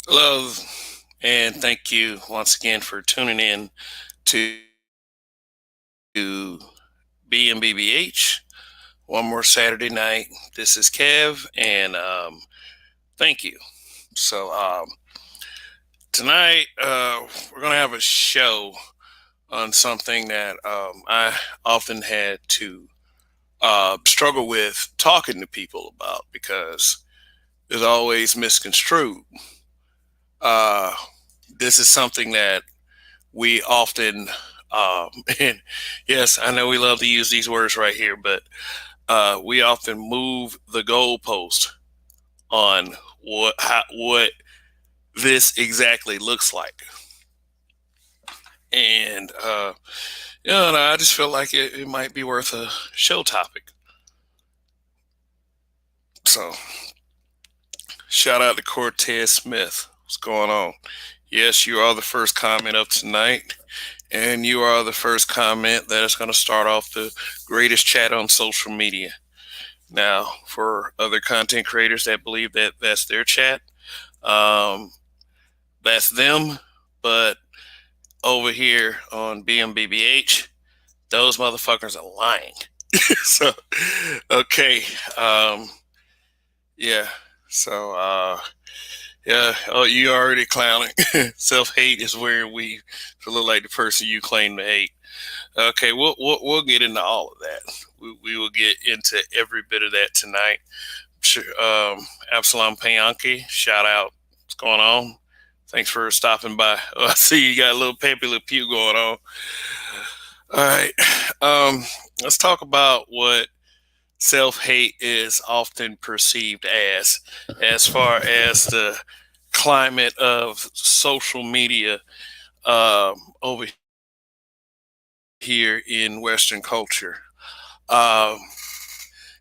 Hello, and thank you once again for tuning in to BMBBH. One more Saturday night. This is Kev, and thank you. So tonight we're gonna have a show on something that I often had to struggle with talking to people about because it's always misconstrued. Uh, this is something that we often and yes, I know we love to use these words right here, but we often move the goalpost on what this exactly looks like. And I just feel like it might be worth a show topic. So shout out to Cortez Smith. What's going on? Yes, you are the first comment of tonight. And you are the first comment that is going to start off the greatest chat on social media. Now, for other content creators that believe that that's their chat, um, that's them. But over here on BMBBH, those motherfuckers are lying. So, okay. Yeah. So, yeah. Oh, you already clowning. Self hate is where we look like the person you claim to hate. Okay, we'll get into all of that. We will get into every bit of that tonight. Sure, Absalom Payanki, shout out. What's going on? Thanks for stopping by. Oh, I see you got a little Pepe Le Pew going on. All right, let's talk about what self hate is often perceived as far as the climate of social media over here in Western culture. Um,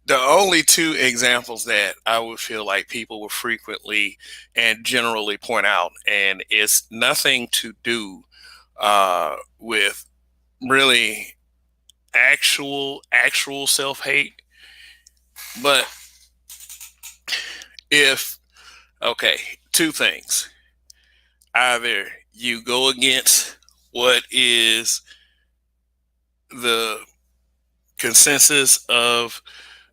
the only two examples that I would feel like people will frequently and generally point out, and it's nothing to do with really actual self hate, but if okay, two things: either you go against what is the consensus of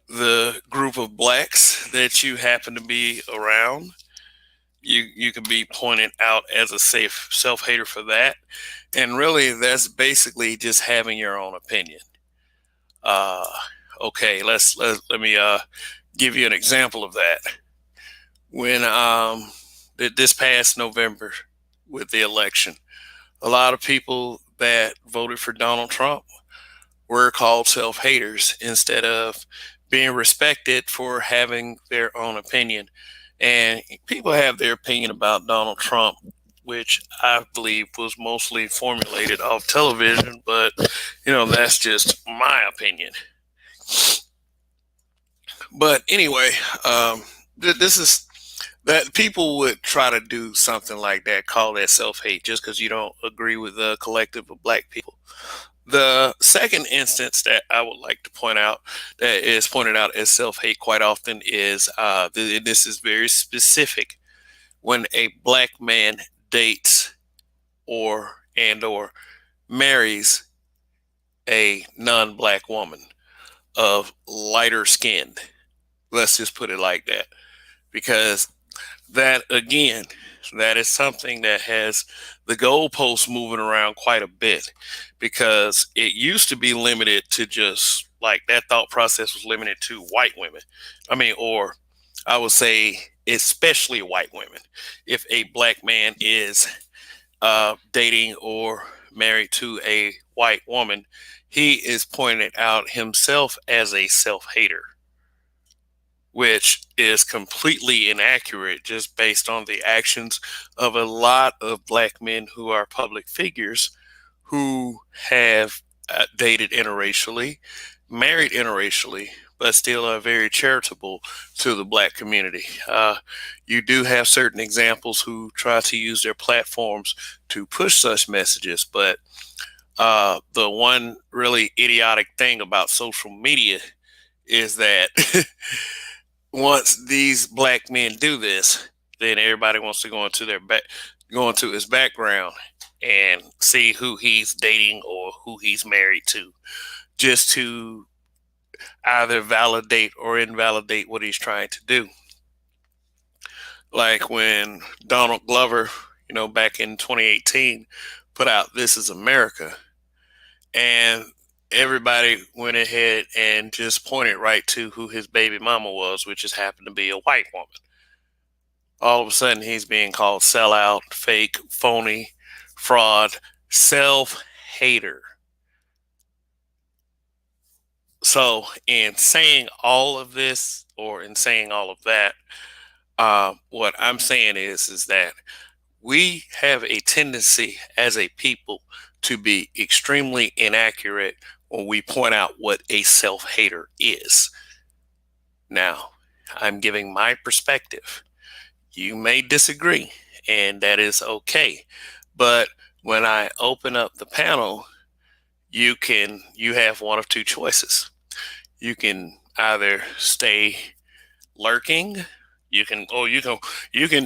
the group of blacks that you happen to be around. You can be pointed out as a safe self hater for that, and really that's basically just having your own opinion. Uh, okay, let me give you an example of that. When this past November with the election, a lot of people that voted for Donald Trump were called self haters instead of being respected for having their own opinion. And people have their opinion about Donald Trump, which I believe was mostly formulated off television, but that's just my opinion. But anyway, this is that people would try to do something like that, call that self hate, just because you don't agree with the collective of black people. The second instance that I would like to point out that is pointed out as self hate quite often is this is very specific when a black man dates or marries a non-black woman of lighter skin. Let's just put it like that, because that again, that is something that has the goalposts moving around quite a bit, because it used to be limited to just like that thought process was limited to white women. I mean, or I would say especially white women. If a black man is dating or married to a white woman, he is pointed out himself as a self hater, which is completely inaccurate just based on the actions of a lot of black men who are public figures who have dated interracially, married interracially, but still are very charitable to the black community. You do have certain examples who try to use their platforms to push such messages, but the one really idiotic thing about social media is that once these black men do this, then everybody wants to go into his background and see who he's dating or who he's married to, just to either validate or invalidate what he's trying to do. Like when Donald Glover, back in 2018, put out "This Is America," and everybody went ahead and just pointed right to who his baby mama was, which just happened to be a white woman. All of a sudden, he's being called sellout, fake, phony, fraud, self hater. So, in saying all of this, or in saying all of that, what I'm saying is that we have a tendency as a people to be extremely inaccurate when we point out what a self hater is. Now, I'm giving my perspective. You may disagree, and that is okay. But when I open up the panel, you have one of two choices. You can either stay lurking. You can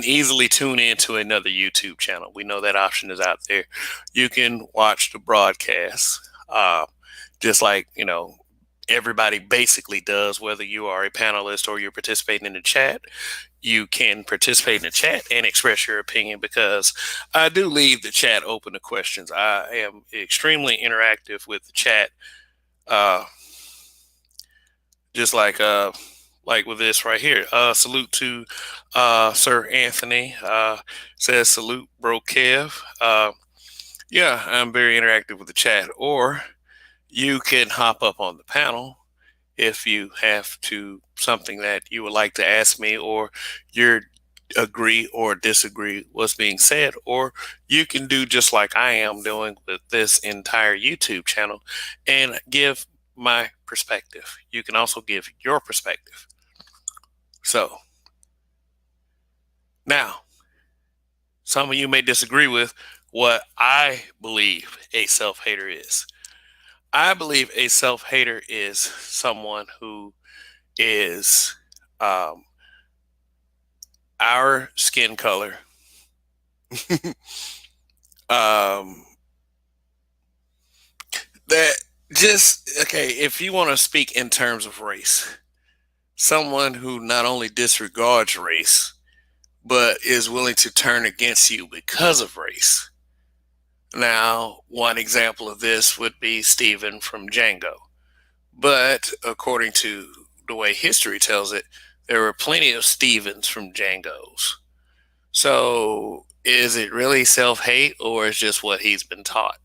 easily tune into another YouTube channel. We know that option is out there. You can watch the broadcast, just like everybody basically does. Whether you are a panelist or you're participating in the chat, you can participate in the chat and express your opinion, because I do leave the chat open to questions. I am extremely interactive with the chat. Uh, just like with this right here. Salute to Sir Anthony. Says salute, bro Kev. Yeah, I'm very interactive with the chat. Or you can hop up on the panel if you have to something that you would like to ask me, or you agree or disagree what's being said, or you can do just like I am doing with this entire YouTube channel and give my perspective. You can also give your perspective. So now, some of you may disagree with what I believe a self hater is. I believe a self hater is someone who is our skin color, um, that just, okay, if you want to speak in terms of race, someone who not only disregards race, but is willing to turn against you because of race. Now, one example of this would be Steven from Django. But according to the way history tells it, there were plenty of Stevens from Django's. So is it really self hate, or is just what he's been taught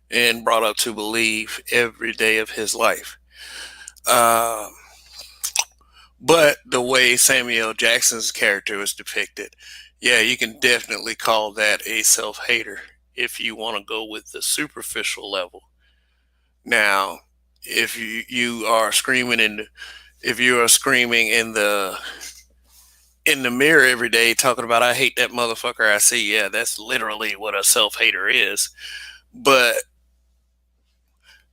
and brought up to believe every day of his life? Uh, but the way Samuel Jackson's character was depicted, yeah, you can definitely call that a self hater if you want to go with the superficial level. Now, if you are screaming if you are screaming in the mirror every day talking about I hate that motherfucker I see, yeah, that's literally what a self hater is. But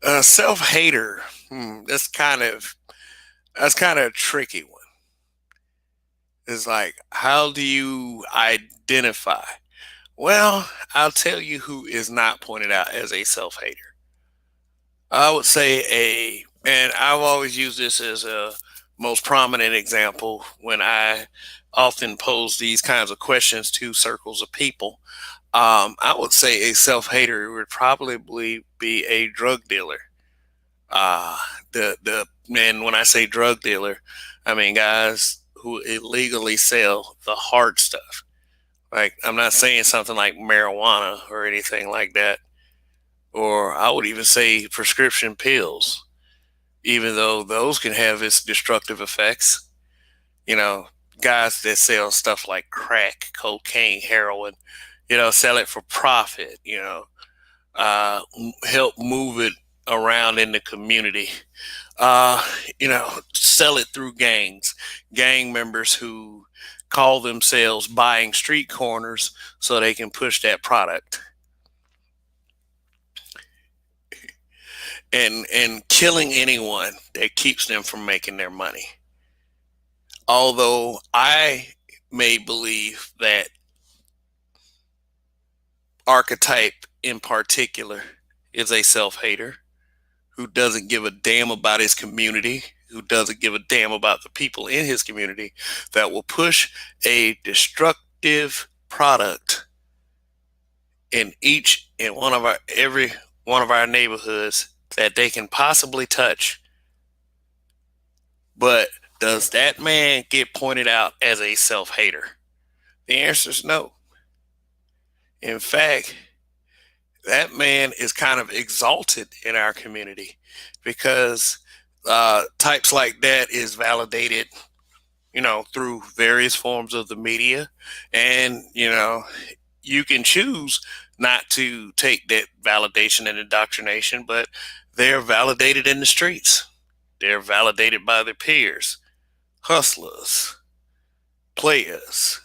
a self hater, that's kind of a tricky one. It's like, how do you identify? Well, I'll tell you who is not pointed out as a self hater. I would say and I've always used this as a most prominent example when I often pose these kinds of questions to circles of people. I would say a self hater would probably be a drug dealer. Uh, the and when I say drug dealer, I mean guys who illegally sell the hard stuff. Like, I'm not saying something like marijuana or anything like that, or I would even say prescription pills, even though those can have its destructive effects. You know, guys that sell stuff like crack, cocaine, heroin, sell it for profit, uh, help move it around in the community, sell it through gang members who call themselves buying street corners so they can push that product, and killing anyone that keeps them from making their money. Although I may believe that archetype in particular is a self hater who doesn't give a damn about his community, who doesn't give a damn about the people in his community, that will push a destructive product in each and one of our every one of our neighborhoods that they can possibly touch. But does that man get pointed out as a self hater? The answer is no. In fact, that man is kind of exalted in our community because types like that is validated, through various forms of the media. And, you can choose not to take that validation and indoctrination, but they're validated in the streets. They're validated by their peers, hustlers, players,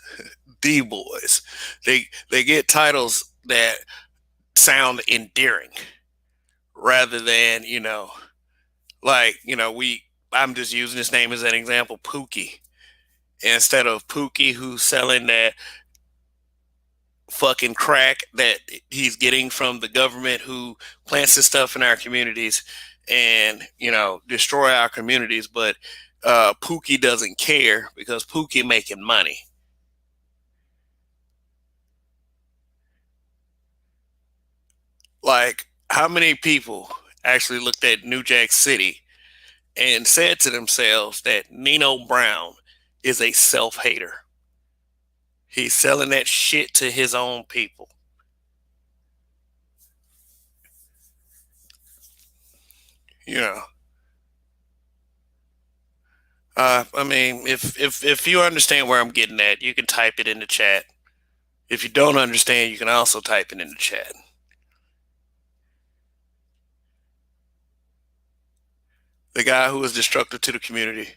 D boys. They get titles that sound endearing rather than, like, we I'm just using this name as an example, Pookie. Instead of Pookie who's selling that fucking crack that he's getting from the government who plants this stuff in our communities and, destroy our communities, but Pookie doesn't care because Pookie making money. Like, how many people actually looked at New Jack City and said to themselves that Nino Brown is a self hater? He's selling that shit to his own people. You know, I mean, if you understand where I'm getting at, you can type it in the chat. If you don't understand, you can also type it in the chat. The guy who is destructive to the community.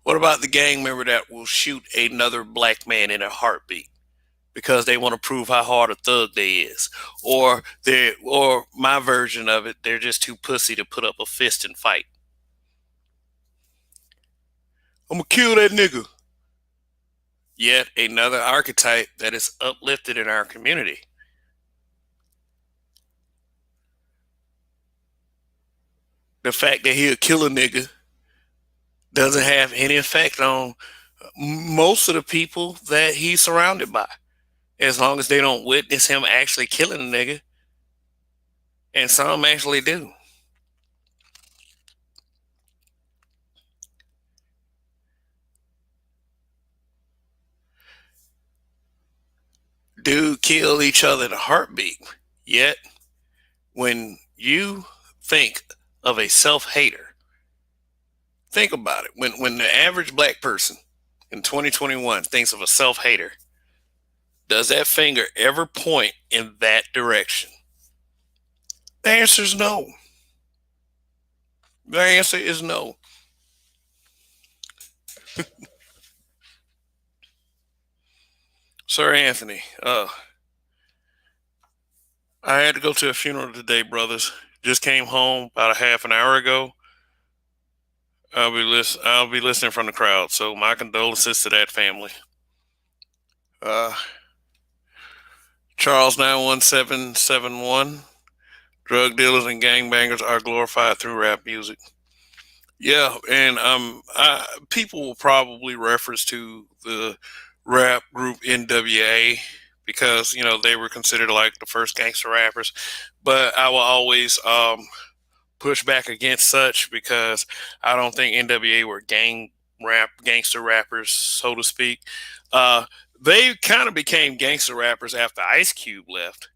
What about the gang member that will shoot another black man in a heartbeat because they want to prove how hard a thug they is, or my version of it, they're just too pussy to put up a fist and fight. I'm gonna kill that nigga. Yet another archetype that is uplifted in our community. The fact that he'll kill a nigga doesn't have any effect on most of the people that he's surrounded by, as long as they don't witness him actually killing a nigga, and some actually do. Dude kill each other in a heartbeat. Yet, when you think of a self hater, think about it. When the average black person in 2021 thinks of a self hater, does that finger ever point in that direction? The answer is no. The answer is no. Sir Anthony, I had to go to a funeral today, brothers. Just came home about a half an hour ago. I'll be listening from the crowd. So my condolences to that family. Uh, Charles 91771. Drug dealers and gangbangers are glorified through rap music. Yeah, and people will probably reference to the rap group NWA because they were considered like the first gangster rappers. But I will always push back against such because I don't think NWA were gangster rappers, so to speak. Uh, they kind of became gangster rappers after Ice Cube left.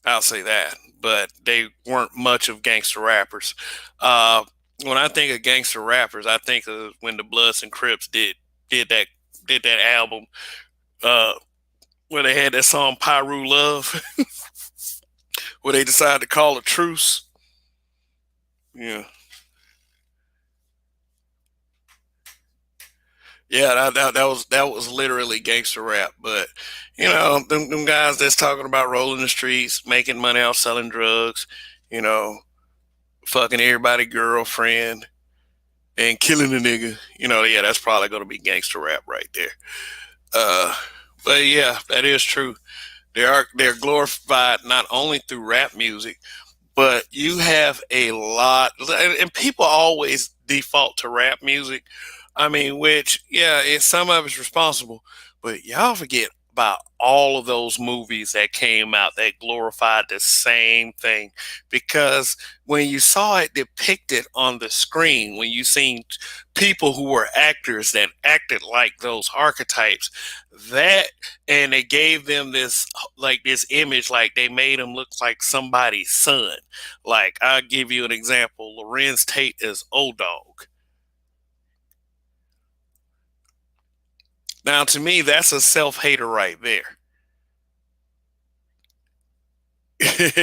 I'll say that, but they weren't much of gangster rappers. Uh, when I think of gangster rappers, I think of when the Bloods and Crips did that did that album uh, where they had that song "Pyru Love," where they decided to call a truce. Yeah, yeah, that was literally gangster rap. But them guys that's talking about rolling the streets, making money off selling drugs, you know, fucking everybody girlfriend. and killing a nigga. Yeah, that's probably gonna be gangster rap right there. Uh, but yeah, that is true. They're glorified not only through rap music, but you have a lot, and people always default to rap music. I mean, which, yeah, some of it's responsible, but y'all forget about all of those movies that came out that glorified the same thing. Because when you saw it depicted on the screen, when you seen people who were actors that acted like those archetypes, that and they gave them this like this image, like they made them look like somebody's son. Like, I'll give you an example. Lorenz Tate is Old Dog. Now, to me, that's a self hater right there.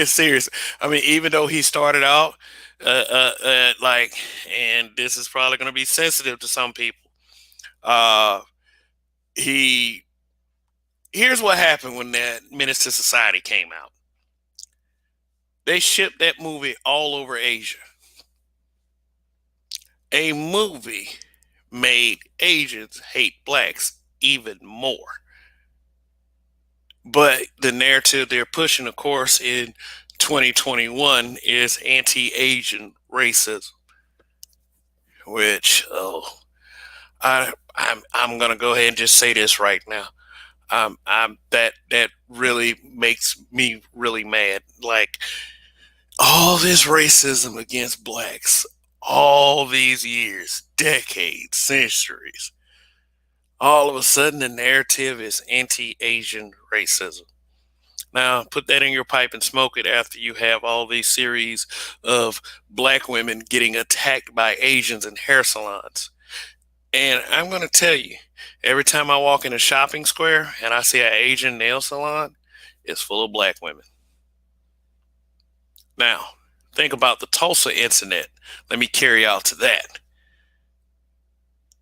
Serious. I mean, even though he started out like, and this is probably going to be sensitive to some people. Uh, he Here's what happened when that Menace to Society came out. They shipped that movie all over Asia. A movie made Asians hate blacks even more. But the narrative they're pushing, of course, in 2021 is anti-Asian racism, which I'm gonna go ahead and just say this right now. That really makes me really mad. Like, all this racism against blacks, all these years, decades, centuries. All of a sudden, the narrative is anti-Asian racism. Now, put that in your pipe and smoke it after you have all these series of black women getting attacked by Asians in hair salons. And I'm going to tell you, every time I walk in a shopping square and I see an Asian nail salon, it's full of black women. Now, think about the Tulsa incident. Let me carry out to that.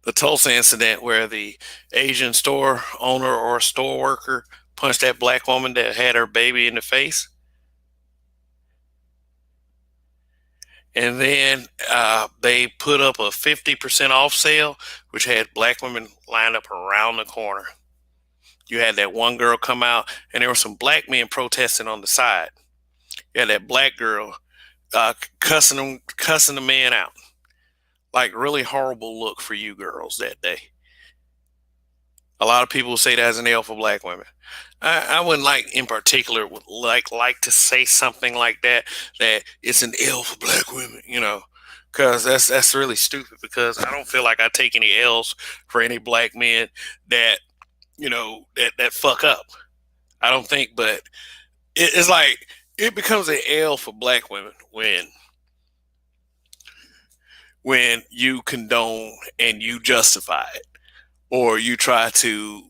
The Tulsa incident where the Asian store owner or store worker punched that black woman that had her baby in the face. And then they put up a 50% off sale, which had black women lined up around the corner. You had that one girl come out, and there were some black men protesting on the side. You had that black girl cussing the man out. Like, really horrible look for you girls that day. A lot of people say that's an L for black women. I wouldn't like in particular would like to say something like that, that it's an L for black women, because that's really stupid. Because I don't feel like I take any L's for any black men that that fuck up. I don't think, but it's like it becomes an L for black women when you condone and you justify it, or you try to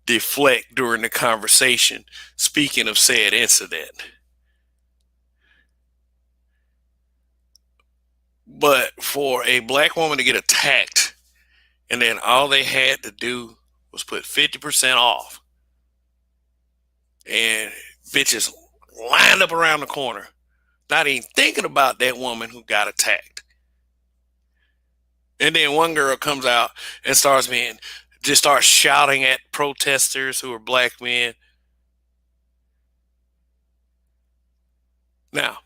deflect during the conversation, speaking of said incident. But for a black woman to get attacked and then all they had to do was put 50% off, and bitches lined up around the corner, not even thinking about that woman who got attacked. And then one girl comes out and just starts shouting at protesters who are black men. Now,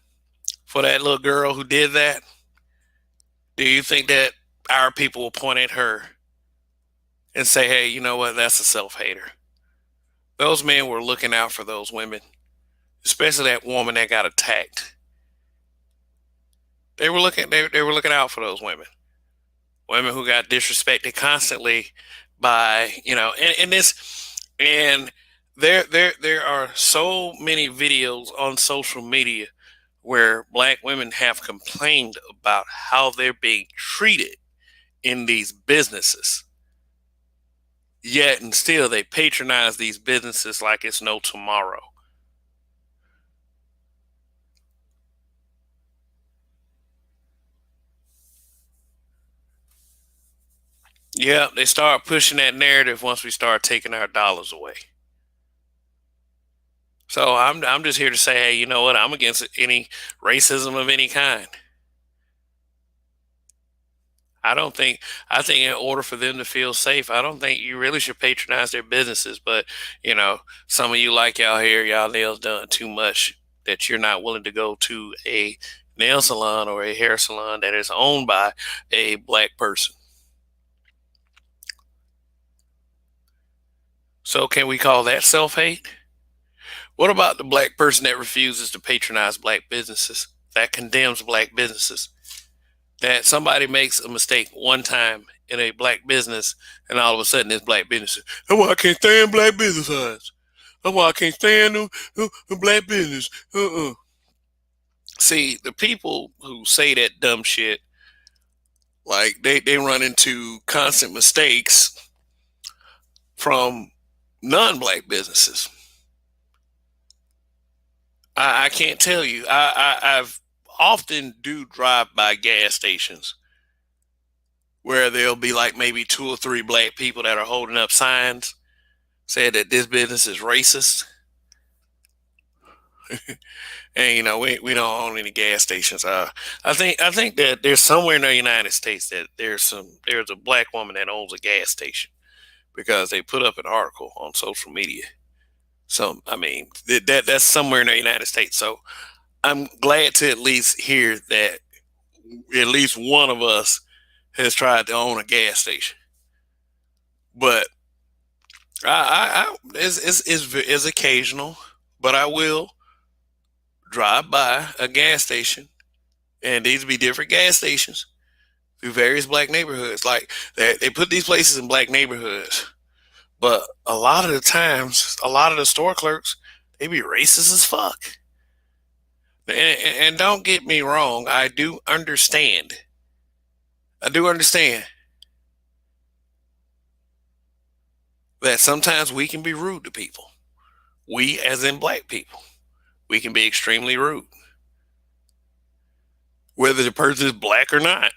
for that little girl who did that, do you think that our people will point at her and say, hey, you know what? That's a self hater. Those men were looking out for those women, especially that woman that got attacked. They were looking out for those women who got disrespected constantly by, and this, and there are so many videos on social media where black women have complained about how they're being treated in these businesses. Yet and still they patronize these businesses like it's no tomorrow. Yeah, they start pushing that narrative once we start taking our dollars away. So I'm just here to say, hey, you know what? I'm against any racism of any kind. I don't think I think in order for them to feel safe, I don't think you really should patronize their businesses. But you know, some of you like y'all hair, y'all nails done too much that you're not willing to go to a nail salon or a hair salon that is owned by a black person. So can we call that self hate? What about the black person that refuses to patronize black businesses, that condemns black businesses? That somebody makes a mistake one time in a black business, and all of a sudden it's black businesses. That's why I can't stand black business owners. That's why I can't stand them black business. See, the people who say that dumb shit, like they run into constant mistakes from non-black businesses. I can't tell you. I've often do drive by gas stations where there'll be like maybe two or three black people that are holding up signs saying that this business is racist. And you know, we don't own any gas stations. I think that there's somewhere in the United States that there's a black woman that owns a gas station because they put up an article on social media. So I mean that's somewhere in the United States. So I'm glad to at least hear that at least one of us has tried to own a gas station. But it's occasional, but I will drive by a gas station, and these be different gas stations through various black neighborhoods. Like they put these places in black neighborhoods, but a lot of the times, a lot of the store clerks they be racist as fuck. And don't get me wrong, I do understand. I do understand that sometimes we can be rude to people. We, as in black people, we can be extremely rude, whether the person is black or not.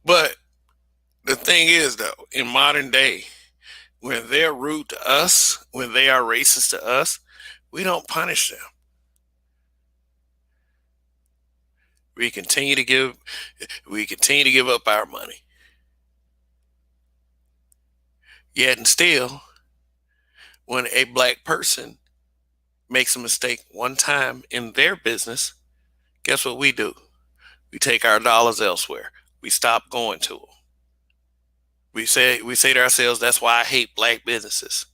But the thing is, though, in modern day, when they're rude to us, when they are racist to us, we don't punish them. We continue to give, we continue to give up our money. Yet and still, when a black person makes a mistake one time in their business, guess what we do? We take our dollars elsewhere. We stop going to them. We say to ourselves, "That's why I hate black businesses."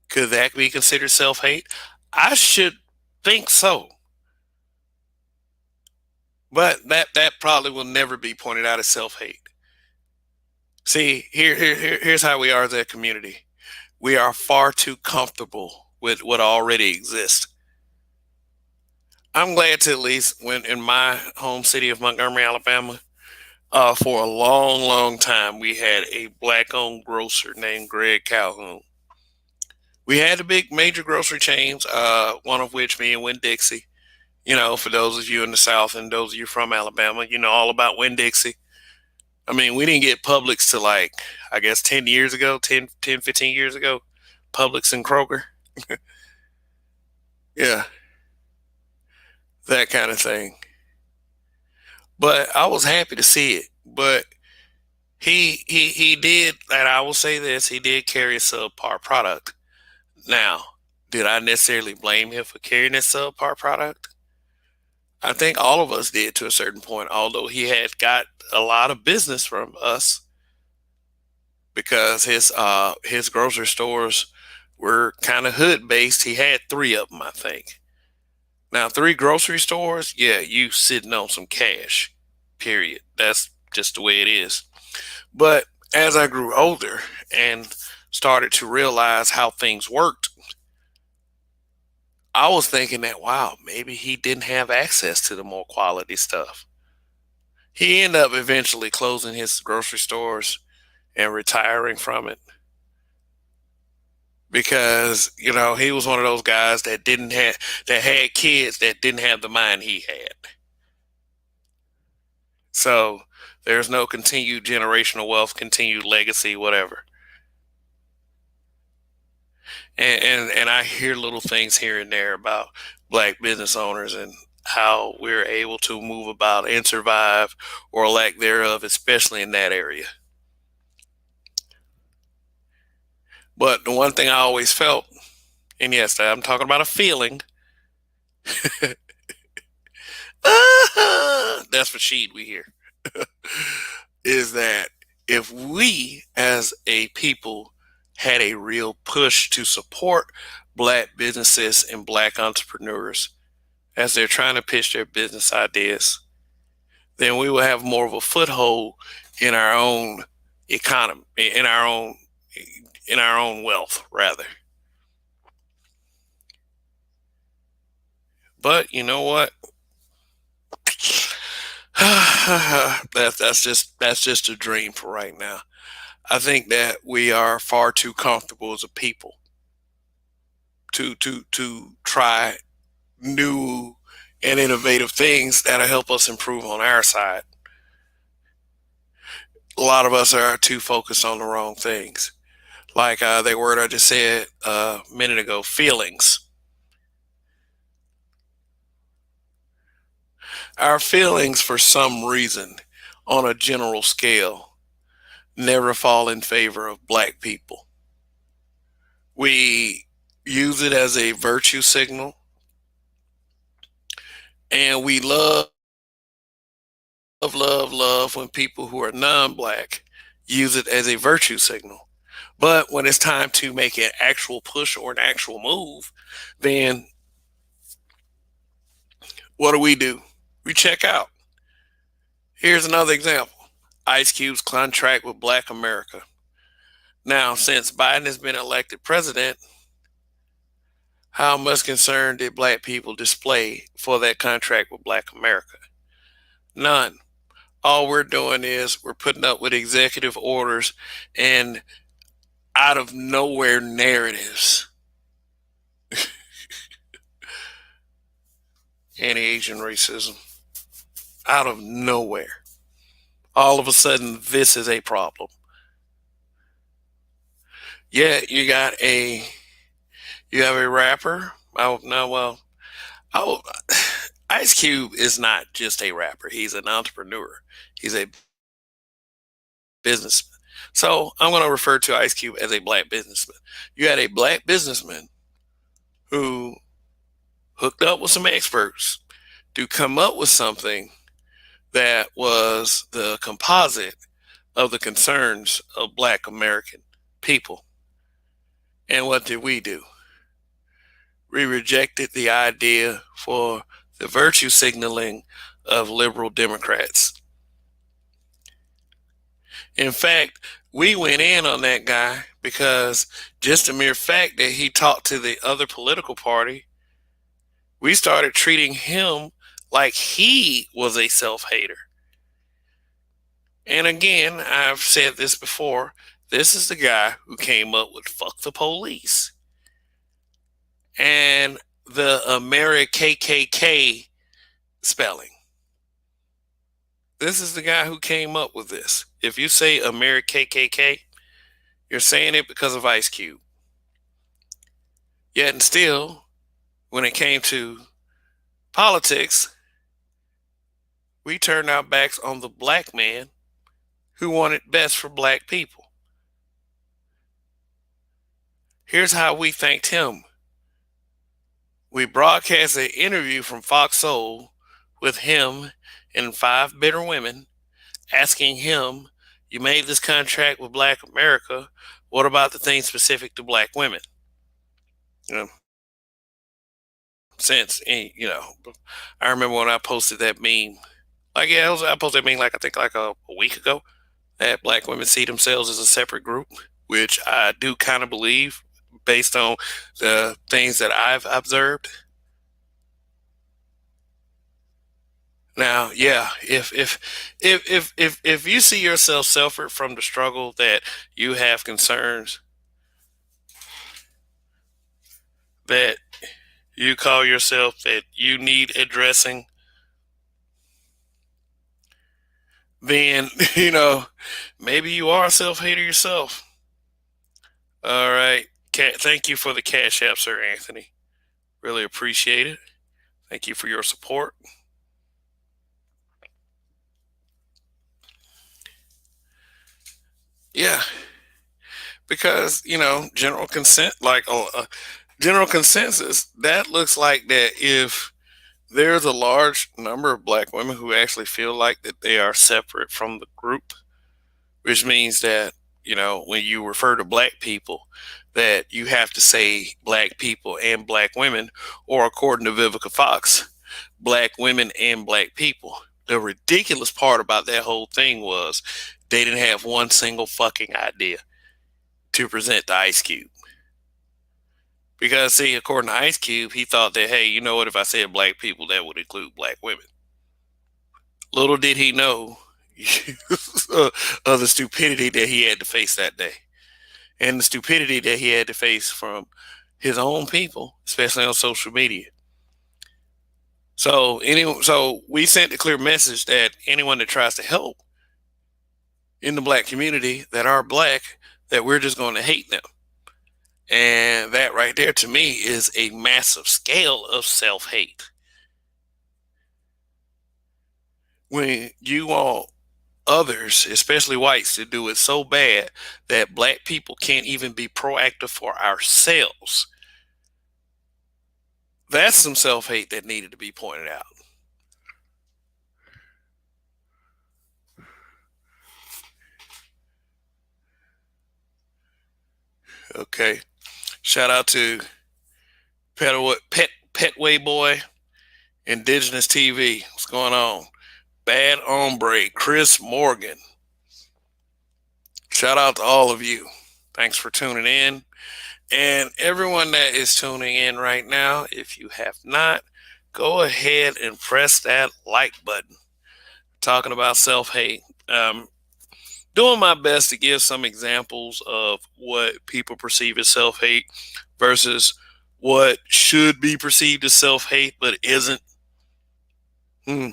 Could that be considered self hate? I should think so, but that probably will never be pointed out as self hate. See, here's how we are as a community. We are far too comfortable with what already exists. I'm glad to at least when in my home city of Montgomery, Alabama, for a long, long time, we had a black owned grocer named Greg Calhoun. We had the big major grocery chains, one of which being Winn Dixie. You know, for those of you in the South and those of you from Alabama, you know all about Winn Dixie. I mean, we didn't get Publix to like, I guess 10 years ago, 15 years ago, Publix and Kroger. Yeah, that kind of thing. But I was happy to see it. But he did, and I will say this, he did carry a subpar product. Now, did I necessarily blame him for carrying that subpar product? I think all of us did to a certain point, although he had got a lot of business from us because his grocery stores were kind of hood based. He had three of them, I think. Now, three grocery stores, yeah, you sitting on some cash. Period. That's just the way it is. But as I grew older and started to realize how things worked, I was thinking that wow, maybe he didn't have access to the more quality stuff. He ended up eventually closing his grocery stores and retiring from it because you know he was one of those guys that didn't have that had kids that didn't have the mind he had. So there's no continued generational wealth, continued legacy, whatever. And I hear little things here and there about black business owners, and how we're able to move about and survive or lack thereof, especially in that area. But the one thing I always felt, and yes, I'm talking about a feeling, that's for Sheed we hear, is that if we as a people had a real push to support black businesses and black entrepreneurs as they're trying to pitch their business ideas, then we will have more of a foothold in our own economy, in our own wealth, rather. But you know what? That's just a dream for right now. I think that we are far too comfortable as a people to try new and innovative things that'll help us improve on our side. A lot of us are too focused on the wrong things. Like that word I just said a minute ago, feelings. Our feelings, for some reason, on a general scale, never fall in favor of black people. We use it as a virtue signal, and we love when people who are non black use it as a virtue signal. But when it's time to make an actual push or an actual move, then what do? We check out. Here's another example: Ice Cube's contract with Black America. Now, since Biden has been elected president, how much concern did black people display for that contract with Black America? None. All we're doing is we're putting up with executive orders and out of nowhere narratives, anti Asian racism, out of nowhere. All of a sudden, this is a problem. Yeah, you have a rapper. Oh no, well, oh, Ice Cube is not just a rapper. He's an entrepreneur. He's a businessman. So I'm going to refer to Ice Cube as a black businessman. You had a black businessman who hooked up with some experts to come up with something that was the composite of the concerns of black American people. And what did we do? We rejected the idea for the virtue signaling of liberal Democrats. In fact, we went in on that guy because just the mere fact that he talked to the other political party, we started treating him like he was a self hater. And again, I've said this before, this is the guy who came up with fuck the police and the AmeriKKK spelling. This is the guy who came up with this. If you say AmeriKKK, you're saying it because of Ice Cube. Yet and still, when it came to politics, we turned our backs on the black man who wanted best for black people. Here's how we thanked him. We broadcast an interview from Fox Soul with him and 5 bitter women asking him, you made this contract with Black America. What about the things specific to black women? You know, I remember when I posted that meme. I posted that meme I think a week ago, that black women see themselves as a separate group, which I do kind of believe based on the things that I've observed. Now, yeah, if you see yourself suffered from the struggle, that you have concerns that you call yourself that you need addressing, then maybe you are a self hater yourself. All right, thank you for the cash app, Sir Anthony. Really appreciate it. Thank you for your support. Yeah, because general consent, like general consensus, that looks like that if there's a large number of black women who actually feel like that they are separate from the group, which means that when you refer to black people, that you have to say black people and black women, or according to Vivica Fox, black women and black people. The ridiculous part about that whole thing was they didn't have one single fucking idea to present to Ice Cube. Because, see, according to Ice Cube, he thought that, hey, you know what, if I said black people, that would include black women. Little did he know of the stupidity that he had to face that day, and the stupidity that he had to face from his own people, especially on social media. So we sent a clear message that anyone that tries to help in the black community that are black, that we're just going to hate them. And that right there to me is a massive scale of self-hate. When you want others, especially whites, to do it so bad that black people can't even be proactive for ourselves, that's some self-hate that needed to be pointed out. Okay. Shout out to Petway Boy, Indigenous TV. What's going on? Bad Hombre, Chris Morgan. Shout out to all of you. Thanks for tuning in. And everyone that is tuning in right now, if you have not, go ahead and press that like button. Talking about self-hate. Doing my best to give some examples of what people perceive as self-hate versus what should be perceived as self-hate but isn't. I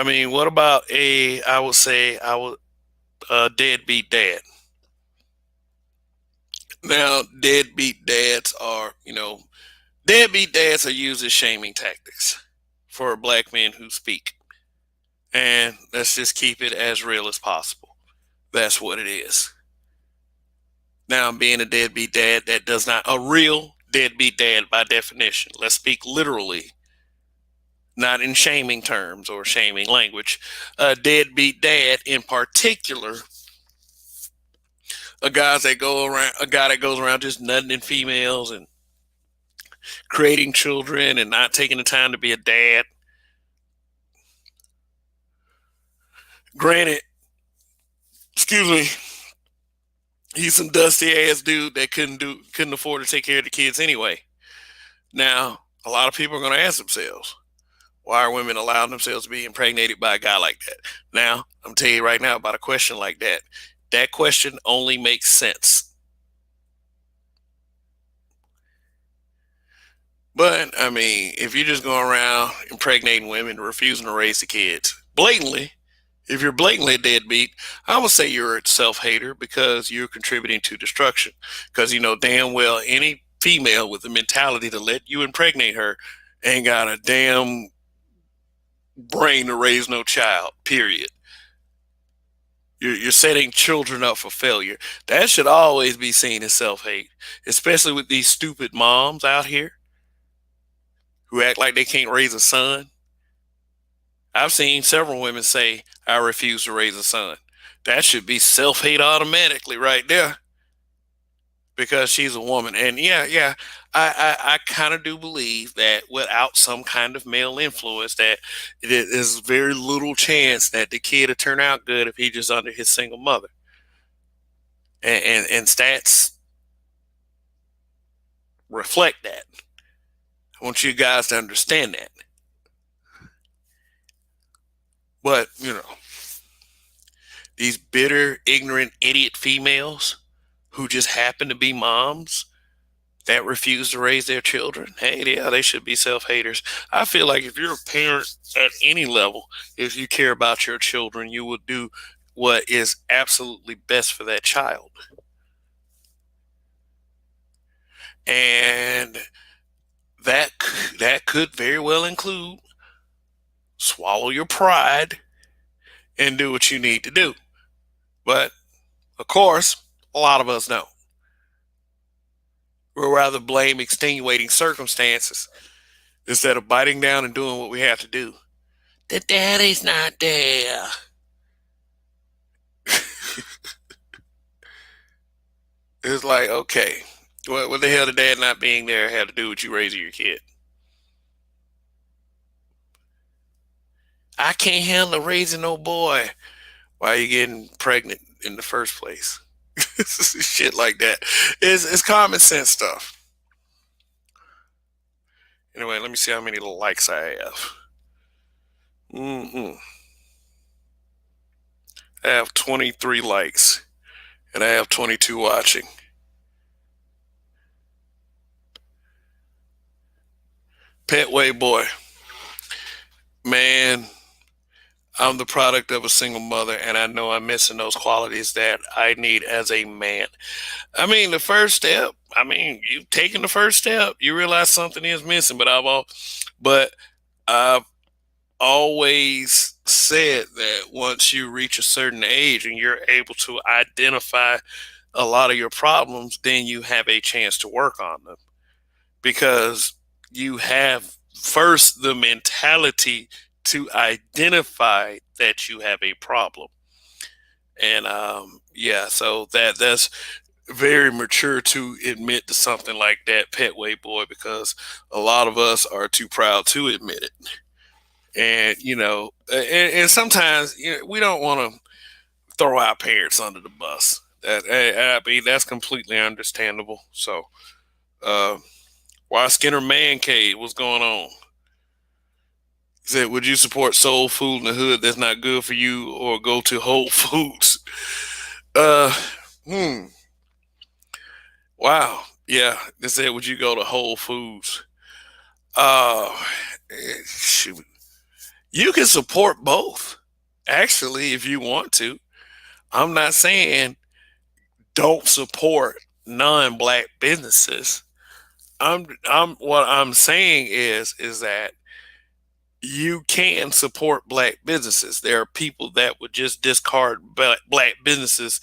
mean, what about I would say, deadbeat dad? Now, deadbeat dads are used as shaming tactics for black men who speak. And let's just keep it as real as possible. That's what it is. Now, being a deadbeat dad, that does not, a real deadbeat dad by definition, let's speak literally, not in shaming terms or shaming language. A deadbeat dad in particular, a guy that goes around just nutting in females and creating children and not taking the time to be a dad. Granted, excuse me, he's some dusty ass dude that couldn't afford to take care of the kids anyway. Now, a lot of people are going to ask themselves, why are women allowing themselves to be impregnated by a guy like that? Now, I'm telling you right now about a question like that. That question only makes sense. But I mean, if you're just going around impregnating women, refusing to raise the kids blatantly, if you're blatantly a deadbeat, I would say you're a self-hater because you're contributing to destruction. Because you know damn well any female with the mentality to let you impregnate her ain't got a damn brain to raise no child. Period. You're setting children up for failure. That should always be seen as self-hate, especially with these stupid moms out here who act like they can't raise a son. I've seen several women say, I refuse to raise a son. That should be self hate automatically right there because she's a woman. And yeah, I kind of do believe that without some kind of male influence, that there's very little chance that the kid will turn out good if he just under his single mother. And stats reflect that. I want you guys to understand that. But, these bitter, ignorant, idiot females who just happen to be moms that refuse to raise their children, hey, yeah, they should be self-haters. I feel like if you're a parent at any level, if you care about your children, you will do what is absolutely best for that child. And that that could very well include swallow your pride and do what you need to do. But of course, a lot of us don't. We'll rather blame extenuating circumstances instead of biting down and doing what we have to do. The daddy's not there. It's like, okay, what the hell did dad not being there have to do with you raising your kid? I can't handle raising no boy. Why are you getting pregnant in the first place? Shit like that. It's common sense stuff. Anyway, let me see how many likes I have. Mm-mm. I have 23 likes, and I have 22 watching. Petway boy, man, I'm the product of a single mother, and I know I'm missing those qualities that I need as a man. I mean, the first step. I mean, you taking the first step, you realize something is missing. But I've always said that once you reach a certain age and you're able to identify a lot of your problems, then you have a chance to work on them because you have first the mentality to identify that you have a problem. And yeah, so that's very mature to admit to something like that, Petway boy, because a lot of us are too proud to admit it. And and sometimes we don't want to throw our parents under the bus. I mean, that's completely understandable. So, uh, why Skinner Man Cave? What's going on? He said, "Would you support soul food in the hood that's not good for you, or go to Whole Foods?" Uh, hmm. Wow. Yeah. They said, "Would you go to Whole Foods?" Uh, shoot. You can support both. Actually, if you want to. I'm not saying don't support non-black businesses. I'm what I'm saying is that you can support black businesses. There are people that would just discard black businesses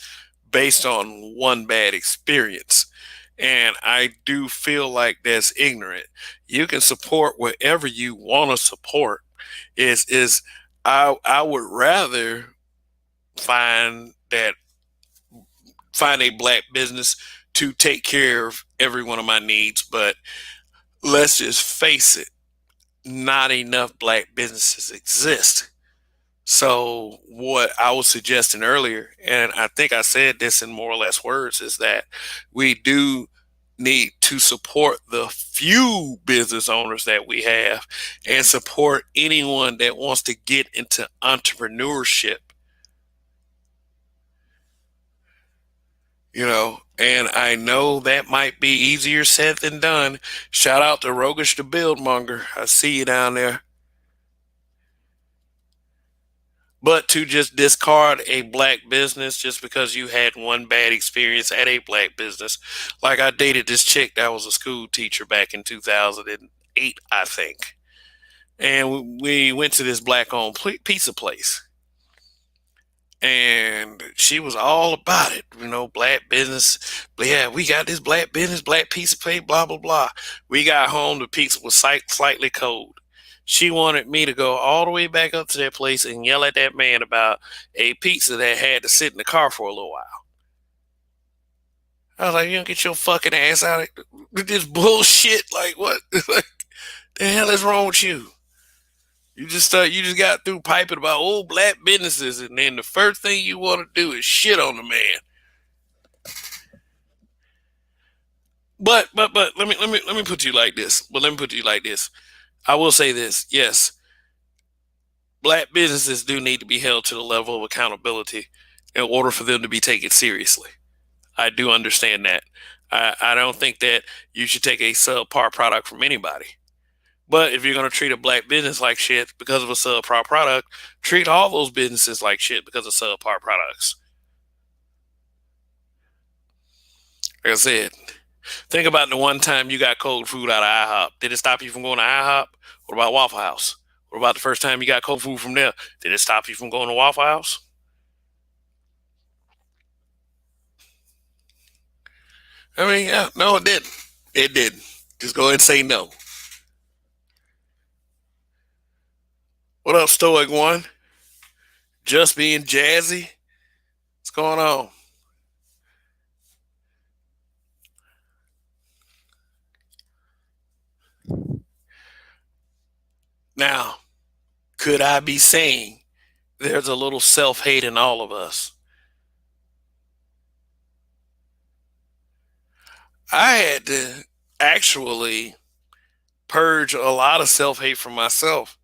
based on one bad experience. And I do feel like that's ignorant. You can support whatever you want to support. Is I would rather find that find a black business to take care of every one of my needs, but let's just face it, not enough black businesses exist. So what I was suggesting earlier, and I think I said this in more or less words, is that we do need to support the few business owners that we have and support anyone that wants to get into entrepreneurship, and I know that might be easier said than done. Shout out to Rogish the Buildmonger. I see you down there. But to just discard a black business just because you had one bad experience at a black business, like I dated this chick that was a school teacher back in 2008, I think. And we went to this black owned pizza place. And she was all about it, black business. But yeah, we got this black business, black pizza place, blah, blah, blah. We got home, the pizza was slightly cold. She wanted me to go all the way back up to that place and yell at that man about a pizza that had to sit in the car for a little while. I was like, you don't get your fucking ass out of this bullshit. Like, what? Like, the hell is wrong with you? You just got through piping about old black businesses, and then the first thing you want to do is shit on the man. But let me put you like this. But let me put you like this. I will say this. Yes, black businesses do need to be held to the level of accountability in order for them to be taken seriously. I do understand that. I don't think that you should take a subpar product from anybody. But if you're going to treat a black business like shit because of a subpar product, treat all those businesses like shit because of subpar products. Like I said, Think about the one time you got cold food out of IHOP. Did it stop you from going to IHOP? What about Waffle House? What about the first time you got cold food from there? Did it stop you from going to Waffle House? I mean, yeah, no, it didn't. It didn't. Just go ahead and say no. What up, Stoic One? Just being jazzy? What's going on? Now, could I be saying there's a little self hate in all of us? I had to actually purge a lot of self hate from myself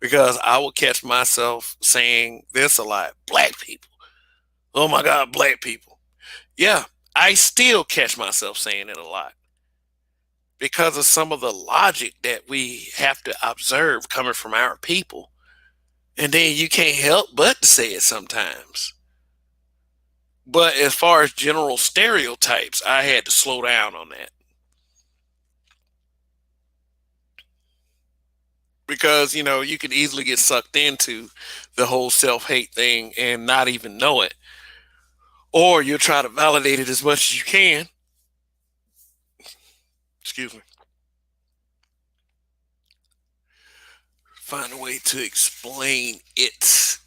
because I would catch myself saying this a lot. Black people. Oh my God, black people. Yeah, I still catch myself saying it a lot because of some of the logic that we have to observe coming from our people. And then you can't help but to say it sometimes. But as far as general stereotypes, I had to slow down on that because, you could easily get sucked into the whole self hate thing and not even know it. Or you'll try to validate it as much as you can. Excuse me. Find a way to explain it.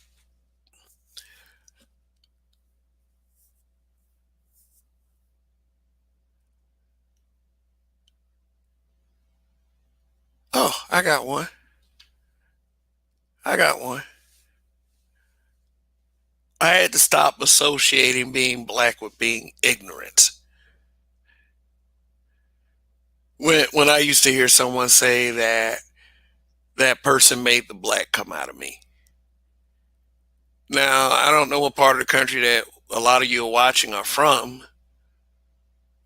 Oh, I got one. I got one. I had to stop associating being black with being ignorant. When I used to hear someone say that that person made the black come out of me. Now, I don't know what part of the country that a lot of you are watching are from,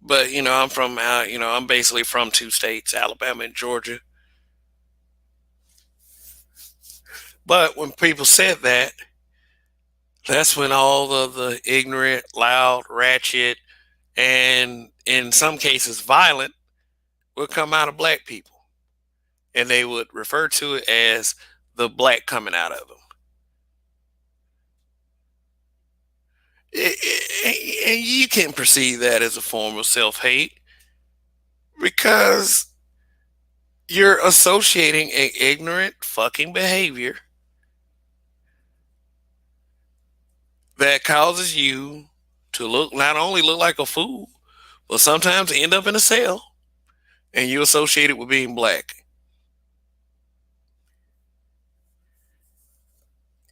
but I'm from I'm basically from two states, Alabama and Georgia. But when people said that, that's when all of the ignorant, loud, ratchet, and in some cases violent would come out of black people. And they would refer to it as the black coming out of them. And you can perceive that as a form of self hate because you're associating an ignorant fucking behavior that causes you to look not only look like a fool, but sometimes end up in a cell and you associate it with being black.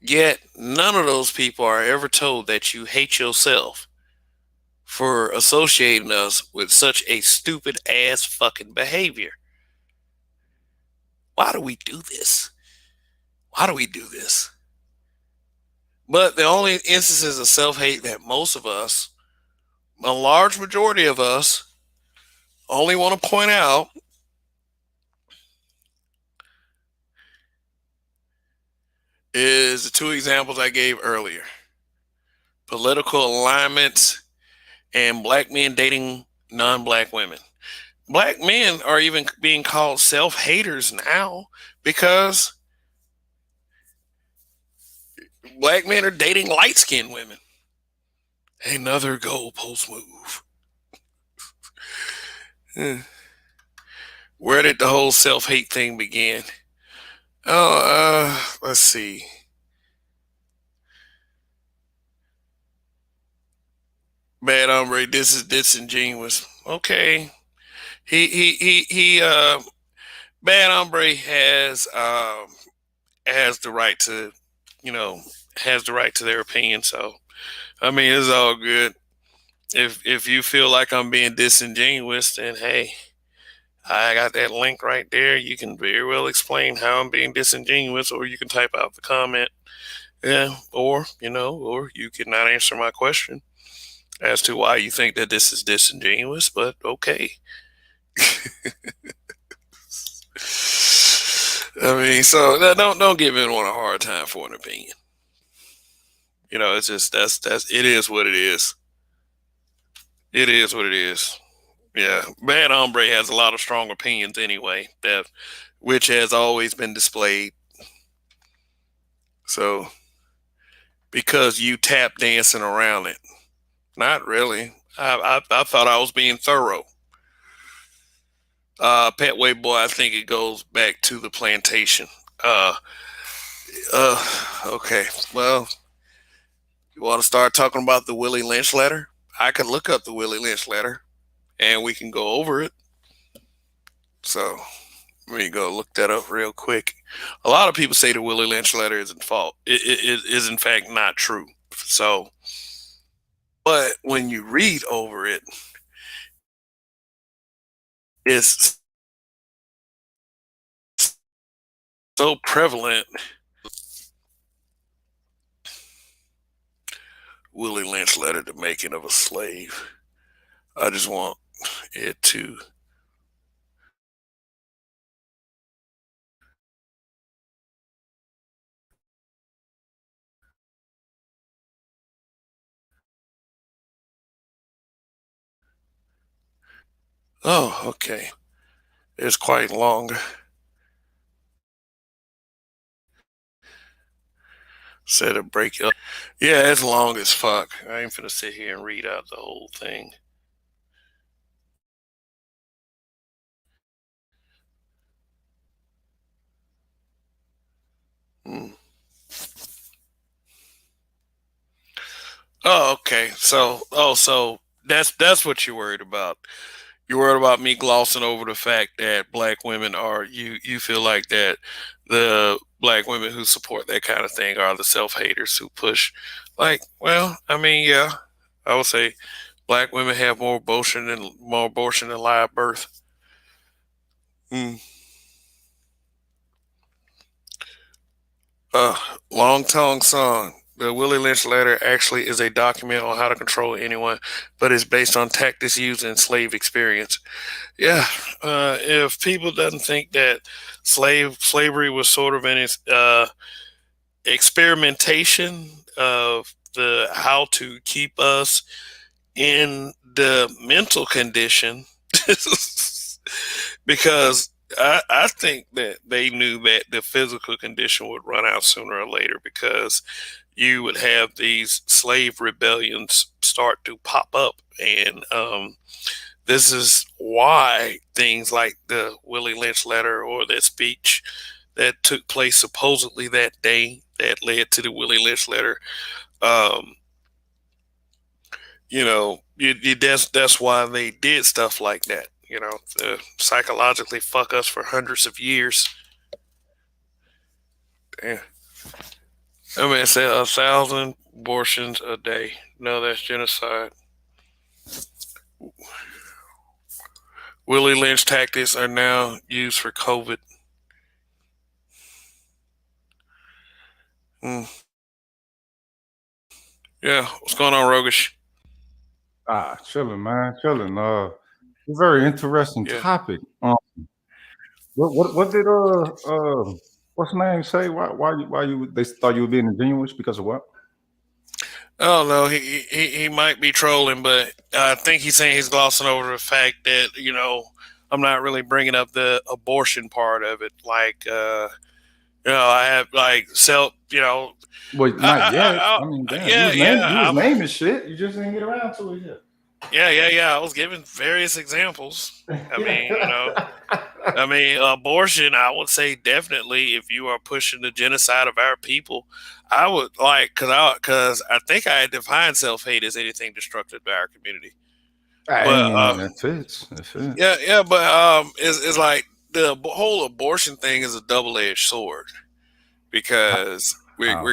Yet none of those people are ever told that you hate yourself for associating us with such a stupid ass fucking behavior. Why do we do this? Why do we do this? But the only instances of self hate that most of us, a large majority of us, only want to point out is the two examples I gave earlier: political alignments and black men dating non black women. Black men are even being called self haters now because black men are dating light skinned women. Another goalpost move. Hmm. Where did the whole self hate thing begin? Oh, let's see. Bad hombre, this is disingenuous. Okay, he. Bad hombre has the right to, you know, has the right to their opinion. So I mean, it's all good. If you feel like I'm being disingenuous, then hey, I got that link right there. You can very well explain how I'm being disingenuous, or you can type out the comment. Yeah, or you could not answer my question as to why you think that this is disingenuous, but okay. I mean, so don't give anyone a hard time for an opinion. It's just that's it is what it is. It is what it is. Yeah, Bad Hombre has a lot of strong opinions anyway, that which has always been displayed. So because you tap dancing around it, not really. I thought I was being thorough. Petway Boy, I think it goes back to the plantation. Uh, okay. Well, you want to start talking about the Willie Lynch letter? I could look up the Willie Lynch letter, and we can go over it. So let me go look that up real quick. A lot of people say the Willie Lynch letter isn't fault. It is in fact not true. So, but when you read over it, it's so prevalent. Willie Lynch letter, the making of a slave. I just want it to. Oh, okay. It's quite long. Said a break up. Yeah, it's long as fuck. I ain't finna sit here and read out the whole thing. Hmm. Oh, okay. So that's what you're worried about. You're worried about me glossing over the fact that black women are you feel like that the black women who support that kind of thing are the self haters who push like well, I mean, yeah, I would say black women have more abortion than live birth. Mm. Uh, Long Tongue Song. The Willie Lynch letter actually is a document on how to control anyone, but it's based on tactics used in slave experience. Yeah, if people doesn't think that slavery was sort of an experimentation of the how to keep us in the mental condition, because I think that they knew that the physical condition would run out sooner or later because you would have these slave rebellions start to pop up and this is why things like the Willie Lynch letter or that speech that took place supposedly that day that led to the Willie Lynch letter, um, that's why they did stuff like that. To psychologically fuck us for hundreds of years. Damn. I mean, it said 1,000 abortions a day. No, that's genocide. Willie Lynch tactics are now used for COVID. Mm. Yeah, what's going on, Rogish? Chilling, man, chilling. Very interesting Yeah. topic. What did what's the name say? Why they thought you were being ingenuous because of what? Oh no, he might be trolling, but I think he's saying he's glossing over the fact that I'm not really bringing up the abortion part of it. Like, I have like self, Well, not yet. I mean, I damn, yeah, yeah, you was naming shit. You just didn't get around to it yet. yeah. I was giving various examples. I mean, Yeah. abortion. I would say definitely if you are pushing the genocide of our people, I would like because I think I defined self hate as anything destructive to our community. But And it fits. It yeah, fits. yeah, but it's like the whole abortion thing is a double edged sword because we're How?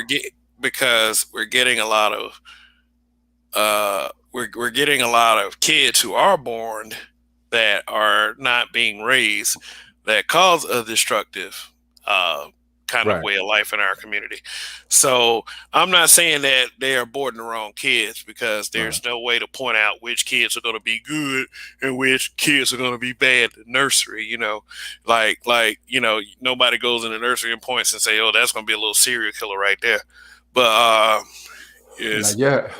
getting a lot of we're getting a lot of kids who are born that are not being raised that cause a destructive uh, kind of Right. way of life in our community. So I'm not saying that they are aborting the wrong kids because Right. there's no way to point out which kids are going to be good and which kids are going to be bad in the nursery. Nobody goes in the nursery and points and say, "Oh, that's going to be a little serial killer right there." But Yes. Not yet.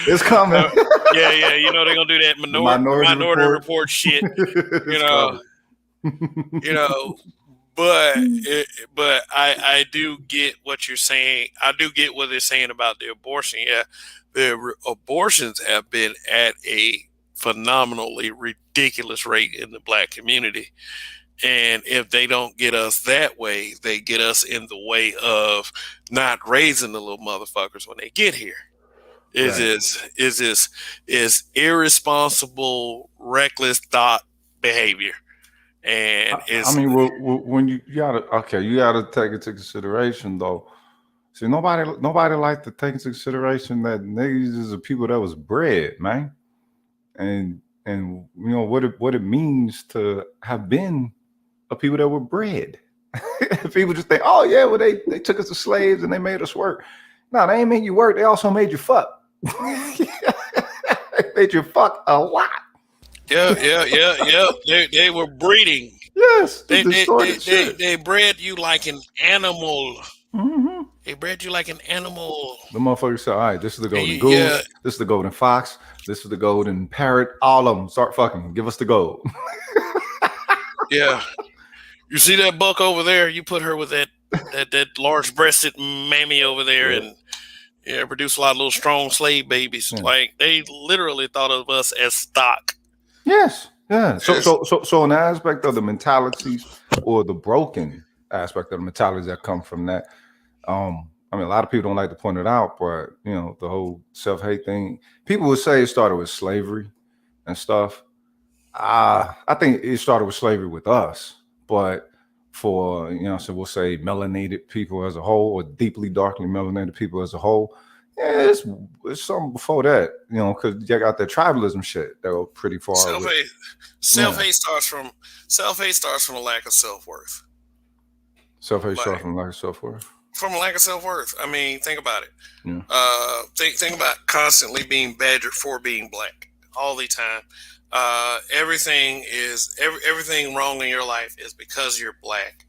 It's coming. Uh, yeah, yeah. You know they're gonna do that The Minority minority Report. report shit. You It's know, coming. you know. But I do get what you're saying. I do get what they're saying about the abortion. Yeah, abortions have been at a phenomenally ridiculous rate in the black community. And if they don't get us that way, they get us in the way of not raising the little motherfuckers when they get here. Is Right. is irresponsible, reckless thought behavior, I, and I it's mean, when you gotta okay, you gotta take into consideration though. See, nobody like to take into consideration that niggas is the people that was bred, man, and you know what it means to have been a people that were bred. People just think, oh yeah, well they took us as slaves and they made us work. No, they ain't made you work. They also made you fuck. They made you fuck a lot. yeah, yeah, yeah, yeah. They were breeding. Yes, the They distorted shit. they bred you like an animal. Hmm. They bred you like an animal. The motherfucker said, all right, this is the And golden yeah, goose, this is the golden fox, this is the golden parrot. All of them start fucking. Give us the gold. yeah. You see that buck over there? You put her with that large breasted mammy over there, Yep. and yeah, produce a lot of little strong slave babies. Yeah. Like they literally thought of us as stock. Yes. Yeah. So As, so so so an aspect of the mentalities or the broken aspect of the mentalities that come from that. I mean, a lot of people don't like to point it out, but you know, the whole self-hate thing. People would say it started with slavery and stuff. I think it started with slavery with us, but for so we'll say melanated people as a whole, or deeply darkly melanated people as a whole, yeah, it's something before that, because you got that tribalism shit that go pretty far self with, hate, self yeah, hate starts from a lack of self worth. self hate starts Like from lack of self worth. from a lack of self worth. I mean, think about it. Yeah, Think about constantly being badgered for being black all the time. Everything wrong in your life is because you're black,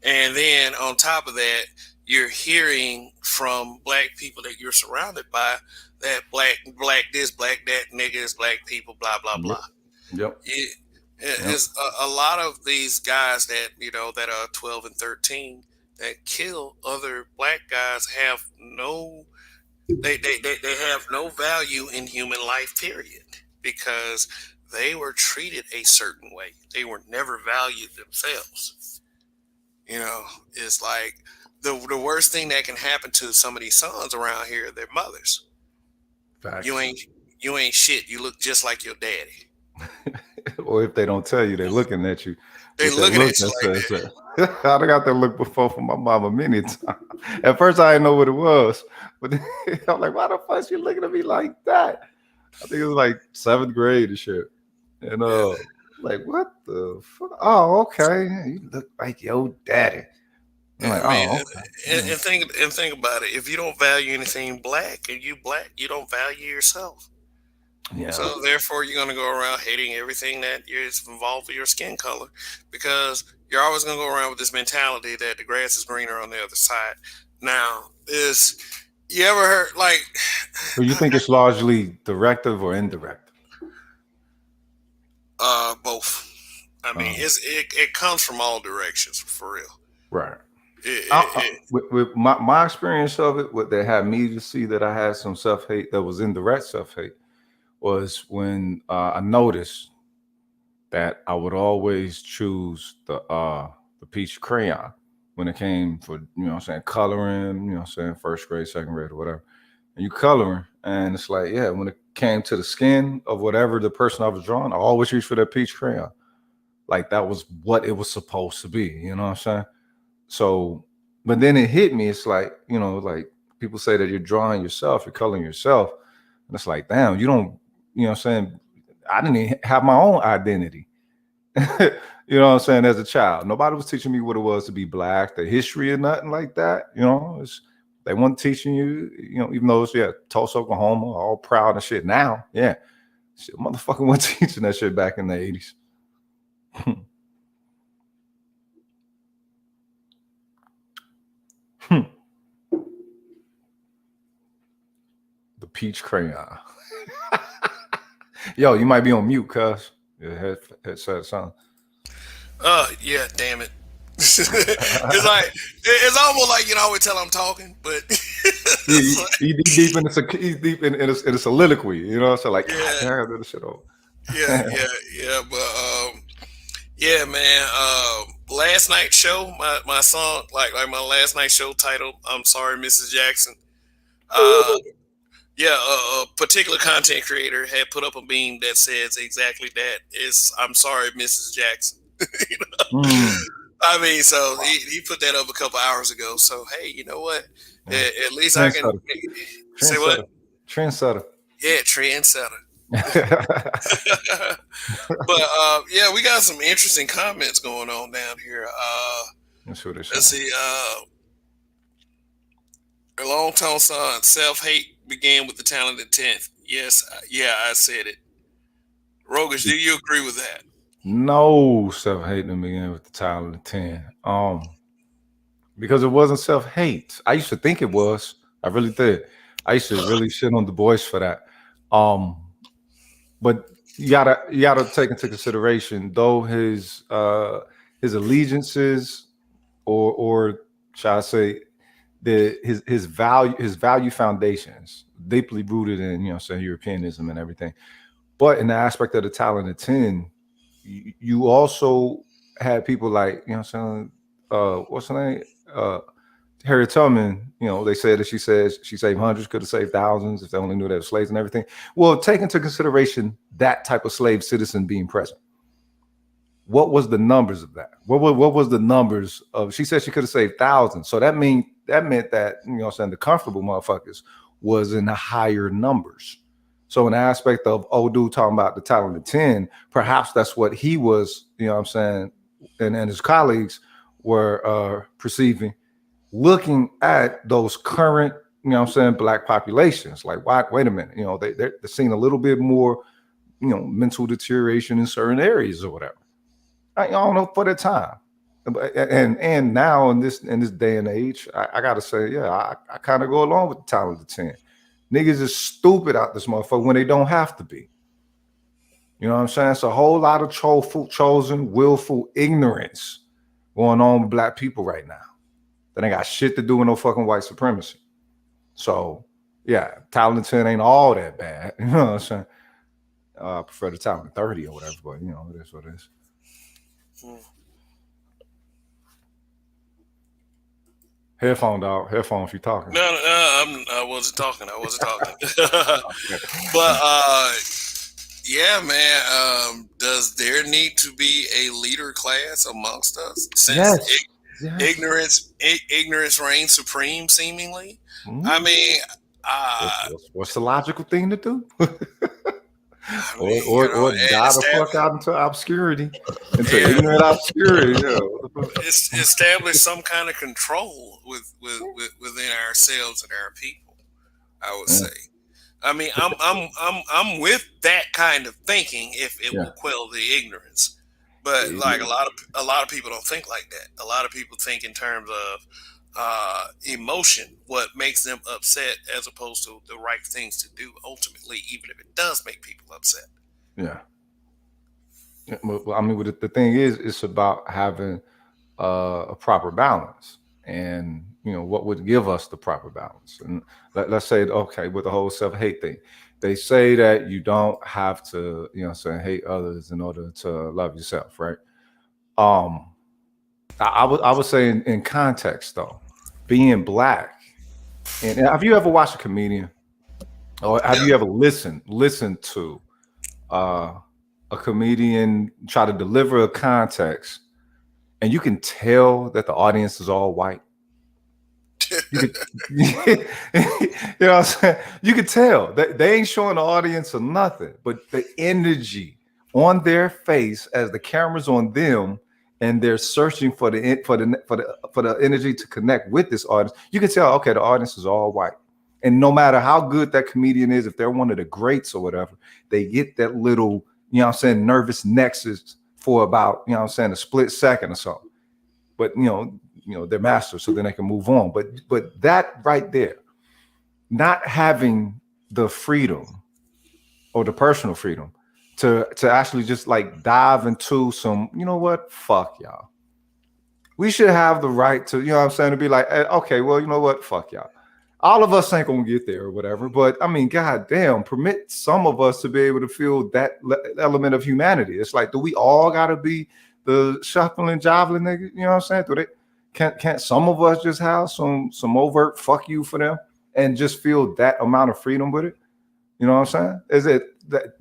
and then on top of that, you're hearing from black people that you're surrounded by that black this, black that, niggas, black people, blah blah yep, blah. yep, It, yep, it's a lot of these guys that that are 12 and 13 that kill other black guys have no they have no value in human life, period, because they were treated a certain way. They were never valued themselves. You know, it's like the worst thing that can happen to some of these sons around here are their mothers. You facts. ain't you ain't shit. You look just like your daddy. Or if they don't tell you, they're looking at you They with that looking look at you that like says that. that. I done got that look before from my mama many times. At first, I didn't know what it was, but then I'm like, why the fuck is you looking at me like that? I think it was like seventh grade and shit. And Yeah. like, what the fuck? Oh, okay. You look like your daddy. I'm Yeah, like, I mean, oh, okay. Yeah. and think about it. If you don't value anything black, and you black, you don't value yourself. Yeah. So therefore, you're gonna go around hating everything that is involved with your skin color, because you're always gonna go around with this mentality that the grass is greener on the other side. Now, is you ever heard like So you think it's largely directive or indirect? both? I mean, Uh, it comes from all directions for real. right. It, it, it, With my experience of it, what that had me to see that I had some self hate that was indirect self hate was when I noticed that I would always choose the peach crayon when it came for what I'm saying, coloring, what I'm saying, first grade, second grade, or whatever. And you coloring, and it's like, yeah, when it came to the skin of whatever the person I was drawing, I always reached for that peach crayon. Like that was what it was supposed to be. You know what I'm saying? So, but then it hit me. It's like, like people say that you're drawing yourself, you're coloring yourself. And it's like, damn, you don't, what I'm saying? I didn't even have my own identity. You know what I'm saying? As a child, nobody was teaching me what it was to be black, the history or nothing like that. They weren't teaching you, even though it's, yeah, Tulsa, Oklahoma, all proud and shit. Now, yeah, shit, motherfucker wasn't teaching that shit back in the 80s. The peach crayon. Yo, you might be on mute, cuz. Yeah, headset sound. Yeah, damn it. It's like it's almost like you know, I always tell I'm talking, but it's like, He deep in he's deep in a soliloquy, you know. So like, God yeah, damn, this shit over. yeah, yeah, yeah. But yeah, man. Last night show, my song, like my last night show title, "I'm Sorry, Mrs. Jackson." Uh, yeah, a particular content creator had put up a meme that says exactly that. It's "I'm sorry, Mrs. Jackson." You know? Mm. I mean, so he put that up a couple hours ago. So hey, you know what? Yeah. At least I can Trendsetter. say what? Trendsetter. Trendsetter. Yeah, trendsetter. But yeah, we got some interesting comments going on down here. That's what they're Let's saying. see. A long tone son, self hate began with the talented tenth. Yes, yeah, I said it. Rogish, do you agree with that? No self-hate to begin with the title of the 10. Because it wasn't self-hate. I used to think it was. I really did. I used to really shit on the boys for that. Um, but you gotta take into consideration though his allegiances or shall I say his value foundations deeply rooted in say Europeanism and everything. But in the aspect of the talented 10, you also had people like, what I'm saying, what's her name? Harriet Tubman, they said that she says she saved hundreds, could have saved thousands if they only knew they were slaves and everything. Well, take into consideration that type of slave citizen being present. What was the numbers of that? What was the numbers of? She said she could have saved thousands. So that meant that what I'm saying, the comfortable motherfuckers was in the higher numbers. So an aspect of old dude talking about the talented 10, perhaps that's what he was, what I'm saying, and his colleagues were perceiving, looking at those current, what I'm saying, black populations. Like, wait a minute, they're seeing a little bit more, mental deterioration in certain areas or whatever. I don't know for the time. And now in this day and age, I gotta say, yeah, I kind of go along with the talented 10. Niggas is stupid out this motherfucker when they don't have to be. You know what I'm saying? It's a whole lot of chosen, willful ignorance going on with black people right now. That ain't got shit to do with no fucking white supremacy. So, yeah, talented 10 ain't all that bad. You know what I'm saying? I prefer the talented 30 or whatever, but it is what it is. Hmm. Headphone, dog. Headphone if you're talking. No, no, no, I wasn't talking. I wasn't talking. But yeah, man. Does there need to be a leader class amongst us since Yes. Yes. ignorance reigns supreme? Seemingly, I Mm. mean, What's, uh, what's, what's the logical thing to do? I or, mean, or or die the fuck out into obscurity, into yeah, ignorant obscurity. Yeah. What the fuck? establish some kind of control within ourselves and our people. I would Yeah. say. I mean, I'm with that kind of thinking if it Yeah. will quell the ignorance. But like a lot of people don't think like that. A lot of people think in terms of emotion, what makes them upset, as opposed to the right things to do. Ultimately, even if it does make people upset. Yeah. Yeah, well, I mean, the thing is, it's about having a proper balance, and what would give us the proper balance. And let's say, okay, with the whole self-hate thing, they say that you don't have to, say hate others in order to love yourself, right? Um, I would say in context though, being black, and have you ever watched a comedian, or have Yeah, you ever listened to uh, a comedian try to deliver a context, and you can tell that the audience is all white? You could, what I'm saying? You could tell that they ain't showing the audience or nothing, but the energy on their face as the camera's on them, and they're searching for the energy to connect with this audience. You can tell, okay, the audience is all white, and no matter how good that comedian is, if they're one of the greats or whatever, they get that little, what I'm saying, nervous nexus for about, what I'm saying, a split second or so. But they're masters, so then they can move on. But that right there, not having the freedom or the personal freedom to actually just like dive into some, you know what, fuck y'all. We should have the right to, you know what I'm saying, to be like, okay, well, you know what, fuck y'all. All of us ain't gonna get there or whatever, but I mean, god damn, permit some of us to be able to feel that element of humanity. It's like, do we all gotta be the shuffling javelin nigga? You know what I'm saying? Do they can't some of us just have some overt fuck you for them and just feel that amount of freedom with it? You know what I'm saying? Is it that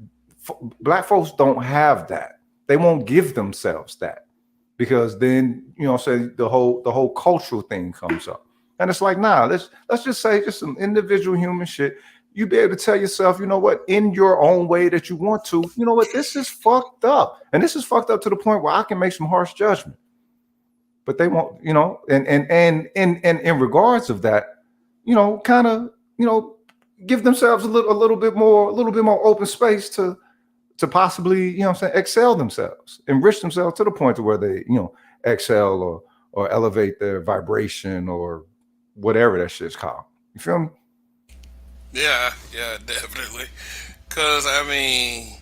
black folks don't have that? They won't give themselves that because then, you know, say the whole cultural thing comes up, and it's like, nah, let's just say just some individual human shit. You be able to tell yourself, you know what, in your own way that you want to, you know what, this is fucked up, and this is fucked up to the point where I can make some harsh judgment. But they won't, you know, and in regards of that, you know, kind of, you know, give themselves a little bit more open space to possibly, you know what I'm saying, excel themselves, enrich themselves to the point to where they, you know, excel or elevate their vibration or whatever that shit's called. You feel me? Yeah, yeah, definitely. Cause I mean,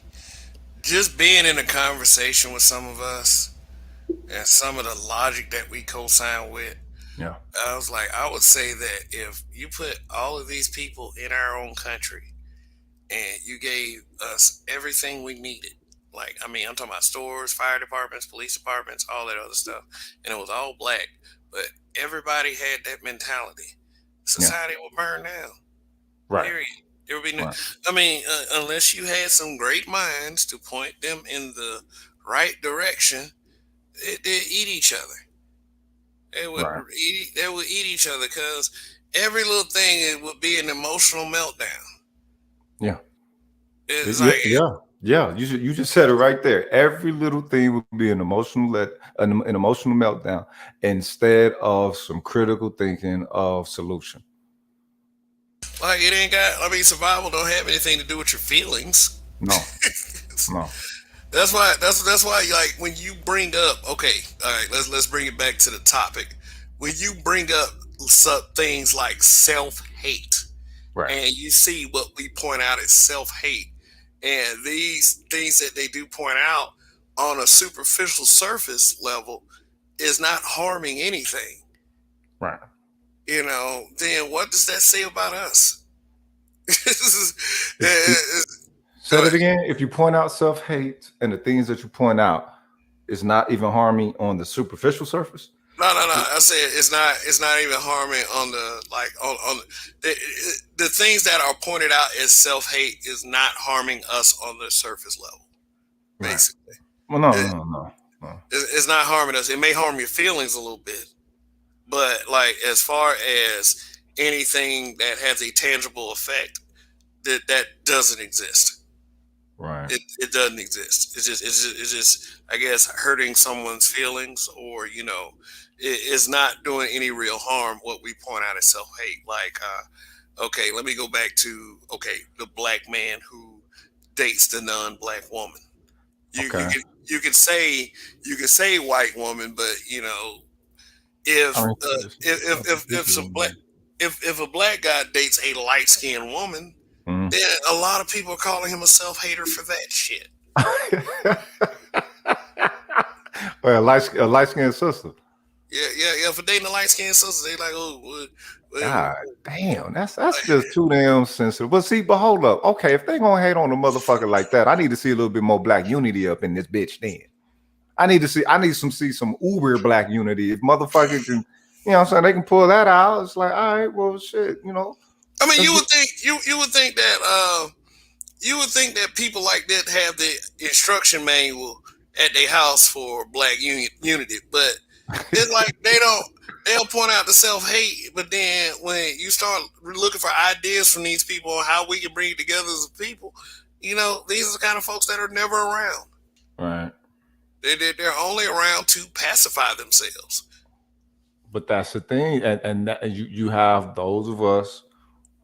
just being in a conversation with some of us and some of the logic that we co-sign with, Yeah. I was like, I would say that if you put all of these people in our own country and you gave us everything we needed, like, I mean, I'm talking about stores, fire departments, police departments, all that other stuff, and it was all black, but everybody had that mentality, Yeah. society would burn down. Right. Period. There would be no, Right. I mean, unless you had some great minds to point them in the right direction, they eat each other. Right. They would eat each other because every little thing it would be an emotional meltdown. Yeah. It's Yeah. like, Yeah. Yeah. You just said it right there. Every little thing would be an emotional meltdown instead of some critical thinking of solution. it ain't got. I mean, survival don't have anything to do with your feelings. No. No. That's why, like, when you bring up, okay, all right, let's bring it back to the topic. When you bring up some things like self hate, Right. and you see what we point out as self hate, and these things that they do point out on a superficial surface level is not harming anything, Right. then what does that say about us? If you Go said it ahead. again, if you point out self hate and the things that you point out is not even harming on the superficial surface. No, no, no. I said it's not. It's not even harming on the, like, on the, the things that are pointed out as self hate is not harming us on the surface level. Right. Basically, Well, no, it, no, no, no. it's not harming us. It may harm your feelings a little bit, but, like, as far as anything that has a tangible effect, that doesn't exist. Right. It doesn't exist. It's just I guess hurting someone's feelings, or it's not doing any real harm. What we point out as self hate, like, okay, let me go back to, okay, the black man who dates the non black woman. You you Okay. can you can say you can say white woman, but I if mean, uh, if some black if a black guy dates a light skinned woman, mhm. then a lot of people are calling him a self hater for that shit. Well, a light skinned sister. Yeah, yeah, yeah. For dating a light skinned sister, they like, oh, God what, damn, that's just too damn sensitive. But see, but hold up. Okay, if they gonna hate on a motherfucker like that, I need to see a little bit more black unity up in this bitch. Then I need some uber black unity. If motherfucker can, you know what I'm saying, they can pull that out. It's like, all right, well, shit, you know, I mean, let's you get would think you would think that people like that have the instruction manual at their house for black unity, but it's like they'll point out the self hate, but then when you start looking for ideas from these people on how we can bring it together as a people, these are the kind of folks that are never around. right. They're only around to pacify themselves. But that's the thing, and you have those of us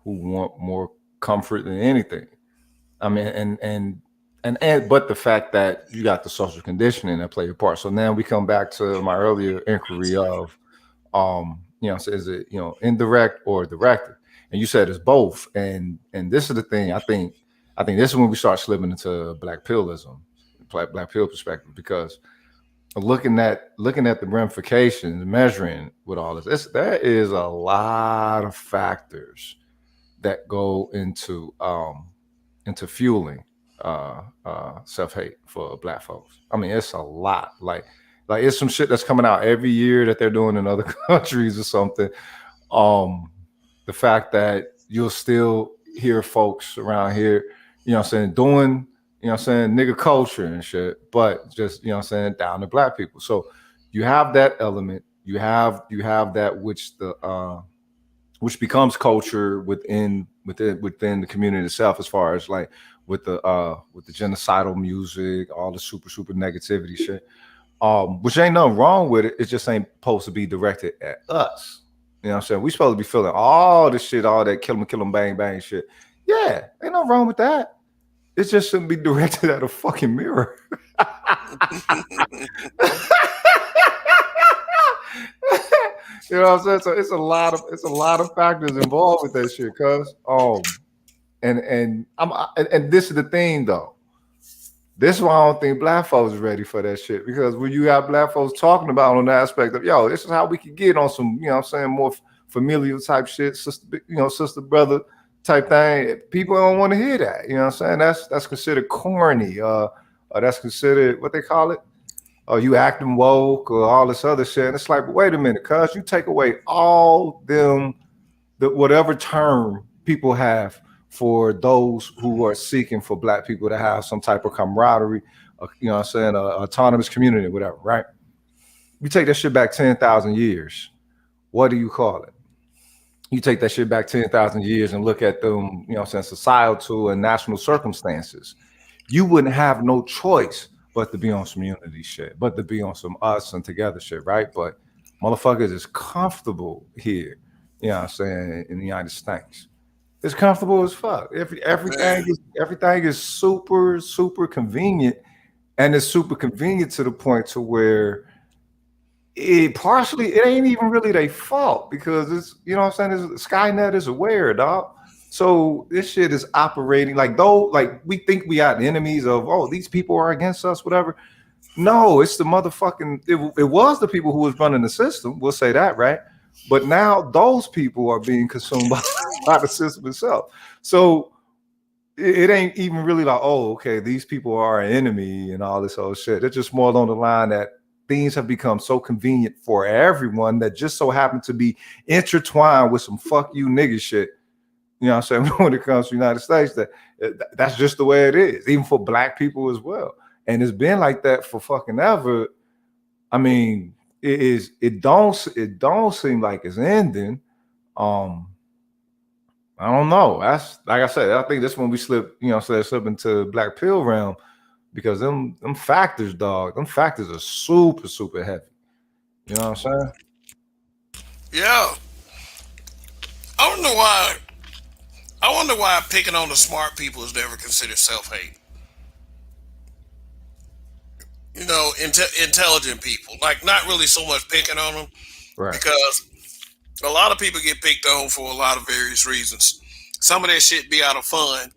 who want more comfort than anything. I mean, and but the fact that you got the social conditioning that play a part. So now we come back to my earlier inquiry of, you know, so is it, you know, indirect or directed? And you said it's both. And this is the thing. I think this is when we start slipping into black pillism, black pill perspective, because looking at the ramifications, measuring with all this, there is a lot of factors that go into fueling self hate for black folks. I mean, it's a lot. Like it's some shit that's coming out every year that they're doing in other countries or something. Um, the fact that you'll still hear folks around here, what I'm saying, doing, what I'm saying, nigga culture and shit, but just, what I'm saying, down to black people. So you have that element. You have that which becomes culture within the community itself, as far as like with the genocidal music, all the super negativity shit. Which ain't nothing wrong with it. It just ain't supposed to be directed at us. You know what I'm saying? We supposed to be feeling all the shit, all that kill 'em, bang, bang shit. Yeah, ain't nothing wrong with that. It just shouldn't be directed at a fucking mirror. You know what I'm saying? So it's a lot of factors involved with that shit, cuz. And this is the thing though. This is why I don't think black folks are ready for that shit. Because when you got black folks talking about on the aspect of, yo, this is how we can get on some, what I'm saying, more familial type shit, sister brother type thing. People don't want to hear that. You know what I'm saying? That's considered corny. Or that's considered what they call it. Or you acting woke or all this other shit. And it's like, wait a minute, cuz you take away all them the whatever term people have for those who are seeking for black people to have some type of camaraderie, what I'm saying, a autonomous community, whatever, right? You take that shit back 10,000 years. What do you call it? You take that shit back 10,000 years and look at them, what I'm saying, societal and national circumstances. You wouldn't have no choice but to be on some unity shit, but to be on some us and together shit, right? But motherfuckers is comfortable here, what I'm saying, in the United States. It's comfortable as fuck. Everything Man, is super convenient, and it's super convenient to the point to where it ain't even really their fault, because it's, what I'm saying, Skynet is aware, dog. So this shit is operating like, though, like we think we got enemies of, oh, these people are against us, whatever. No, it's the motherfucking. It was the people who was running the system. We'll say that, right? But now those people are being consumed by the system itself. So it ain't even really like, oh, okay, these people are an enemy and all this old shit. It's just more along the line that things have become so convenient for everyone that just so happen to be intertwined with some fuck you nigga shit. You know what I'm saying? When it comes to the United States, that's just the way it is, even for black people as well. And it's been like that for fucking ever. I mean, it don't seem like it's ending. Um, I don't know. That's like I said, I think this when we slip, slip into black pill realm, because them factors, dog, them factors are super heavy. You know what I'm saying? yeah. I don't know why. I wonder why picking on the smart people is never considered self hate. Intelligent people. Like, not really so much picking on them, Right. because a lot of people get picked on for a lot of various reasons. Some of that shit be out of fun,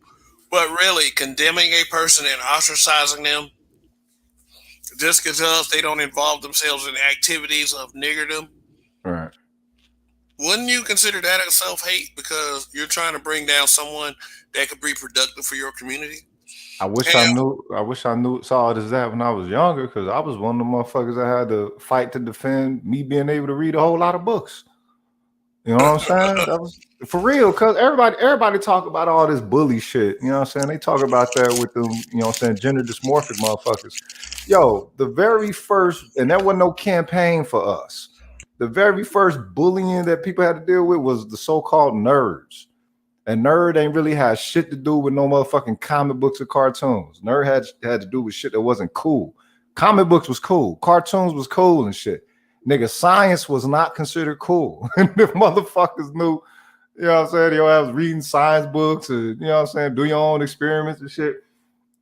but really condemning a person and ostracizing them just because they don't involve themselves in activities of niggerdom, Right. wouldn't you consider that a self hate because you're trying to bring down someone that could be productive for your community? I wish I And knew. I wish I knew saw it as that when I was younger, because I was one of the motherfuckers that had to fight to defend me being able to read a whole lot of books. You know what I'm saying? That was for real, because everybody talk about all this bully shit. You know what I'm saying? They talk about that with them, what I'm saying, gender dysmorphic motherfuckers. Yo, the very first, and there wasn't no campaign for us. The very first bullying that people had to deal with was the so-called nerds. And nerd ain't really had shit to do with no motherfucking comic books or cartoons. Nerd had to do with shit that wasn't cool. Comic books was cool. Cartoons was cool and shit. Nigga, science was not considered cool. And the motherfuckers knew, what I'm saying? Yo, I was reading science books and, what I'm saying, do your own experiments and shit.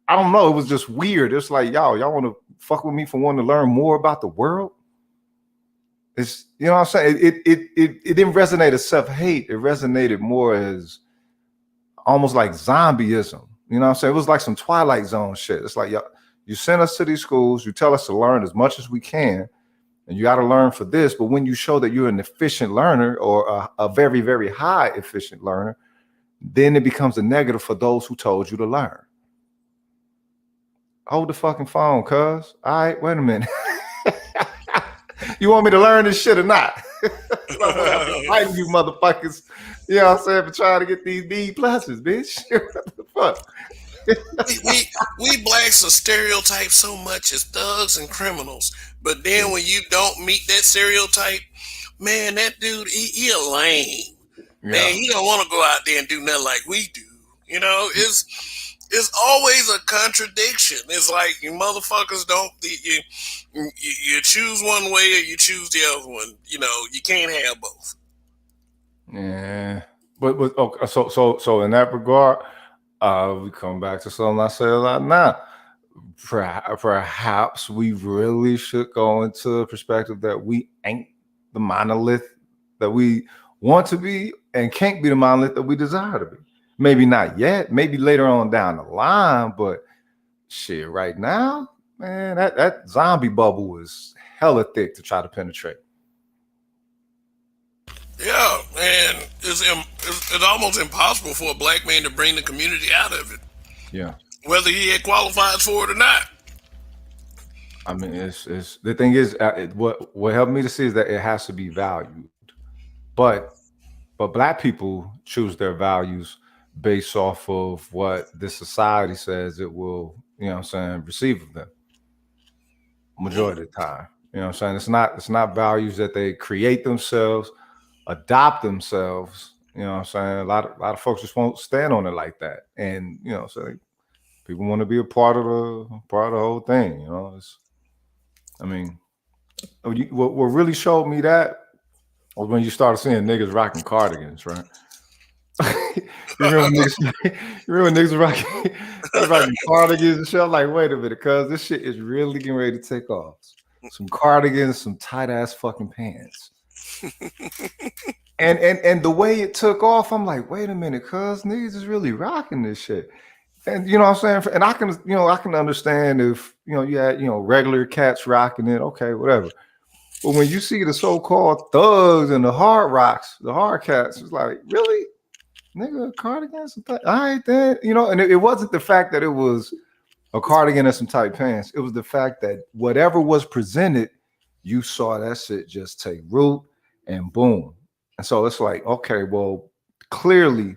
I don't know. It was just weird. It's like, y'all want to fuck with me for wanting to learn more about the world? it's you know what I'm saying. It didn't resonate as self hate. It resonated more as almost like zombieism. You know what I'm saying? It was like some Twilight Zone shit. It's like you send us to these schools, you tell us to learn as much as we can, and you got to learn for this. But when you show that you're an efficient learner or a very, very high efficient learner, then it becomes a negative for those who told you to learn. Hold the fucking phone, cuz. All right, wait a minute. You want me to learn this shit or not? I've been fighting you motherfuckers. You know what I'm saying? For trying to get these B pluses, bitch. What the fuck? we, we we blacks are stereotyped so much as thugs and criminals, but then when you don't meet that stereotype, man, that dude he a lame. Man, Yeah. he don't want to go out there and do nothing like we do. You know, it's always a contradiction. It's like you motherfuckers don't you choose one way or you choose the other one. You know, you can't have both. Yeah. But okay, so in that regard, we come back to something I say a lot now. Perhaps we really should go into a perspective that we ain't the monolith that we want to be and can't be the monolith that we desire to be. Maybe not yet, maybe later on down the line, but shit, right now, man, that zombie bubble is hella thick to try to penetrate. Yeah, and it's almost impossible for a black man to bring the community out of it, Yeah. whether he had qualified for it or not. I mean, it's the thing is, what helped me to see is that it has to be valued, but black people choose their values based off of what the society says it will, you know what I'm saying, receive of them majority of the time. You know what I'm saying? It's not values that they create themselves, adopt themselves. You know what I'm saying? A lot of folks just won't stand on it like that. And, you know, so people want to be a part of the whole thing, you know. I mean, what really showed me that was when you started seeing niggas rocking cardigans, right? You remember niggas? You remember niggas rocking, rocking cardigans and shit? I'm like, wait a minute, cuz this shit is really getting ready to take off. Some cardigans, some tight ass fucking pants, and the way it took off, I'm like, wait a minute, cuz niggas is really rocking this shit. And you know what I'm saying? And I can understand if you had regular cats rocking it, okay, whatever. But when you see the so-called thugs and the hard rocks, the hard cats, it's like, really? Nigga, cardigans? All right, then. And it wasn't the fact that it was a cardigan and some tight pants. It was the fact that whatever was presented, you saw that shit just take root and boom. And so it's like, okay, well, clearly,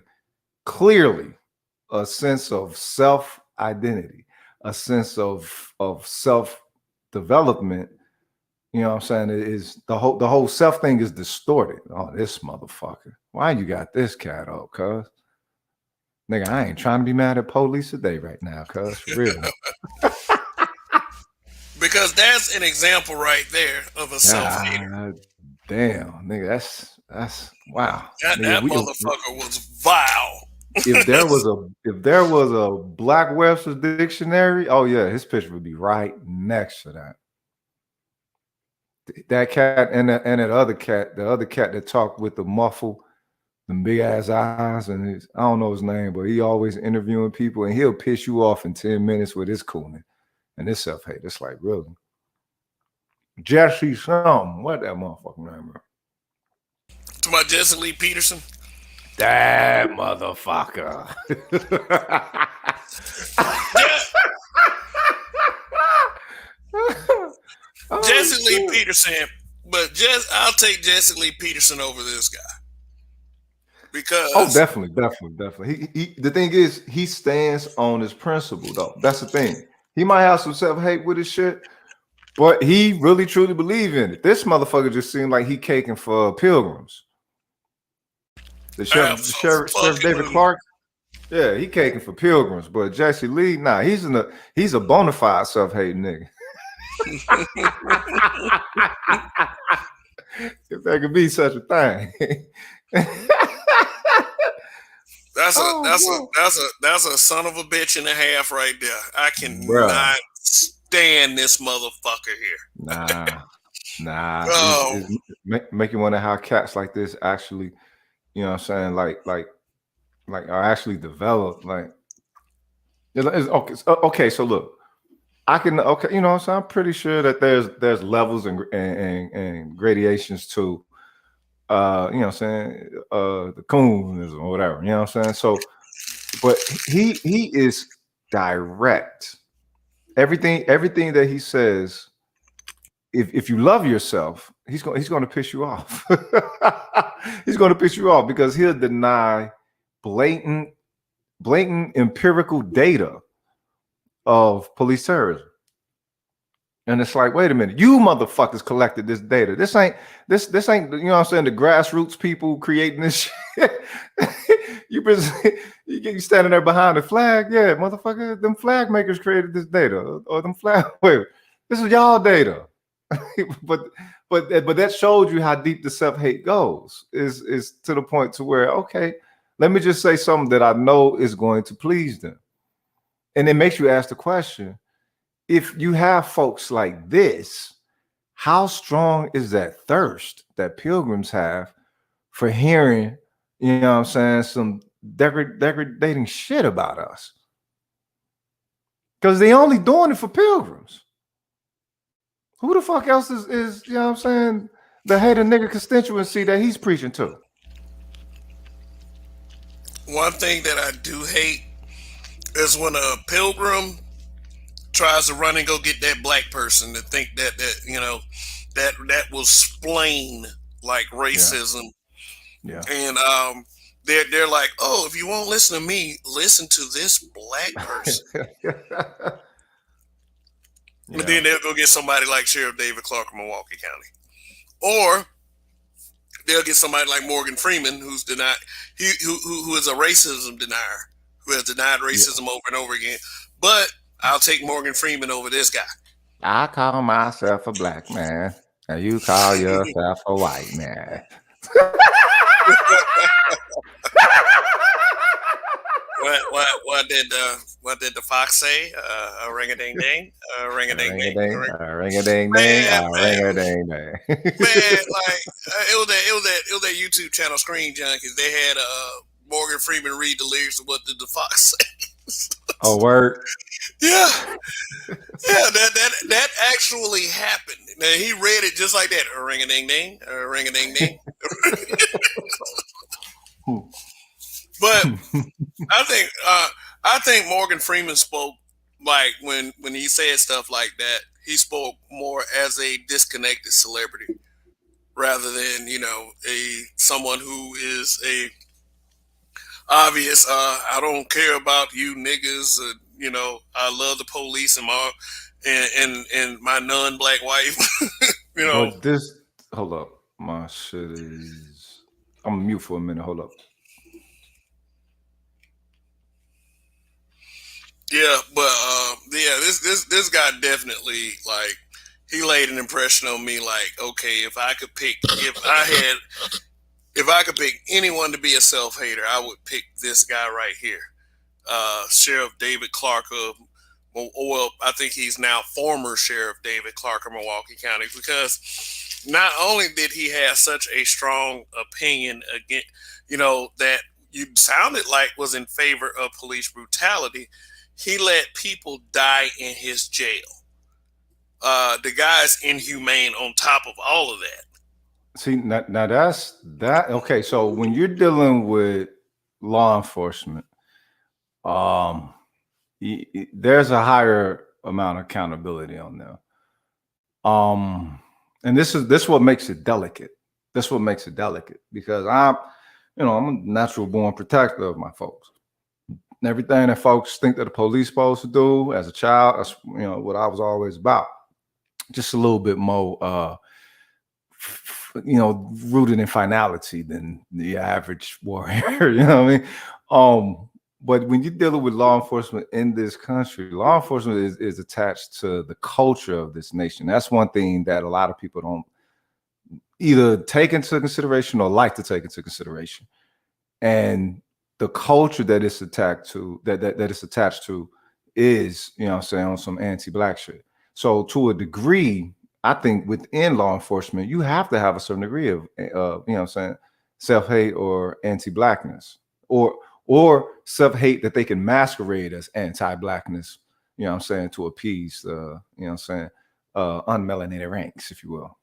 a sense of self identity, a sense of self development. You know what I'm saying? It is the whole self thing is distorted. Oh, this motherfucker. Why you got this cat up, cuz? Nigga, I ain't trying to be mad at police today right now, cuz for real. Because that's an example right there of a self hater. God damn, nigga, that's wow. Nigga, That motherfucker was vile. if there was a Black Webster's dictionary, oh yeah, his picture would be right next to that. That cat and that other cat, the other cat that talked with the muffle, them big ass eyes, and I don't know his name, but he always interviewing people, and he'll piss you off in 10 minutes with his cooning and this self hate. It's like really Jesse something. What that motherfucking name, bro? To my Jesse Lee Peterson. That motherfucker. Jesse Lee Peterson, but I'll take Jesse Lee Peterson over this guy because definitely. He the thing is, he stands on his principle though. That's the thing. He might have some self hate with his shit, but he really truly believe in it. This motherfucker just seemed like he caking for pilgrims. The sheriff David Clark. Yeah, he caking for pilgrims, but Jesse Lee, nah, he's a bona fide self hating nigga. If there could be such a thing. That's a son of a bitch and a half right there. I Bruh. cannot stand this motherfucker here. Nah. Nah, Oh, it's make you wonder how cats like this actually, you know what I'm saying, like are actually developed. Like okay, okay, so look, I can okay, you know, so I'm pretty sure that there's levels and gradations to you know what I'm saying, the coonism or whatever, you know what I'm saying? So but he is direct. Everything that he says, if you love yourself, he's going to piss you off. He's going to piss you off because he'll deny blatant blatant empirical data of police terrorism. And it's like, wait a minute, you motherfuckers collected this data. This ain't you know what I'm saying, the grassroots people creating this shit. you been you standing there behind the flag, yeah, motherfucker. Them flag makers created this data, or them flag. Wait, this is y'all data. but but that showed you how deep the self hate goes. Is to the point to where okay, let me just say something that I know is going to please them, and it makes you ask the question: if you have folks like this, how strong is that thirst that pilgrims have for hearing, you know what I'm saying, some degrading shit about us? Because they only doing it for pilgrims. Who the fuck else is you know what I'm saying, the hater nigga constituency that he's preaching to? one thing that I do hate is when a pilgrim tries to run and go get that black person to think that will explain like Yeah, racism, yeah. and they're like, oh, if you won't listen to me, listen to this black person. But Yeah. then they'll go get somebody like Sheriff David Clark of Milwaukee County, or they'll get somebody like Morgan Freeman, who's denied who is a racism denier, who has denied Yeah. racism over and over again. But I'll take Morgan Freeman over this guy. I call myself a black man, and you call yourself a white man. What did the fox say? A ring a ding ding, a ring a ding Ring a ding. ding, ring a ding ding, Man, ring man, a ding ding. man! Like it was that YouTube channel Screen Junkies. They had Morgan Freeman read the lyrics of what did the fox say. Oh, word. Yeah, yeah, that actually happened. Now he read it just like that. A ring a ding ding, a ring a ding ding. But I think Morgan Freeman spoke like when he said stuff like that. He spoke more as a disconnected celebrity rather than a someone who is a obvious. I don't care about you niggas. I love the police and my non-black wife. you know, But this, hold up. My shit is. I'm mute for a minute. Hold up. yeah, but yeah, this guy definitely like he laid an impression on me. Like, okay, if I could pick anyone to be a self hater, I would pick this guy right here, Sheriff David Clark of. Well, I think he's now former Sheriff David Clark of Milwaukee County because not only did he have such a strong opinion against, that you sounded like was in favor of police brutality, he let people die in his jail. The guy's inhumane on top of all of that. See, now that's that. Okay, so when you're dealing with law enforcement, um, there's a higher amount of accountability on them. And this what makes it delicate. This what makes it delicate because I'm a natural born protector of my folks. And everything that folks think that the police supposed to do as a child, that's what I was always about. Just a little bit more rooted in finality than the average warrior. You know what I mean? But when you're dealing with law enforcement in this country, law enforcement is attached to the culture of this nation. That's one thing that a lot of people don't either take into consideration or like to take into consideration. And the culture that it's attacked to, that it's attached to, is, you know what I'm saying, on some anti-black shit. So to a degree, I think within law enforcement, you have to have a certain degree of, you know what I'm saying, self hate or anti blackness, or self hate that they can masquerade as anti blackness. You know what I'm saying, to appease, you know what I'm saying, unmelanated ranks, if you will.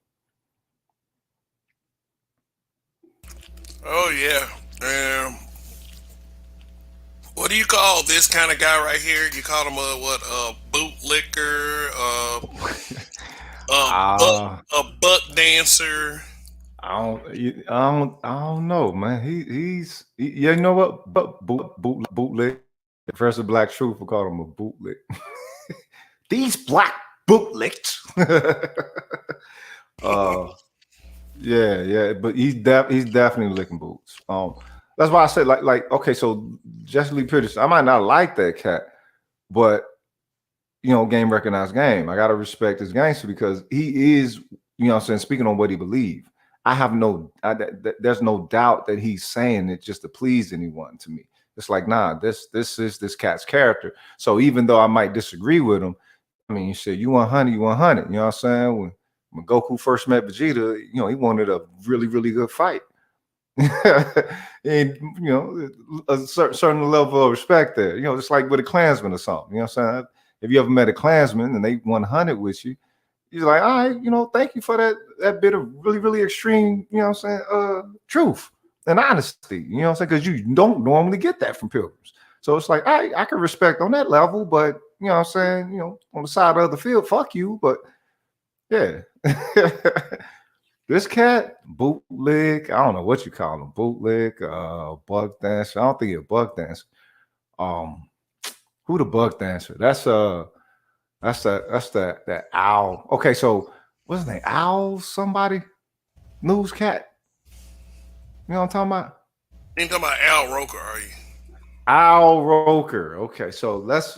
Oh yeah. What do you call this kind of guy right here? You call him a what? A bootlicker, Ah, a buck dancer. I don't know, man. Yeah, you know what? But bootleg. Professor Black Truth will call him a bootleg. These black bootlicks. uh, yeah, yeah, but he's definitely licking boots. That's why I said okay, so Jesse Lee Peterson. I might not like that cat, but game recognized game. I gotta respect his gangster because he is, what I'm saying, speaking on what he believes. I have there's no doubt that he's saying it just to please anyone to me. It's like, nah, this is this cat's character. So even though I might disagree with him, I mean, shit, you want honey, you want honey. You know what I'm saying? When Goku first met Vegeta, he wanted a really, really good fight. And a certain level of respect there. Just like with a Klansman or something. You know what I'm saying? If you ever met a Klansman and they 100 with you, you're like, all right, thank you for that bit of really, really extreme, what I'm saying, truth and honesty. You know what I'm saying? Because you don't normally get that from pilgrims. So it's like, I can respect on that level, but you know what I'm saying, on the side of the field, fuck you. But yeah. This cat, bootleg, I don't know what you call him, bootleg, bug dancer. I don't think he's a bug dancer. Um, who the bug dancer? That's that owl. Okay, so what's his name? Owl somebody? News cat. You know what I'm talking about? You ain't talking about Al Roker, are you? Owl Roker. Okay, so let's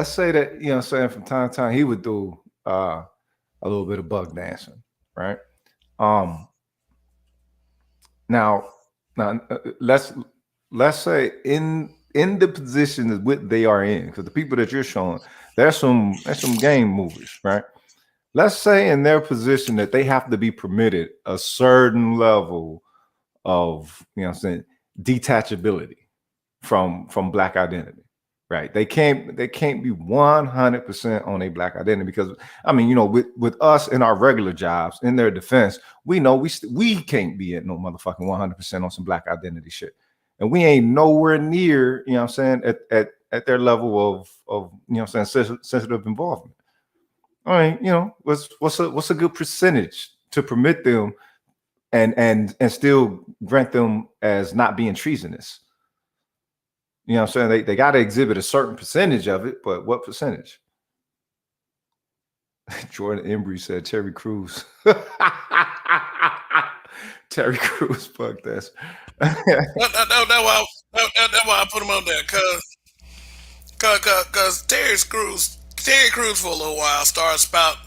say that, what I'm saying, from time to time he would do a little bit of bug dancing, right? Um now let's say in the position that what they are in, because the people that you're showing, there's some game movers, right? Let's say in their position that they have to be permitted a certain level of, what I'm saying, detachability from black identity, right? They can't be 100% on a black identity, because I mean, with us in our regular jobs, in their defense, we know we can't be at no motherfucking 100% on some black identity shit, and we ain't nowhere near, what I'm saying, at their level of what I'm saying, sensitive involvement. I mean, what's a good percentage to permit them and still grant them as not being treasonous? You know what I'm saying? They got to exhibit a certain percentage of it, but what percentage? Jordan Embry said Terry Crews. Terry Crews, fuck this. That's why I put him on there, cause Terry Crews for a little while started spouting.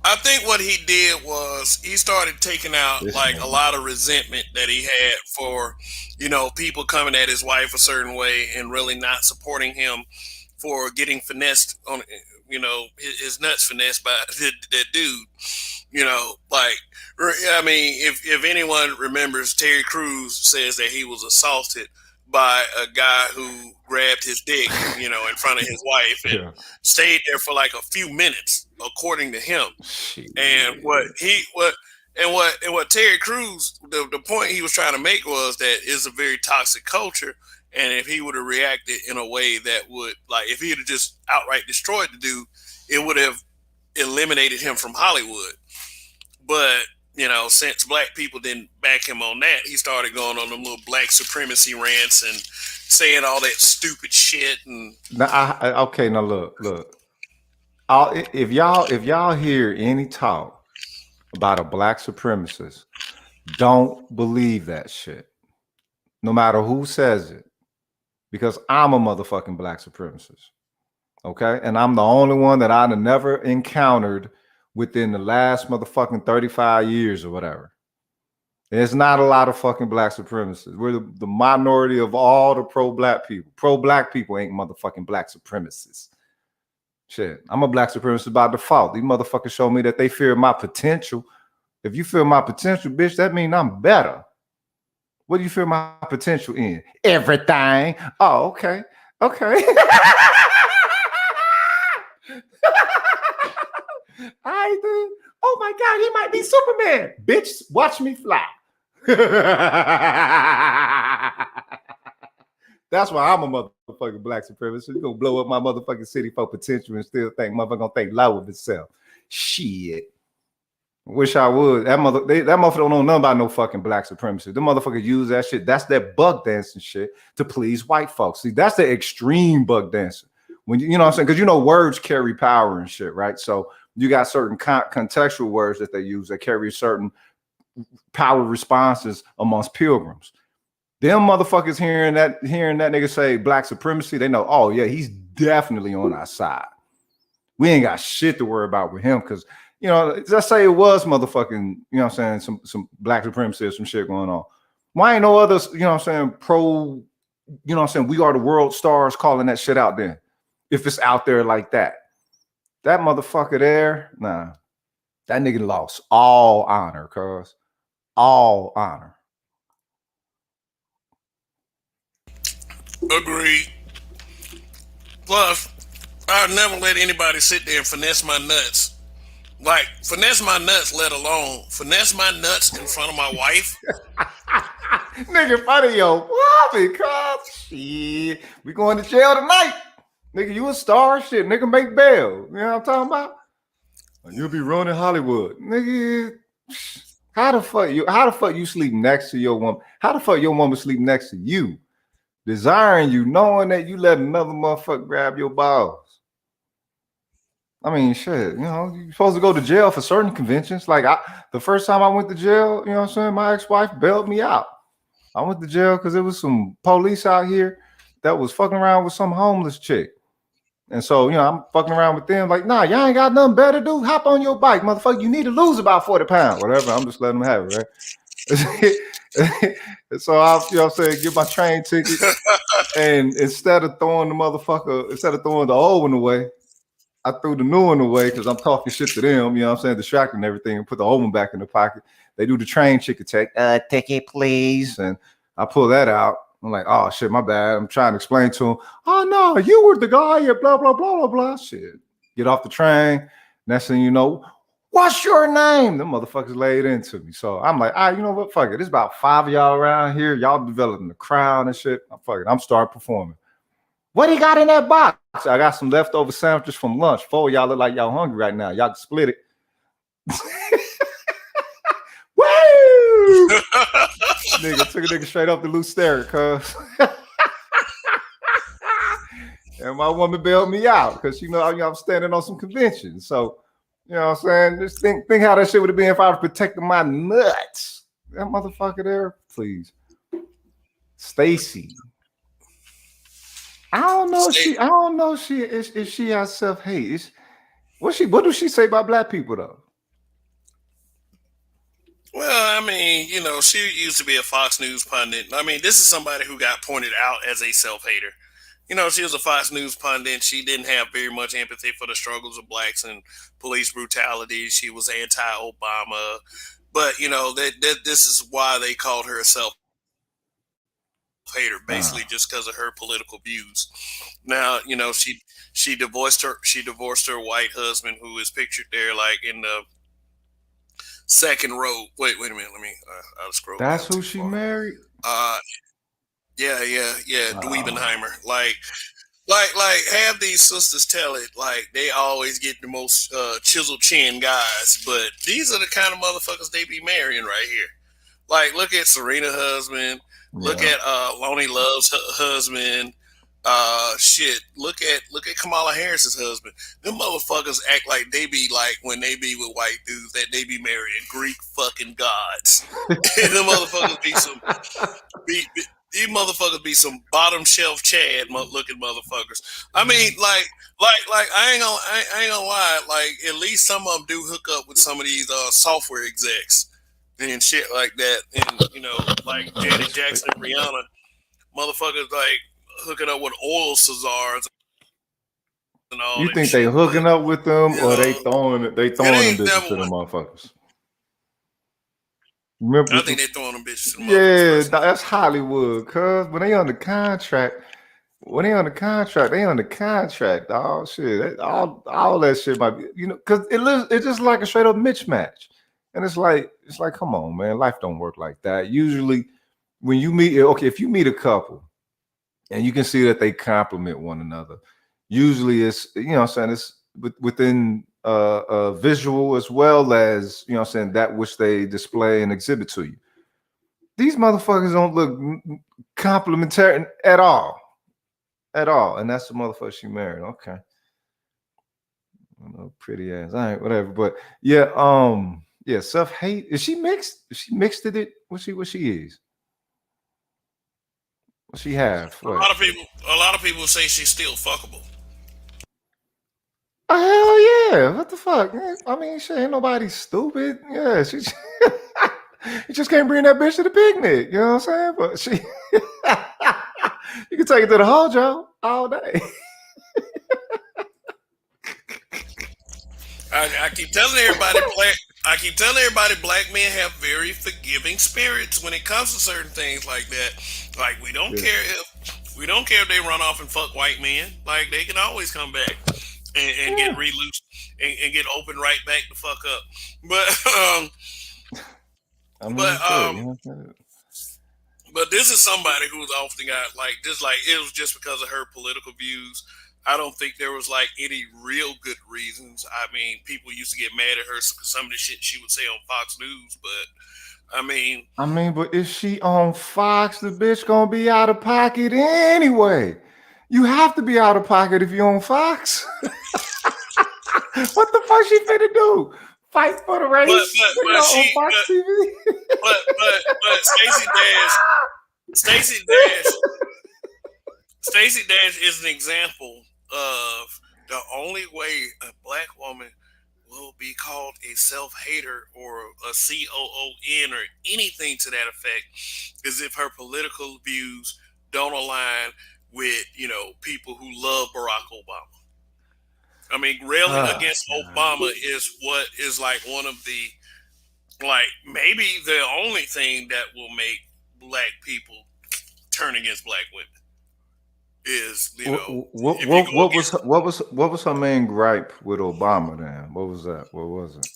I think what he did was he started taking out This like a nigga. lot of resentment that he had for, people coming at his wife a certain way and really not supporting him for getting finessed on, his nuts finessed by that dude. Like, I mean, if anyone remembers, Terry Crews says that he was assaulted by a guy who grabbed his dick, in front of his wife and Yeah. stayed there for like a few minutes, according to him. Shit. And what Terry Crews, the point he was trying to make was that it's a very toxic culture, and if he would have reacted in a way that would, like, if he had just outright destroyed the dude, it would have eliminated him from Hollywood. But since black people didn't back him on that, he started going on them little black supremacy rants and saying all that stupid shit. And Now, okay, now look. If y'all hear any talk about a black supremacist, don't believe that shit. No matter who says it, because I'm a motherfucking black supremacist. Okay, and I'm the only one that I've never encountered within the last motherfucking 35 years or whatever. There's not a lot of fucking black supremacists. We're the minority of all the pro-black people. Pro-black people ain't motherfucking black supremacists. Shit, I'm a black supremacist by default. These motherfuckers show me that they fear my potential. If you feel my potential, bitch, that means I'm better. What do you feel my potential in? Everything. Oh, okay. Okay. I do. Oh my God, he might be Superman. Bitch, watch me fly. That's why I'm a motherfucking black supremacist. You gonna blow up my motherfucking city for potential and still think motherfucker gonna think low of itself. Shit. Wish I would. That motherfucker don't know nothing about no fucking black supremacy. The motherfucker use that shit. That's that bug dancing shit to please white folks. See, that's the extreme bug dancing. When you know what I'm saying? Because you know words carry power and shit, right? So you got certain contextual words that they use that carry certain power responses amongst pilgrims. Them motherfuckers hearing that nigga say black supremacy, they know, oh yeah, he's definitely on our side. We ain't got shit to worry about with him because, you know, let's say it was motherfucking, you know what I'm saying, some black supremacy or some shit going on. Why ain't no others, you know what I'm saying, pro, you know what I'm saying, we are the world stars calling that shit out then? If it's out there like that. That motherfucker there, nah, that nigga lost all honor, cuz. All honor. Agreed. Plus, I'd never let anybody sit there and finesse my nuts. Like, finesse my nuts, let alone finesse my nuts in front of my wife. Nigga, funny yo, why? Because shit, we going to jail tonight. Nigga, you a star, shit. Nigga, make bail. You know what I'm talking about? You'll be running Hollywood, nigga. How the fuck you sleep next to your woman? How the fuck your woman sleep next to you, desiring you, knowing that you let another motherfucker grab your balls? I mean, shit, you know, you're supposed to go to jail for certain conventions. Like the first time I went to jail, you know what I'm saying, my ex-wife bailed me out. I went to jail because there was some police out here that was fucking around with some homeless chick. And so, you know, I'm fucking around with them, like, nah, y'all ain't got nothing better to do. Hop on your bike, motherfucker. You need to lose about 40 pounds, whatever. I'm just letting them have it, right? And so I, you know what I'm saying, get my train ticket. And instead of throwing the old one away, I threw the new one away because I'm talking shit to them, you know what I'm saying, distracting everything and put the old one back in the pocket. They do the train ticket check, ticket please. And I pull that out. I'm like, oh shit, my bad. I'm trying to explain to him, oh no, you were the guy at blah, blah, blah, blah, blah. Shit. Get off the train. Next thing you know, what's your name? Them motherfuckers laid into me. So I'm like, you know what? Fuck it. There's about 5 of y'all around here. Y'all developing the crowd and shit. Fuck it. I'm starting performing. What he got in that box? I got some leftover sandwiches from lunch. 4 of y'all look like y'all hungry right now. Y'all can split it. Woo! Nigga took a nigga straight off the loose stare, cuz. And my woman bailed me out because you know I'm standing on some conventions. So, you know what I'm saying? Just think how that shit would have been if I was protecting my nuts. That motherfucker there, please. Stacy. I don't know if she has self-hate. What does she say about black people though? Well, I mean, you know, she used to be a Fox News pundit. I mean, this is somebody who got pointed out as a self hater. You know, she was a Fox News pundit. She didn't have very much empathy for the struggles of blacks and police brutality. She was anti Obama. But, you know, that this is why they called her a self hater, basically just because of her political views. Now, you know, she divorced her white husband, who is pictured there, like in the second row. Wait a minute. Let me. I'll scroll That's down who too she far. married. Uh, yeah. Oh, Dweebenheimer. Like, have these sisters tell it like they always get the most chiseled chin guys, but these are the kind of motherfuckers they be marrying right here. Like, look at Serena husband. Look yeah. at Lonnie Love's husband. Shit. Look at Kamala Harris's husband. Them motherfuckers act like they be like when they be with white dudes that they be marrying Greek fucking gods. And them motherfuckers be these motherfuckers be some bottom shelf Chad looking motherfuckers. I mean, like I ain't gonna lie. Like, at least some of them do hook up with some of these software execs and shit like that. And you know, like Janet Jackson and Rihanna, motherfuckers like hooking up with oil Cesars. and all You that think they shit. But hooking up with them you or they know, throwing it? They it throwing them ain't bitches never to what them motherfuckers. Remember? I think they throwing them bitches to the motherfuckers Yeah, personally. that's Hollywood. Cause when they on the contract, they on the contract. Oh shit, all that shit might be, cause it's just like a straight up mismatch, and it's like, come on, man, life don't work like that. Usually, when you meet, okay, if you meet a couple and you can see that they complement one another, usually it's what I'm saying, it's within visual as well as what I'm saying, that which they display and exhibit to you. These motherfuckers don't look complimentary at all. And that's the motherfucker she married. Okay, pretty ass. All right, whatever. But yeah, yeah, self hate. Is she mixed? Is she mixed in it? What she is? What she have? What? A lot of people say she's still fuckable. Oh, hell yeah! What the fuck? I mean, shit, ain't nobody stupid. Yeah, she. You just can't bring that bitch to the picnic. You know what I'm saying? But she, you can take it to the hojo all day. I keep telling everybody black men have very forgiving spirits when it comes to certain things like that. Like Yeah. we don't care if they run off and fuck white men. Like they can always come back and get Yeah. re-loose and get open right back the fuck up. But I but mean, shit. You know what I'm saying? but this is somebody who's often got like it was just because of her political views. I don't think there was like any real good reasons. I mean, people used to get mad at her for some of the shit she would say on Fox News, but I mean, I mean, but if she on Fox, the bitch gonna be out of pocket anyway. You have to be out of pocket if you're on Fox. What the fuck she finna do? Fight for the race? but On she Fox TV? but Stacey Dash Stacey Dash is an example of the only way a black woman will be called a self hater or a COON or anything to that effect is if her political views don't align with, people who love Barack Obama. I mean, railing Oh, against God. Obama is what is like one of like maybe the only thing that will make black people turn against black women is, if you go against, What was her main gripe with Obama then? What was that? What was it?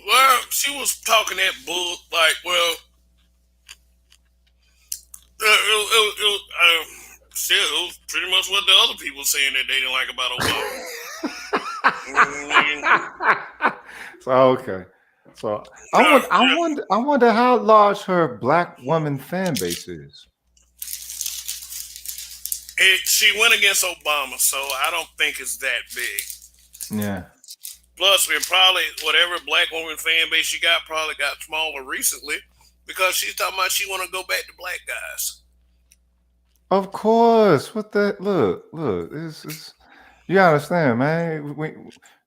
well, she was talking that bull, like, well, shit, it was pretty much what the other people saying that they didn't like about Obama. Mm, So okay. So yeah. I wonder how large her black woman fan base is. She went against Obama, so I don't think it's that big. Yeah. Plus, we probably whatever black woman fan base she got probably got smaller recently because she's talking about she want to go back to black guys. Of course. What the look. This is you understand, man.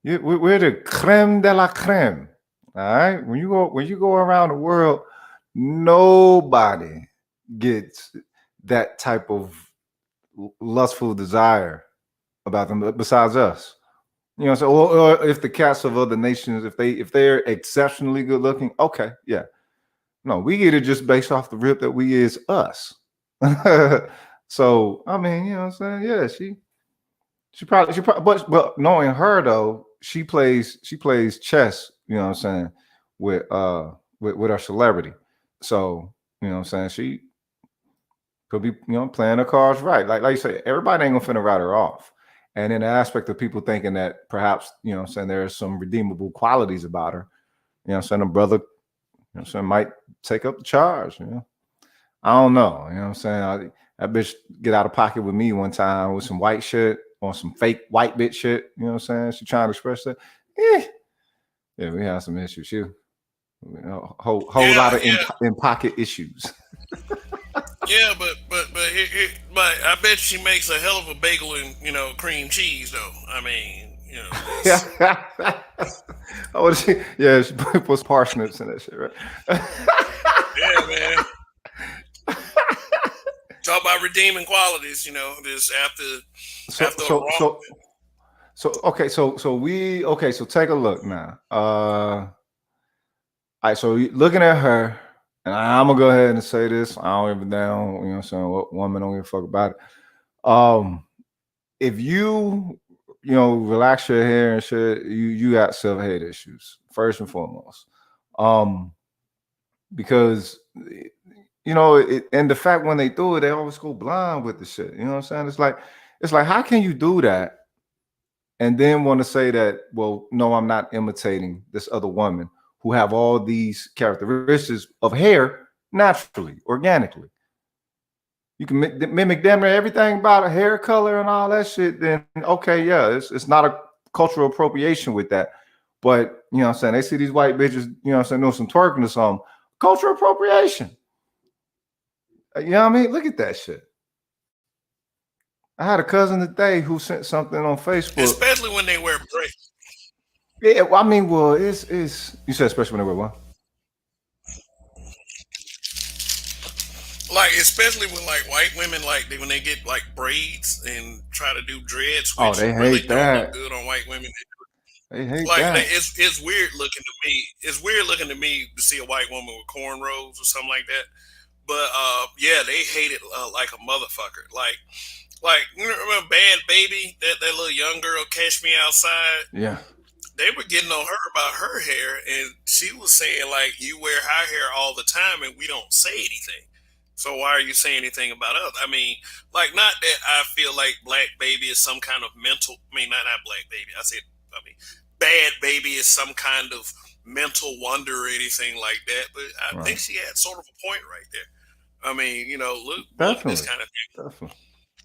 We're the creme de la creme. All right. When you go around the world, nobody gets that type of lustful desire about them besides us. So or if the cats of other nations, if they're exceptionally good looking, okay, yeah. No, we get it just based off the rip that we is us. So I mean, you know what I'm saying? Yeah, she probably but knowing her though, she plays chess, you know what I'm saying, with her celebrity. So, you know what I'm saying, she could be, playing her cards right. Like you say, everybody ain't gonna finna write her off. And in the aspect of people thinking that perhaps, what I'm saying, there are some redeemable qualities about her, what I'm saying, a brother, what I'm saying, might take up the charge. I don't know. You know what I'm saying? That bitch get out of pocket with me one time with some white shit on some fake white bitch shit. You know what I'm saying? She trying to express that. Yeah. Yeah, we have some issues. Whole Yeah, lot of yeah, in pocket issues. yeah, but I bet she makes a hell of a bagel and cream cheese though. I mean, that's Oh, she puts parsnips in that shit, right? yeah, man. Talk about redeeming qualities. This So after a so wrong. so so take a look now. All right, so looking at her, and I'm gonna go ahead and say this. I don't even down, you know what I'm saying, what woman don't give a fuck about it. If you relax your hair and shit, you got self-hate issues, first and foremost. Um, because and the fact when they do it, they always go blind with the shit. You know what I'm saying? It's like how can you do that and then want to say that, well, no, I'm not imitating this other woman who have all these characteristics of hair naturally, organically. You can mimic damn near everything about a hair color and all that shit. Then okay, yeah, it's not a cultural appropriation with that. But you know what I'm saying? They see these white bitches, you know what I'm saying, doing some twerking or something. Cultural appropriation. You know what I mean? Look at that shit. I had a cousin today who sent something on Facebook. Especially when they wear braids. Yeah, well, I mean, well, it's you said especially when they wear what? Like especially when like white women like when they get like braids and try to do dreads, Oh, which they really hate don't look that. good on white women. They hate Like that. it's weird looking to me. It's weird looking to me to see a white woman with cornrows or something like that. But yeah, they hate it like a motherfucker. Like you remember Bad Baby, that little young girl, Catch Me Outside. Yeah. They were getting on her about her hair, and she was saying like, "You wear our hair all the time, and we don't say anything. So why are you saying anything about us?" I mean, like, not that I feel like Black Baby is some kind of mental. I mean, not Black Baby. I mean, Bad Baby is some kind of mental wonder or anything like that. But I Right. think she had sort of a point right there. I mean, look at this Definitely. kind of Definitely.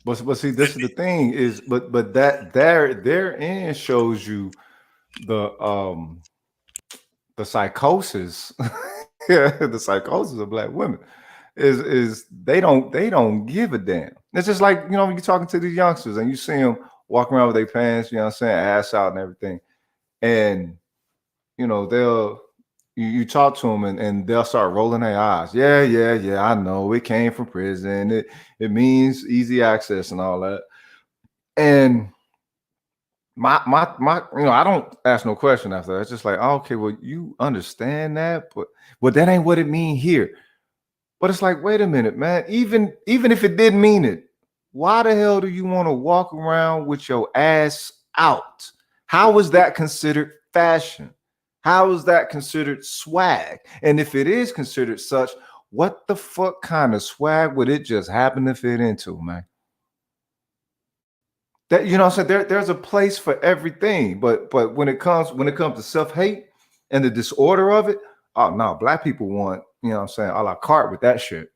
But see, thing. this is the thing is, but that therein shows you the the psychosis, yeah, the psychosis of black women is they don't give a damn. It's just like you're talking to these youngsters and you see them walking around with their pants, you know what I'm saying, ass out and everything, and they'll you talk to them and they'll start rolling their eyes. Yeah, yeah, yeah. I know it came from prison. It means easy access and all that. And my I don't ask no question after that. It's just like, oh, okay, well, you understand that, but that ain't what it mean here. But it's like, wait a minute, man. Even if it didn't mean it, why the hell do you want to walk around with your ass out? How is that considered fashion? How is that considered swag? And if it is considered such, what the fuck kind of swag would it just happen to fit into, man? That so there's a place for everything, but when it comes to self-hate and the disorder of it, oh no, black people want, what I'm saying, a la carte with that shit.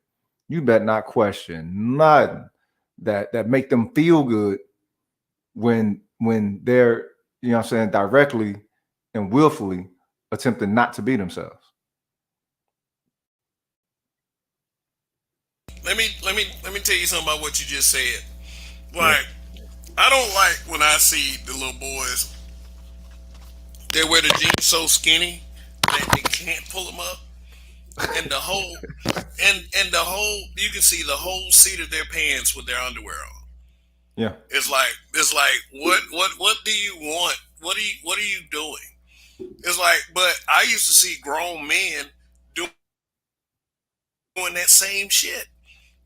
You better not question nothing that make them feel good when they're, what I'm saying, directly and willfully attempting not to be themselves. Let me tell you something about what you just said. Yeah. Like, I don't like when I see the little boys. They wear the jeans so skinny that they can't pull them up, and the whole and the whole you can see the whole seat of their pants with their underwear on. Yeah. It's like what do you want? What are you doing? It's like, but I used to see grown men doing that same shit.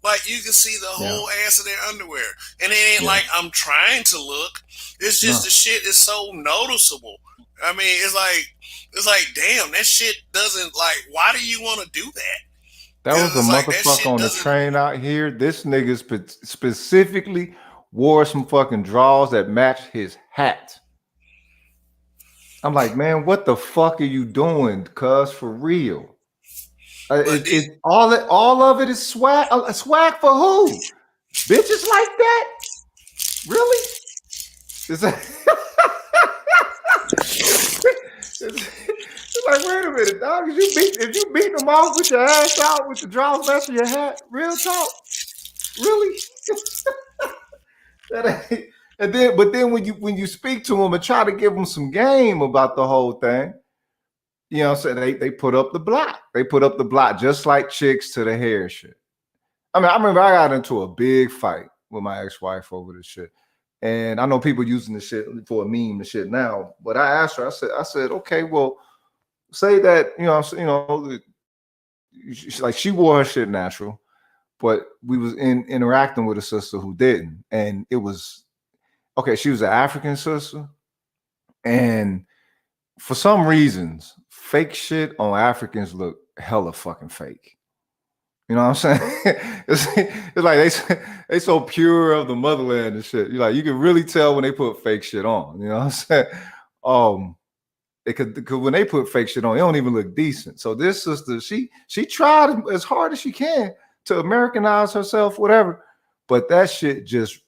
Like you can see the Yeah. whole ass of their underwear, and it ain't Yeah. like I'm trying to look. It's just No. the shit is so noticeable. I mean, it's like damn, that shit doesn't like. Why do you want to do that? That Because was a it's like that motherfucker shit on the doesn't. train out here. This nigga specifically wore some fucking drawers that matched his hat. I'm like, man, what the fuck are you doing, cuz, for real? But these, All of it is swag. Swag for who? Bitches like that? Really? Is that? It's like, wait a minute, dog. If you beat them off with your ass out with the drawers matching your hat, real talk, really? That ain't, but then when you speak to them and try to give them some game about the whole thing, what I'm saying, they put up the block. They put up the block just like chicks to the hair shit. I mean, I remember I got into a big fight with my ex-wife over this shit. And I know people using this shit for a meme and shit now. But I asked her, I said, okay, well, say that, like she wore her shit natural, but we was interacting with a sister who didn't. And it was okay, she was an African sister. And for some reasons, fake shit on Africans look hella fucking fake. You know what I'm saying? It's like they so pure of the motherland and shit. You like you can really tell when they put fake shit on. You know what I'm saying? Um, it could, cause when they put fake shit on, it don't even look decent. So this sister, she tried as hard as she can to Americanize herself, whatever. But that shit just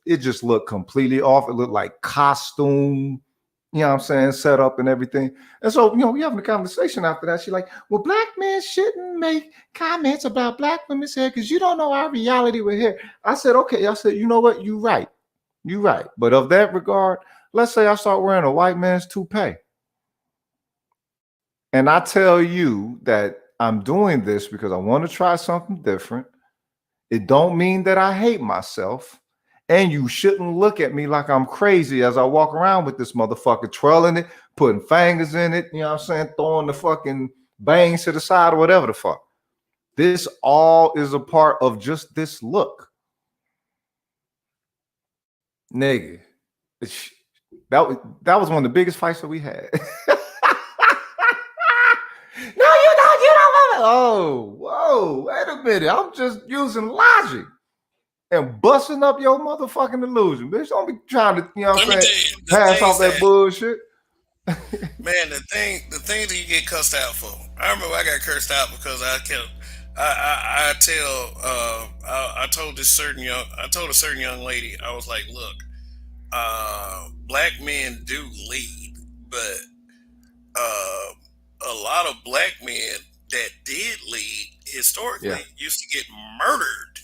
looked completely off. It looked like costume, you know what I'm saying, set up and everything. And so, we having a conversation after that. She's like, well, black men shouldn't make comments about black women's hair because you don't know our reality with hair. I said, okay. I said, you know what? You right. You right. But of that regard, let's say I start wearing a white man's toupee. And I tell you that I'm doing this because I want to try something different. It don't mean that I hate myself. And you shouldn't look at me like I'm crazy as I walk around with this motherfucker, twirling it, putting fingers in it, you know what I'm saying, throwing the fucking bangs to the side or whatever the fuck. This all is a part of just this look. Nigga. That was one of the biggest fights that we had. No, you don't. Oh, whoa, wait a minute. I'm just using logic and busting up your motherfucking illusion. Bitch, don't be trying to, Let me tell you, the pass off things that that bullshit. man, the things that you get cussed out for. I remember I got cursed out because I kept. I told I told a certain young lady, I was like, look, black men do lead, but uh, a lot of black men that did lead Yeah. historically used to get murdered.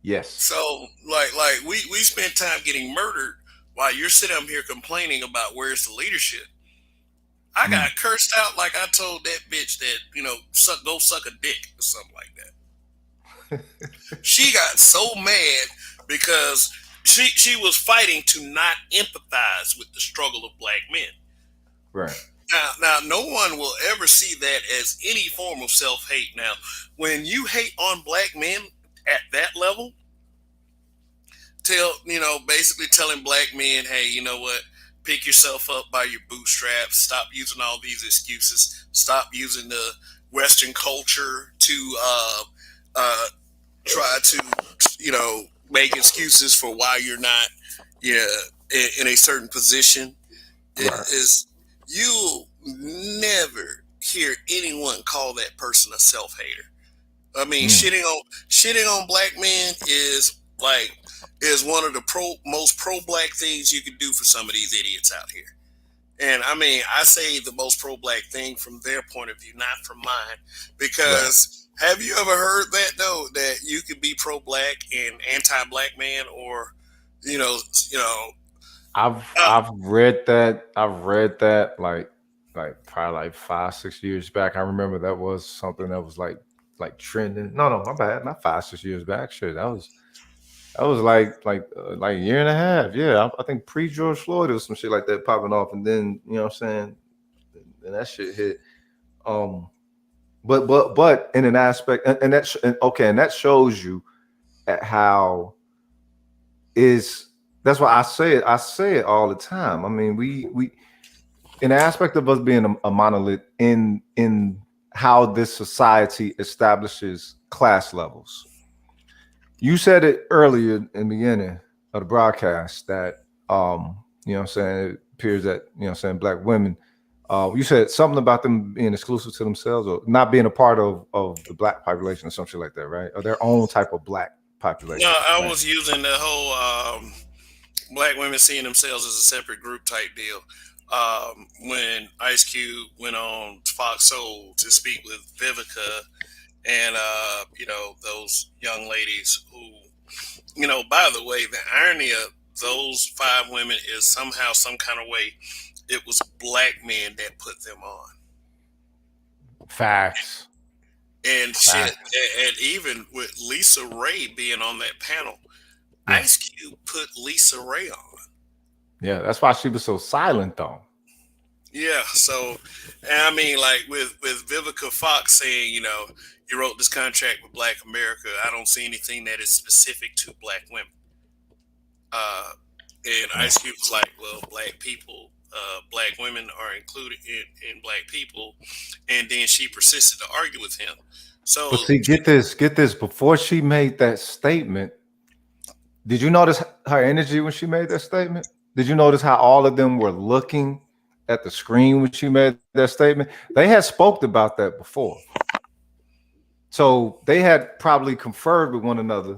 Yes. So like we spend time getting murdered while you're sitting up here complaining about where's the leadership. I Mm. got cursed out like I told that bitch that, go suck a dick or something like that. She got so mad because she was fighting to not empathize with the struggle of black men. Right. Now, no one will ever see that as any form of self hate. Now, when you hate on black men at that level, basically telling black men, hey, you know what? Pick yourself up by your bootstraps. Stop using all these excuses. Stop using the Western culture to uh, try to, make excuses for why you're not, yeah, in a certain position. It Right. is you'll never hear anyone call that person a self hater. I mean, Mm. shitting on black men is one of the most pro black things you can do for some of these idiots out here. And I mean, I say the most pro black thing from their point of view, not from mine. Right. Because have you ever heard that though? That you could be pro black and anti black man, or you know, you know, I've uh, I've read that. I've read that like probably like 5, 6 years back. I remember that was something that was like trending. No, no, my bad. Not 5, 6 years back. Shit, that was like a year and a half. Yeah, I think pre George Floyd or some shit like that popping off, and then what I'm saying, and that shit hit. Um, but in an aspect, okay, and that shows you at how is that's why I say it all the time. I mean, we in the aspect of us being a monolith in how this society establishes class levels. You said it earlier in the beginning of the broadcast that what I'm saying, it appears that, what I'm saying, black women, you said something about them being exclusive to themselves or not being a part of the black population or something like that, right? Or their own type of black no, population, I right? was using the whole black women seeing themselves as a separate group type deal. When Ice Cube went on Fox Soul to speak with Vivica and those young ladies who, by the way, the irony of those five women is somehow some kind of way it was black men that put them on. Facts. and shit. Facts. And even with Lisa Ray being on that panel, Yeah. Ice Cube put Lisa Ray on. Yeah. That's why she was so silent though. Yeah, so and I mean, like with Vivica Fox saying, you wrote this contract with Black America. I don't see anything that is specific to Black women. Uh, and Yeah. Ice Cube was like, well, Black people, Black women are included in Black people, and then she persisted to argue with him. But So see, get this. Before she made that statement, did you notice her energy when she made that statement? Did you notice how all of them were looking at the screen when she made that statement? They had spoke about that before. So they had probably conferred with one another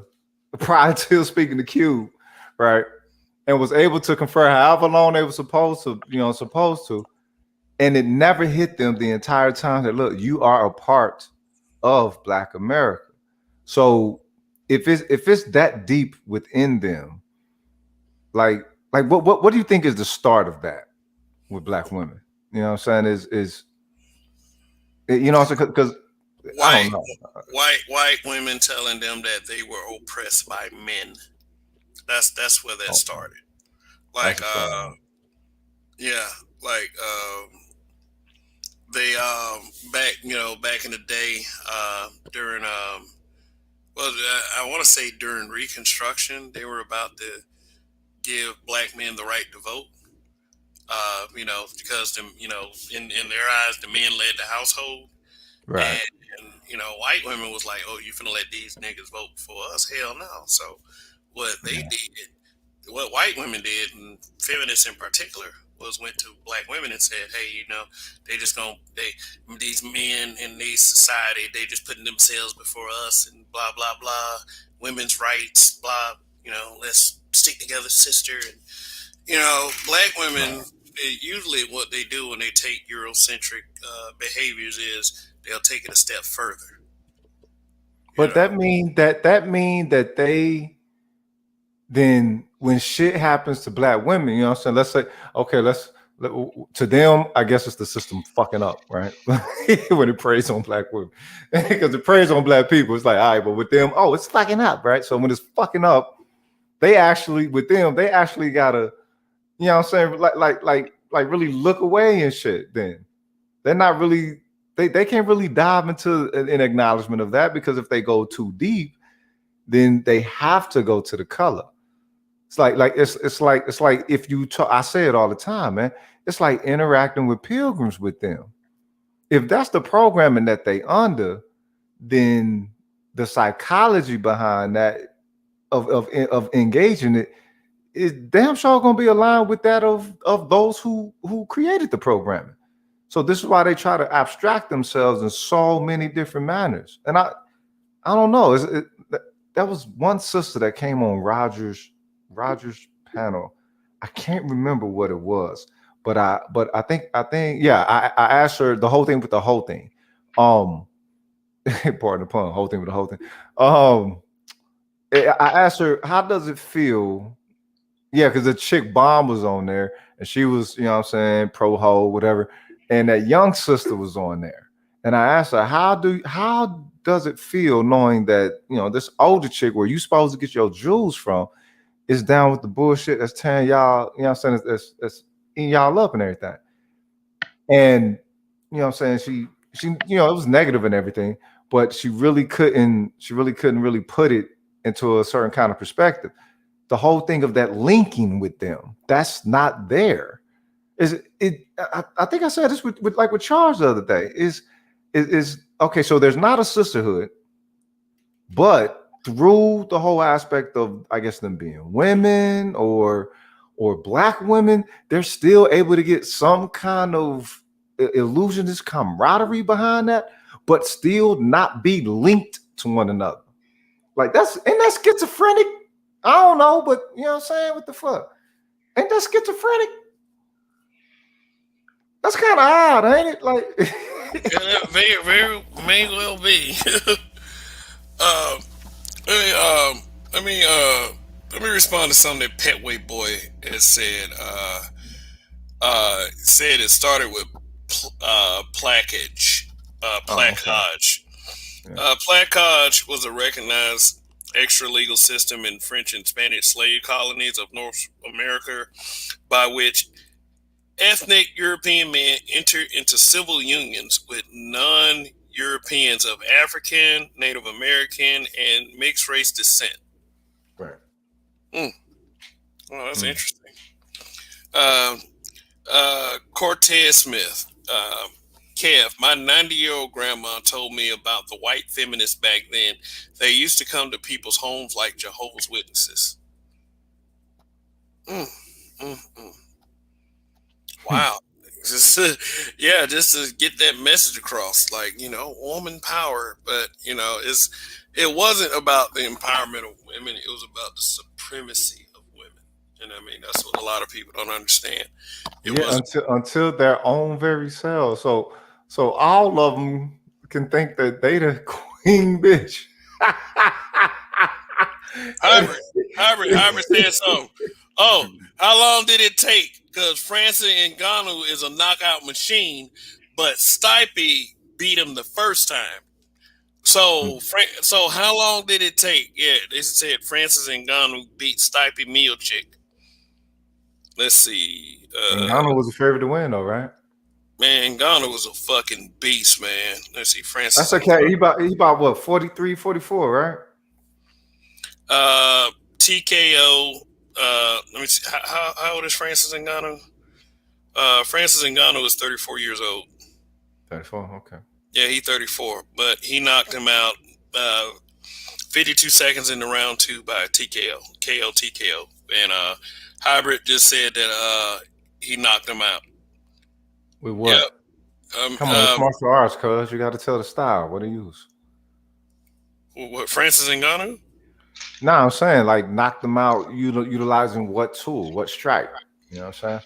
prior to speaking to Cube, right? And was able to confer however long they were supposed to. And it never hit them the entire time that look, you are a part of Black America. So if it's that deep within them, like what do you think is the start of that with Black women? You know what I'm saying? You know because I white don't know. white women telling them that they were oppressed by men. That's where that Okay, started. that's Like a start. yeah, like they back in the day during well I want to say during Reconstruction they were about to give Black men the right to vote. Because in their eyes the men led the household, Right. and white women was like, oh, you finna let these niggas vote for us? Hell no. So what they Yeah. did, what white women did, and feminists in particular, was went to Black women and said, hey, they just gonna they these men in these society, they just putting themselves before us and blah blah blah, women's rights, blah. Let's stick together, sister. And Black women, Right. usually what they do when they take Eurocentric behaviors is they'll take it a step further. You But know, that mean that they then when shit happens to Black women, you know what I'm saying? Let's say, okay, to them, I guess it's the system fucking up, right? When it preys on Black women. Because it preys on Black people. It's like, all right, but with them, oh, it's fucking up, right? So when it's fucking up, they actually gotta, you know what I'm saying, like really look away and shit. Then they're not really they can't really dive into an acknowledgement of that because if they go too deep, then they have to go to the color. It's like if you talk, I say it all the time, man. It's like interacting with pilgrims with them. If that's the programming that they under, then the psychology behind that of engaging it is damn sure gonna be aligned with that of those who created the programming. So this is why they try to abstract themselves in so many different manners. And I don't know. That was one sister that came on Rogers panel. I can't remember what it was, but I think yeah. I asked her the whole thing with the whole thing. Um, pardon the pun. Whole thing with the whole thing. Um, I asked her how does it feel. Yeah, because the chick bomb was on there and she was, you know what I'm saying, pro ho, whatever. And that young sister was on there. And I asked her, how does it feel knowing that, this older chick where you supposed to get your jewels from is down with the bullshit that's tearing y'all, you know what I'm saying, that's eating y'all up and everything. And you know what I'm saying, it was negative and everything, but she really couldn't really put it into a certain kind of perspective. The whole thing of that linking with them, that's not there. I think I said this with Charles the other day. Is okay, so there's not a sisterhood, but through the whole aspect of, I guess, them being women or Black women, they're still able to get some kind of illusionist camaraderie behind that, but still not be linked to one another. Like that's schizophrenic. I don't know, but you know what I'm saying? What the fuck? Ain't that schizophrenic? That's kind of odd, ain't it? Like, very, very may well be. um, let me let me respond to something that Petway Boy has said. Said it started with plaquage, oh, okay. placage. Yeah. Placage was a recognized extra legal system in French and Spanish slave colonies of North America by which ethnic European men entered into civil unions with non Europeans of African, Native American, and mixed race descent. Right. Mm. Oh, that's Mm. interesting. Um, Cortez Smith. Kev, my 90-year-old grandma told me about the white feminists back then. They used to come to people's homes like Jehovah's Witnesses. Mm, mm. Wow. Just, yeah, just to get that message across, like, woman power, but it wasn't about the empowerment of women, it was about the supremacy of women. And I mean, that's what a lot of people don't understand. It Yeah, was until their own very selves. So all of them can think that they the queen bitch. And- Hybrid said something. Oh, how long did it take? Because Francis Ngannou is a knockout machine, but Stipe beat him the first time. So how long did it take? Yeah, they said Francis Ngannou beat Stipe Miocic. Let's see. And Ghana was a favorite to win, though, right? Man, Ngannou was a fucking beast, man. Let's see, That's Francis okay. Ngannou. He about what, 43, 44, right? Uh, TKO. Let me see. How old is Francis Ngannou? Francis Ngannou is 34 years old. 34, okay. Yeah, he's 34, but he knocked him out 52 seconds in the round two by TKO, KO TKO, and Hybrid just said that he knocked him out. With Yep. what? Come on, it's martial arts, cuz. You got to tell the style. What to use. What, Francis Ngannou? Nah, I'm saying, like, knock them out utilizing what tool, what strike. You know what I'm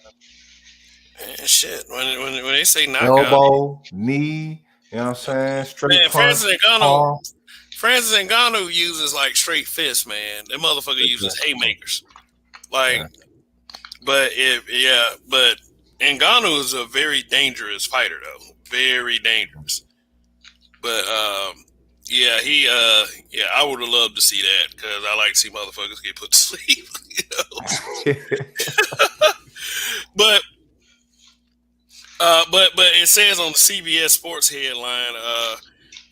saying? Man, shit. When they say knockout, Elbow, knee, you know what I'm saying? Straight man, punch, palm. Francis Ngannou uses like straight fists, man. That motherfucker uses haymakers. Like, Yeah. but Ngannou is a very dangerous fighter, though. Very dangerous. But yeah, I would have loved to see that because I like to see motherfuckers get put to sleep. But but it says on the CBS Sports headline,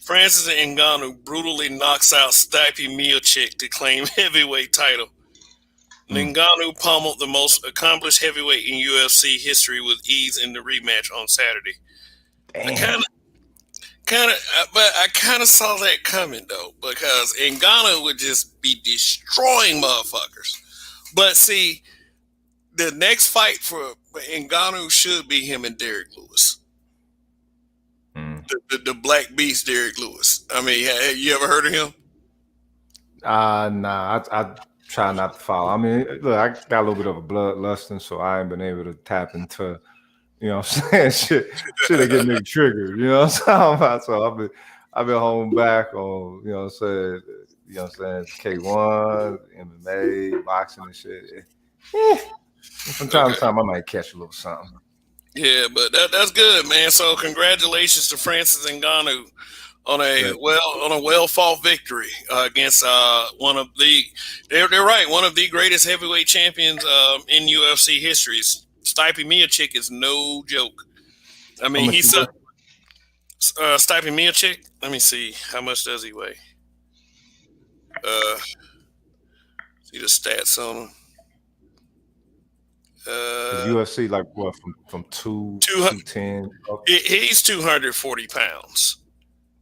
Francis Ngannou brutally knocks out Stipe Miocic to claim heavyweight title. Ngannou pummeled the most accomplished heavyweight in UFC history with ease in the rematch on Saturday. I Damn. but I kind of saw that coming though, because Ngannou would just be destroying motherfuckers. But see, the next fight for Ngannou should be him and Derek Lewis, the Black Beast, Derek Lewis. I mean, have you ever heard of him? Nah, I try not to follow. I mean, look, I got a little bit of a bloodlusting, so I ain't been able to tap into, you know what I'm saying? Shit that get nigga triggered, you know what I'm talking about? So I've been holding back on, you know what I'm saying, K1, MMA, boxing and shit. From time to time I might catch a little something. Yeah, but that's good, man. So congratulations to Francis Ngannou on a But well fought victory against one of the they're right, one of the greatest heavyweight champions in UFC histories. Stipe Miocic is no joke. I how mean, much he's you weigh? Stipe Miocic. Let me see, how much does he weigh? Uh, see the stats on him. Is Uh, UFC like what, from two, 210 up he's 240 pounds.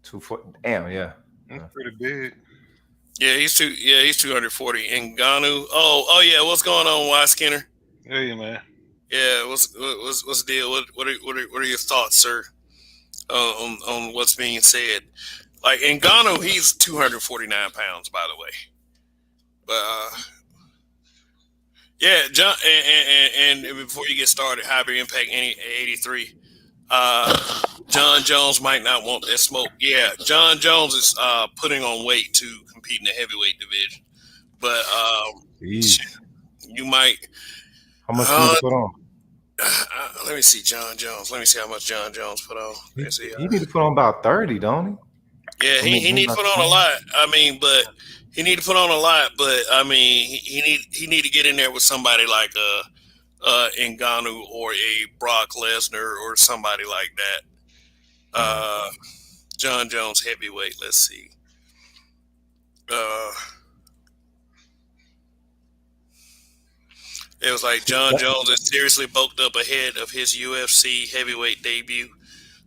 240? Damn, yeah. That's pretty big. He's 240. And Ngannou. Oh yeah. What's going on, Y Skinner? Yeah, man. Yeah. What's the deal? What are your thoughts, sir, on what's being said? Like Ngannou, he's 249 pounds, by the way. But yeah, John. And before you get started, Hyper Impact 83. John Jones might not want that smoke. Yeah, John Jones is putting on weight to compete in the heavyweight division. But Jeez. you might. How much you need to put on? Let me see John Jones. Let me see how much John Jones put on. He, Let's see. he need to put on about 30, don't he? Yeah, I mean, he maybe need to not put on a 20. lot. I mean, but he need to put on a lot. But I mean, he need to get in there with somebody like Ngannou or a Brock Lesnar or somebody like that. Mm. Uh, John Jones heavyweight. Let's see. Uh, it was like See, John Jones is seriously bulked up ahead of his UFC heavyweight debut.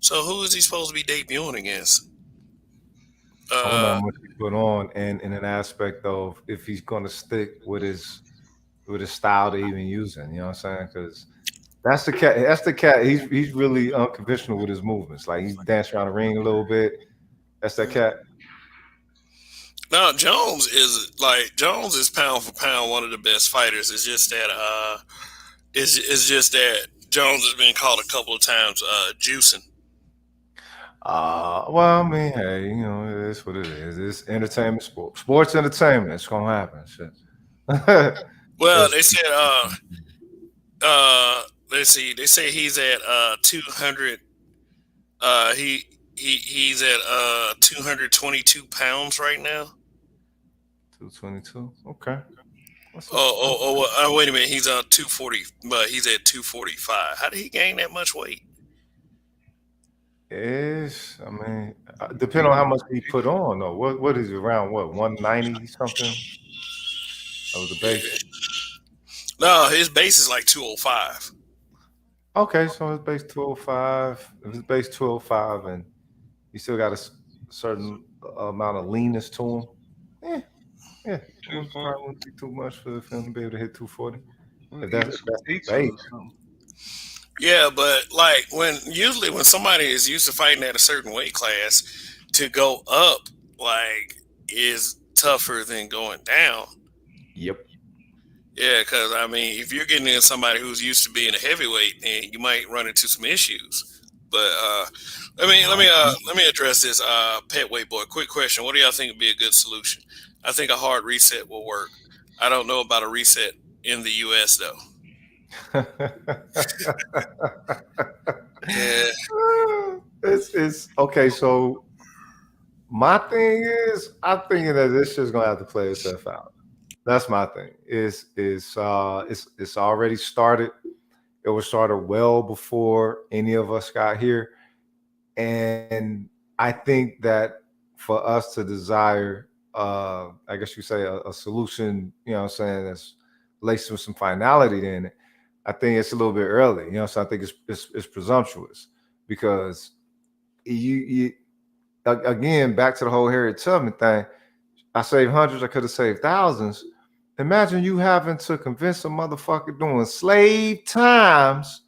So who is he supposed to be debuting against? I wonder how Uh, much he put on, and in an aspect of if he's going to stick with his style to even using. You know what I'm saying? Because that's the cat. That's the cat. He's really unconventional with his movements. Like he's dancing around the ring a little bit. That's that cat. no, Jones is pound for pound one of the best fighters. It's just that it's just that Jones has been called a couple of times juicing. Well, I mean, hey, you know, it is what it is. It's entertainment, sports entertainment. It's gonna happen. Shit. Well, That's they said let's see, they say he's at 200. He's at 222 pounds right now. 222. Okay, that's a Wait a minute, he's 240, but he's at 245. How did he gain that much weight? Is I mean, depending on how much he put on, though. What is it, around what 190 something of the base? No, his base is like 205. Okay, so it's base 205. If it's base 205, and you still got a certain amount of leanness to him, yeah, yeah, Two probably wouldn't be too much for him to be able to hit 240. Eat If some that's the pizza base. or something. Yeah, but like when somebody is used to fighting at a certain weight class, to go up like is tougher than going down. Yep. Yeah, because I mean, if you're getting in somebody who's used to being a heavyweight, then you might run into some issues. But let me address this pet weight boy. Quick question: what do y'all think would be a good solution? I think a hard reset will work. I don't know about a reset in the U.S. though. Yeah, It's okay. So my thing is, I'm thinking that this shit's gonna have to play itself out. That's my thing. It's already started. It was started well before any of us got here, and I think that for us to desire, I guess you say a solution, you know, what I'm saying that's laced with some finality in it. I think it's a little bit early, you know. So I think it's presumptuous because you again back to the whole Harriet Tubman thing. I saved hundreds. I could have saved thousands. Imagine you having to convince a motherfucker doing slave times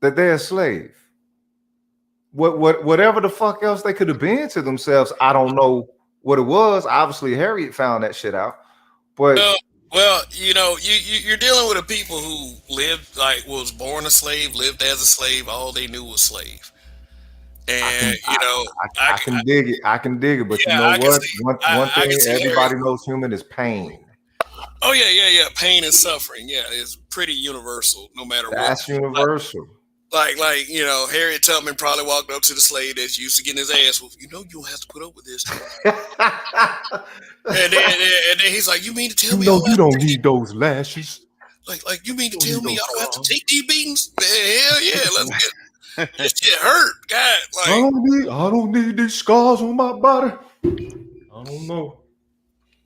that they're a slave. Whatever the fuck else they could have been to themselves, I don't know what it was. Obviously, Harriet found that shit out. But well, you know, you're dealing with a people who lived like was born a slave, lived as a slave. All they knew was slave, I and can you know, I can dig it. I can dig it. But you yeah, know I can what? see, One I can thing see Harriet. everybody knows human is pain. Oh yeah, yeah, yeah. Pain and suffering, yeah, is pretty universal, no matter what. That's universal. Like you know, Harriet Tubman probably walked up to the slave that's used to getting his ass whooped. You know, you don't have to put up with this. And then he's like, "You mean to tell You me I know don't you have to don't take need those lashes. like you mean to You don't tell need me those I don't have to scars. take these beatings? Man, hell yeah, let's get this shit hurt, God. Like, I don't need these scars on my body. I don't know.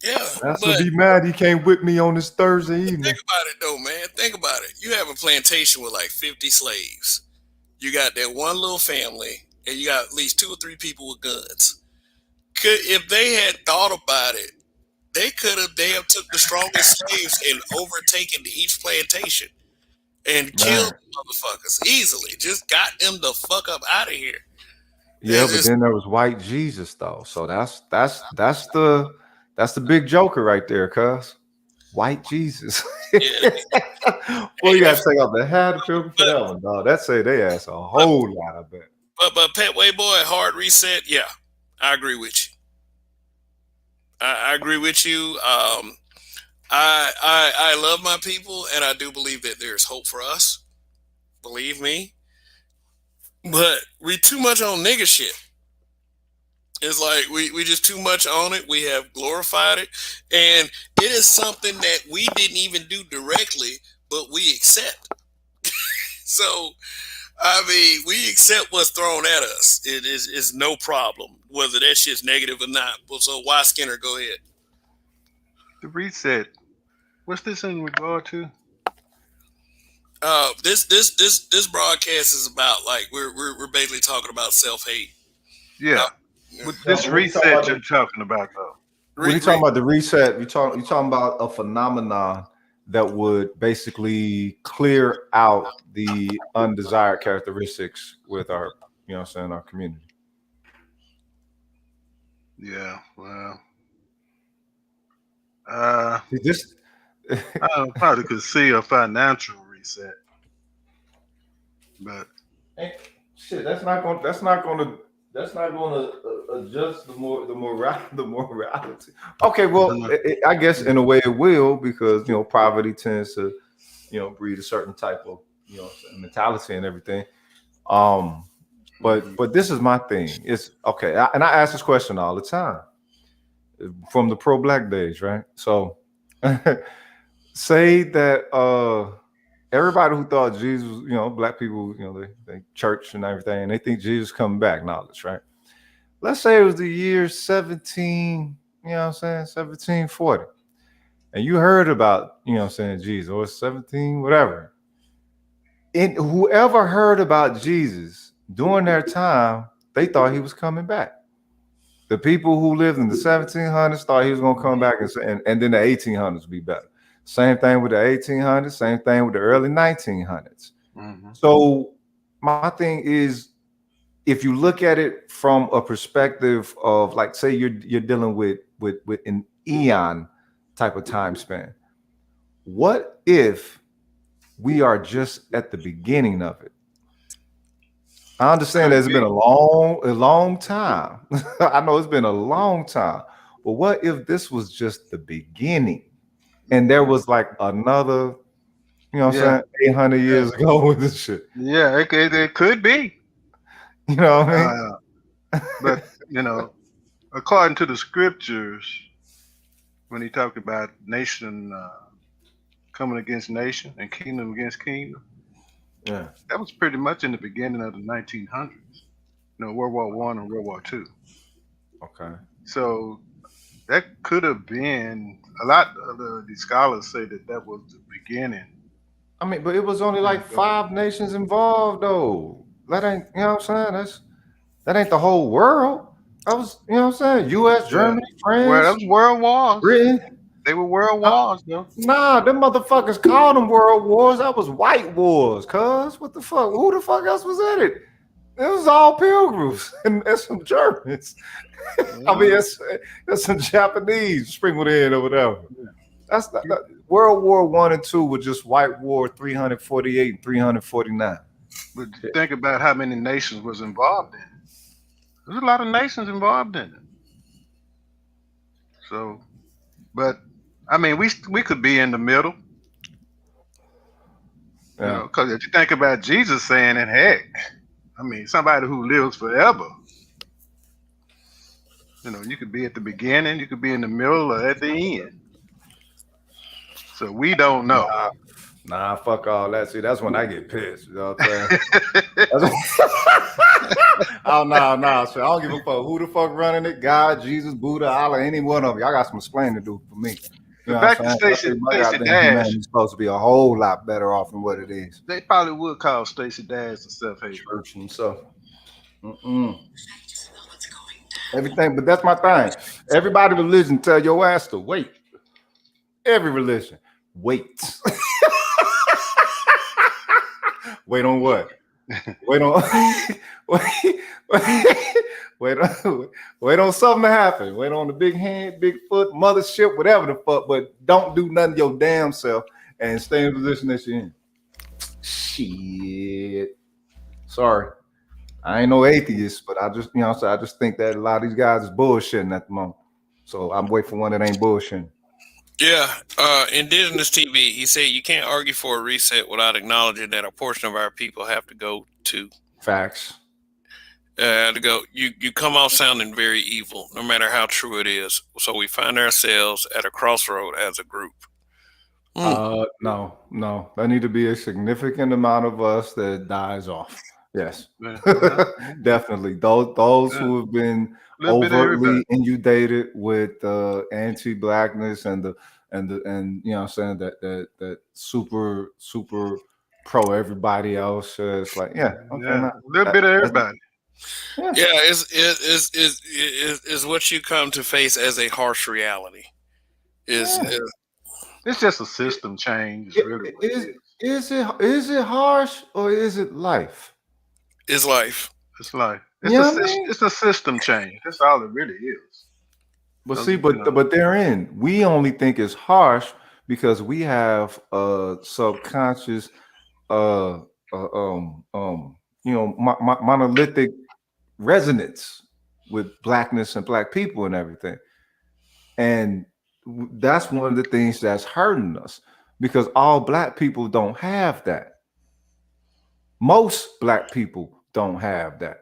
yeah, That's to but be mad he can't whip me on this Thursday evening. think about it though, man. Think about it. You have a plantation with like 50 slaves. You got that one little family, and you got at least two or three people with guns. Could if they had thought about it, they could have damn took the strongest slaves and overtaken each plantation and killed Man. motherfuckers easily. Just got them the fuck up out of here. Yeah, It's but just then there was white Jesus though. So that's the big joker right there, cuz. White Jesus. yeah. Well, you Even gotta take out the hat of pilgrim for but that one, dog. That say they ass a but whole lot, I bet. but Pet Way Boy hard reset. Yeah, I agree with you. I agree with you. I love my people, and I do believe that there's hope for us. Believe me, but we too much on nigga shit. It's like we just too much on it. We have glorified it, and it is something that we didn't even do directly, but we accept. So I mean, we accept what's thrown at us. It is no problem whether that shit's negative or not. Well, so why Skinner? Go ahead. The reset. What's this in regard to? This broadcast is about like we're basically talking about self hate. Yeah. Yeah. What No, this reset you're talking about though? when Re, you talking re, about the reset, you talking about a phenomenon that would basically clear out the undesired characteristics with our, you know, what I'm saying, our community. Yeah. Well, uh, See, this, I probably could see a financial reset, but shit, that's not going to adjust the morality. Okay, well, I guess in a way it will, because you know poverty tends to, you know, breed a certain type of, you know, mentality and everything. Um, Mhm. but this is my thing. It's okay, and I ask this question all the time from the pro black days, right? So say that everybody who thought Jesus, you know, black people, you know, they church and everything, and they think Jesus coming back, knowledge, right? Let's say it was the year 17, you know what I'm saying, 1740. And you heard about, you know what I'm saying, Jesus, or 17, whatever. And whoever heard about Jesus during their time, they thought he was coming back. The people who lived in the 1700s thought he was going to come back, and then the 1800s would be better. Same thing with the 1800s, same thing with the early 1900s. Mhm. So my thing is, if you look at it from a perspective of, like, say you're dealing with an eon type of time span, what if we are just at the beginning of it? I understand that Could it's been be. a long time. I know it's been a long time, but what if this was just the beginning, and there was like another, you know, what Yeah. I'm saying, 800 Yeah. years ago with this shit? Yeah. It could be. You know what I mean? Uh, but you know, according to the scriptures, when he talked about nation coming against nation and kingdom against kingdom, Yeah. that was pretty much in the beginning of the 1900s. You know, World War I and World War II. Okay. So that could have been a lot of the scholars say that that was the beginning. I mean, but it was only And like five nations involved, though. That ain't, you know what I'm saying? That ain't the whole world. That was, you know what I'm saying? U.S., yeah, Germany, well, that France, was world wars. Britain. They were world Uh, wars, though. Nah, them motherfuckers called them world wars. That was white wars, cuz. What the fuck? Who the fuck else was in it? It was all pilgrims and some Germans. I mean, Yeah, it's some Japanese sprinkled in or whatever. yeah. That's not, World War One and Two was just White War 348 and 349. But think about how many nations was involved in it. There's a lot of nations involved in it. So, but I mean, we could be in the middle, you Yeah. know, because if you think about Jesus saying it, heck, I mean, somebody who lives forever. You know, you could be at the beginning, you could be in the middle, or at the end. So we don't know. Nah, nah, fuck all that. See, that's when I get pissed. You know what I'm saying? Oh no, no, so I don't give a fuck who the fuck running it. God, Jesus, Buddha, Allah, any one of you. I got some explaining to do for me. You The know what fact I'm that saying? I think my Stacey goddamn Dash, humanity is supposed to be a whole lot better off than what it is. they probably would call Stacey Dash a self-hater. Church and stuff. Mm-mm. Everything, but that's my thing. Everybody religion tell your ass to wait. Every religion, wait. Wait on what? Wait on wait, wait on wait on something to happen. Wait on the big hand, big foot, mothership, whatever the fuck, but don't do nothing your damn self and stay in the position that you're in. Shit. Sorry. I ain't no atheist, but I just, you know what I'm saying, I just think that a lot of these guys is bullshitting at the moment. So I'm waiting for one that ain't bullshitting. Yeah, Indigenous TV. He said you can't argue for a reset without acknowledging that a portion of our people have to go to. Facts. To go, you come off sounding very evil, no matter how true it is. So we find ourselves at a crossroad as a group. Mm. No, no. There need to be a significant amount of us that dies off. Yes, Yeah, yeah, yeah, definitely. Those yeah. who have been A little bit of everybody. overtly inundated with anti-blackness and you know what I'm saying that super pro everybody else. It's like yeah, okay, Yeah, now a little bit of that's everybody. yeah, Yeah, is what you come to face as a harsh reality. yeah. It's just a system change. Is really what it Is is. is it harsh or is it life? is life. It's like You know what I mean? it's a system change. That's all it really is. But 'Cause, see, but therein, we only think it's harsh because we have a subconscious, uh, monolithic resonance with blackness and black people and everything, and that's one of the things that's hurting us because all black people don't have that. Most black people don't have that.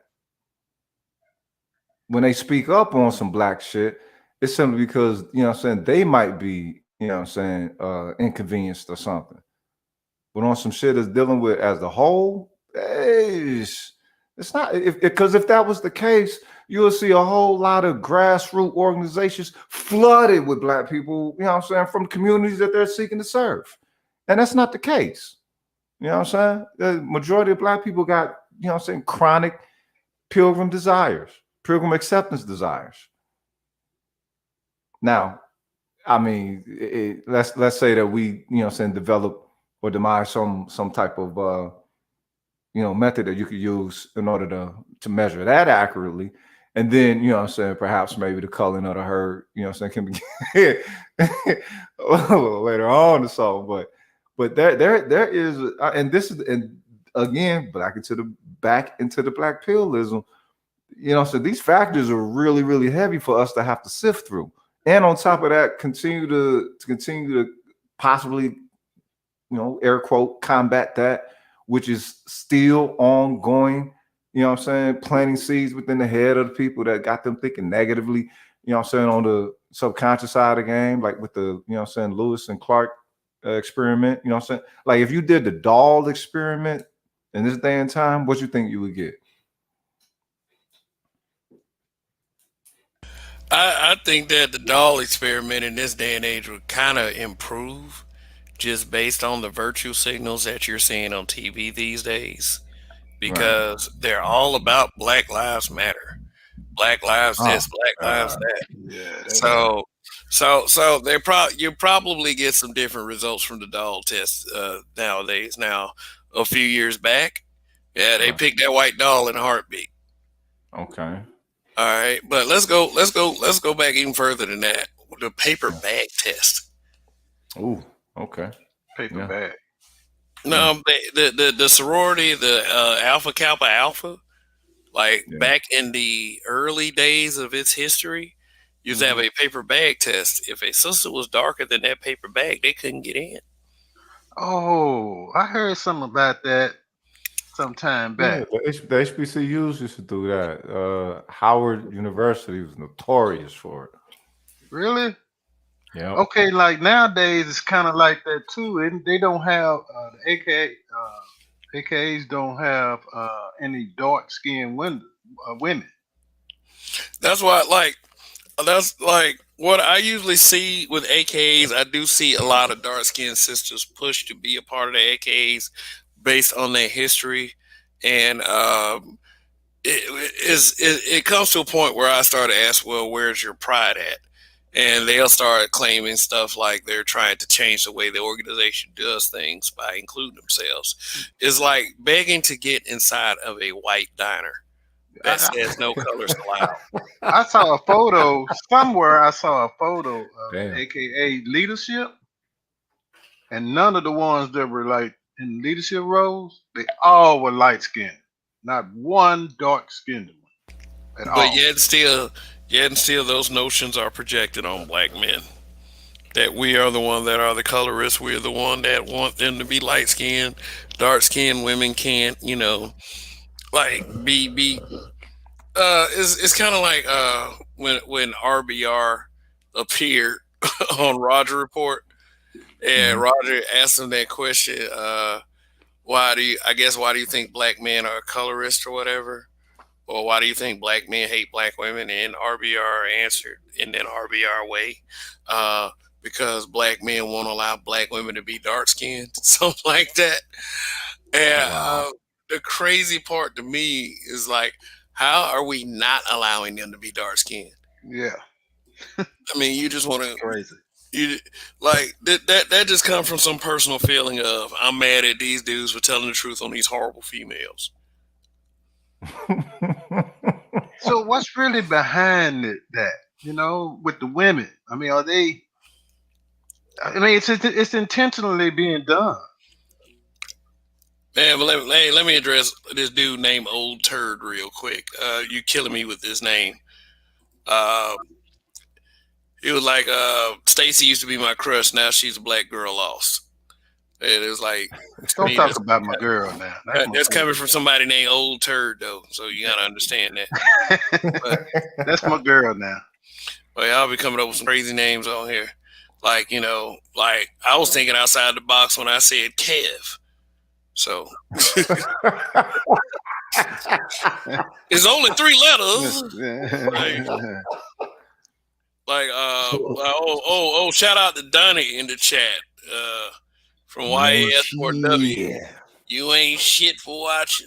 When they speak up on some black shit, it's simply because, you know what I'm saying, they might be, you know what I'm saying, inconvenienced or something. But on some shit that's dealing with as a whole, it's not if because if that was the case, you'll see a whole lot of grassroots organizations flooded with black people, you know what I'm saying, from communities that they're seeking to serve. And that's not the case. You know what I'm saying? The majority of black people got, you know what I'm saying, chronic pilgrim desires, pilgrim acceptance desires. Now, I mean, let's say that we, you know, saying develop or demise some type of method that you could use in order to measure that accurately, and then you know what I'm saying perhaps maybe the culling of the herd, you know what I'm saying, can be a little later on or so, but there is, and this is and again back into the black pillism, you know, so these factors are really, really heavy for us to have to sift through. And on top of that, continue to possibly, air quote, combat that, which is still ongoing, you know what I'm saying, planting seeds within the head of the people that got them thinking negatively, you know what I'm saying, on the subconscious side of the game, like with the, you know what I'm saying, Lewis and Clark experiment, you know what I'm saying? Like if you did the doll experiment in this day and time, what you think you would get? I think that the doll experiment in this day and age would kind of improve just based on the virtue signals that you're seeing on TV these days Right. because they're all about Black Lives Matter, Black Lives Oh this, Black Lives God. that. Yeah, that Yeah. So they you probably get some different results from the doll test nowadays. Now, a few years back, yeah, they Right. picked that white doll in a heartbeat. Okay. All right, but let's go back even further than that. The paper Yeah. bag test. Ooh. Okay. paper Yeah. bag. Yeah. No, the sorority, the Alpha Kappa Alpha, like Yeah. back in the early days of its history, used to have Hmm. a paper bag test. If a sister was darker than that paper bag, they couldn't get in. Oh, I heard something about that some time Yeah. back. The HBCUs used to do that. Howard University was notorious for it. Really? Yep. Okay, like nowadays it's kind of like that too. And they don't have the AKAs don't have any dark skinned women. That's why, like, that's like what I usually see with AKAs. I do see a lot of dark skinned sisters push to be a part of the AKAs based on their history, and it comes to a point where I start to ask, well, where's your pride at? And they'll start claiming stuff like they're trying to change the way the organization does things by including themselves. It's like begging to get inside of a white diner that I, says no colors allowed. I saw a photo somewhere. I saw a photo of Damn. AKA leadership, and none of the ones that were like in leadership roles, they all were light skinned. Not one dark skinned one at But all. yet and still, those notions are projected on black men. That we are the one that are the colorists. We're the one that want them to be light skinned. Dark skinned women can't, like be. it's kind of like when RBR appeared on Roger Report, and Mhm. Roger asked him that question. Why do you? I guess why do you think black men are colorist or whatever? Or why do you think black men hate black women? And RBR answered in that RBR way, uh, because black men won't allow black women to be dark skinned, something like that. And Wow. the crazy part to me is like, how are we not allowing them to be dark skinned? Yeah, I mean, you just want to, crazy. you like that just comes from some personal feeling of I'm mad at these dudes for telling the truth on these horrible females. So what's really behind that? With the women. I mean, are they? I mean, it's intentionally being done. Man, but let me address this dude named Old Turd real quick. You killing me with this name. Uh, he was like, Stacy used to be my crush. Now she's a black girl lost. And it was like, to Don't me, talk about my girl now. That's my that's girl. coming from somebody named Old Turd, though. So you gotta understand that. But, That's my girl now. but y'all be coming up with some crazy names on here. Like, like I was thinking outside the box when I said Kev. So it's only three letters. Like, shout out to Donnie in the chat. From No YAS4W. shit. You ain't shit for watching.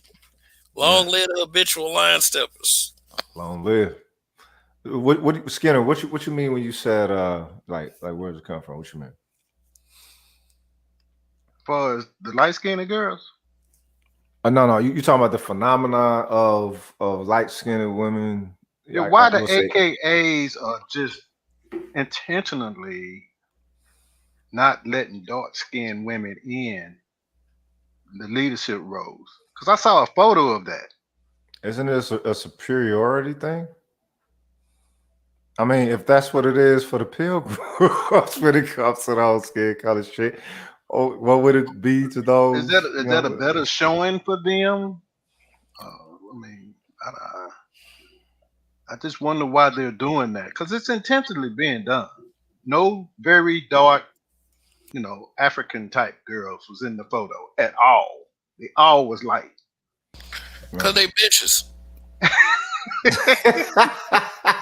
Yeah. Long live the habitual line steppers. Long live. What Skinner? What you mean when you said like where does it come from? What you mean? As far as the light skinned girls, No, you talking about the phenomena of light skinned women? yeah, I why the would say AKAs are just intentionally not letting dark skinned women in the leadership roles? Because I saw a photo of that. isn't this a superiority thing? I mean, if that's what it is for the pilgrims when it comes to those skin color shit, oh, what would it be to Is those? that is that a better showing for them? I mean, I just wonder why they're doing that because it's intentionally being done. No very dark, African type girls was in the photo at all. They all was light. Because Right. they bitches.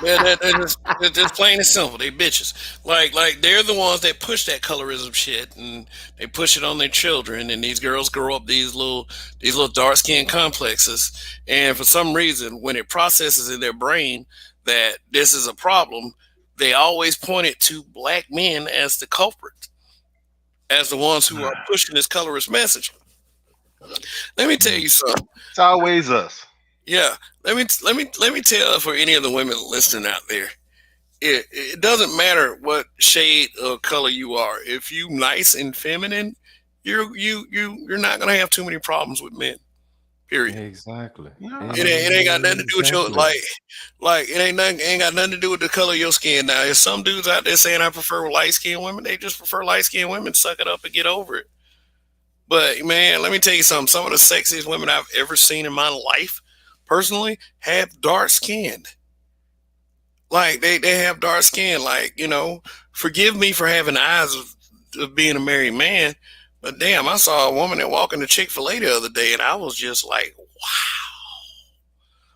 They're just plain and simple. They bitches. Like they're the ones that push that colorism shit, and they push it on their children. And these girls grow up these little dark skin complexes, and for some reason, when it processes in their brain that this is a problem, they always point it to black men as the culprit, as the ones who are pushing this colorist message. Let me tell Mm. you something. It's always us. Yeah, let me tell for any of the women listening out there. It doesn't matter what shade of color you are. If you nice and feminine, you're not gonna have too many problems with men. Period. Exactly. Yeah. It ain't got nothing to do with your Exactly. like ain't got nothing to do with the color of your skin. Now, if some dudes out there saying I prefer light skinned women, they just prefer light skinned women. Suck it up and get over it. But man, let me tell you something. Some of the sexiest women I've ever seen in my life, personally, have dark skin. Like they have dark skin. Like, forgive me for having the eyes of being a married man, but damn, I saw a woman that walked into Chick-fil-A the other day, and I was just like,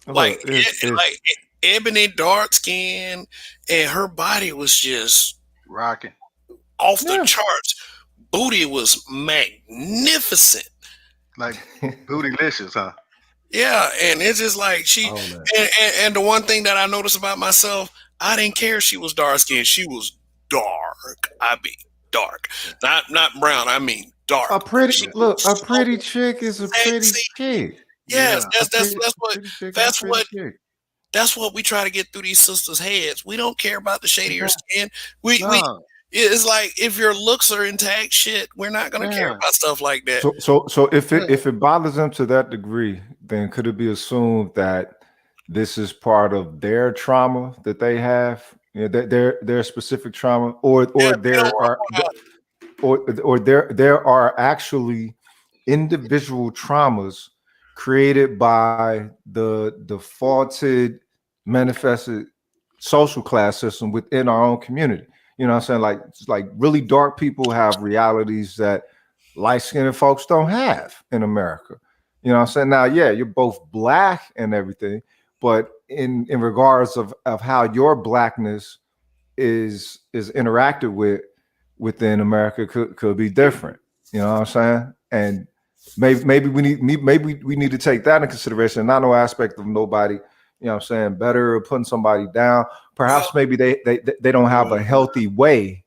like Look, it's like ebony dark skin, and her body was just Rocking. off the yeah. charts. Booty was magnificent. Like bootylicious, huh? Yeah, and it's just like All that. and the one thing that I noticed about myself, I didn't care if she was dark skinned. She was dark. I mean dark. Not brown, I mean dark. She was A so pretty chick is a pretty sexy. chick. Yes, Yeah. Pretty chick is a that's pretty what chick. that's what we try to get through these sisters' heads. We don't care about the shade of your Yeah. skin. We No. it's like if your looks are intact, shit, we're not gonna care Yeah. about stuff like that. So Yeah. if it bothers them to that degree, then could it be assumed that this is part of their trauma that they have? Their specific trauma, Yeah, or you know there are what? or there are actually individual traumas created by the faulted manifested social class system within our own community. You know what I'm saying? Like it's like really dark people have realities that light skinned folks don't have in America. You know what I'm saying? Now, yeah, you're both black and everything, but in regards of how your blackness is interacted with within America could be different. You know what I'm saying? And maybe we need to take that in consideration. Not no aspect of nobody, you know what I'm saying, better or putting somebody down. Well, Perhaps maybe they don't have a healthy way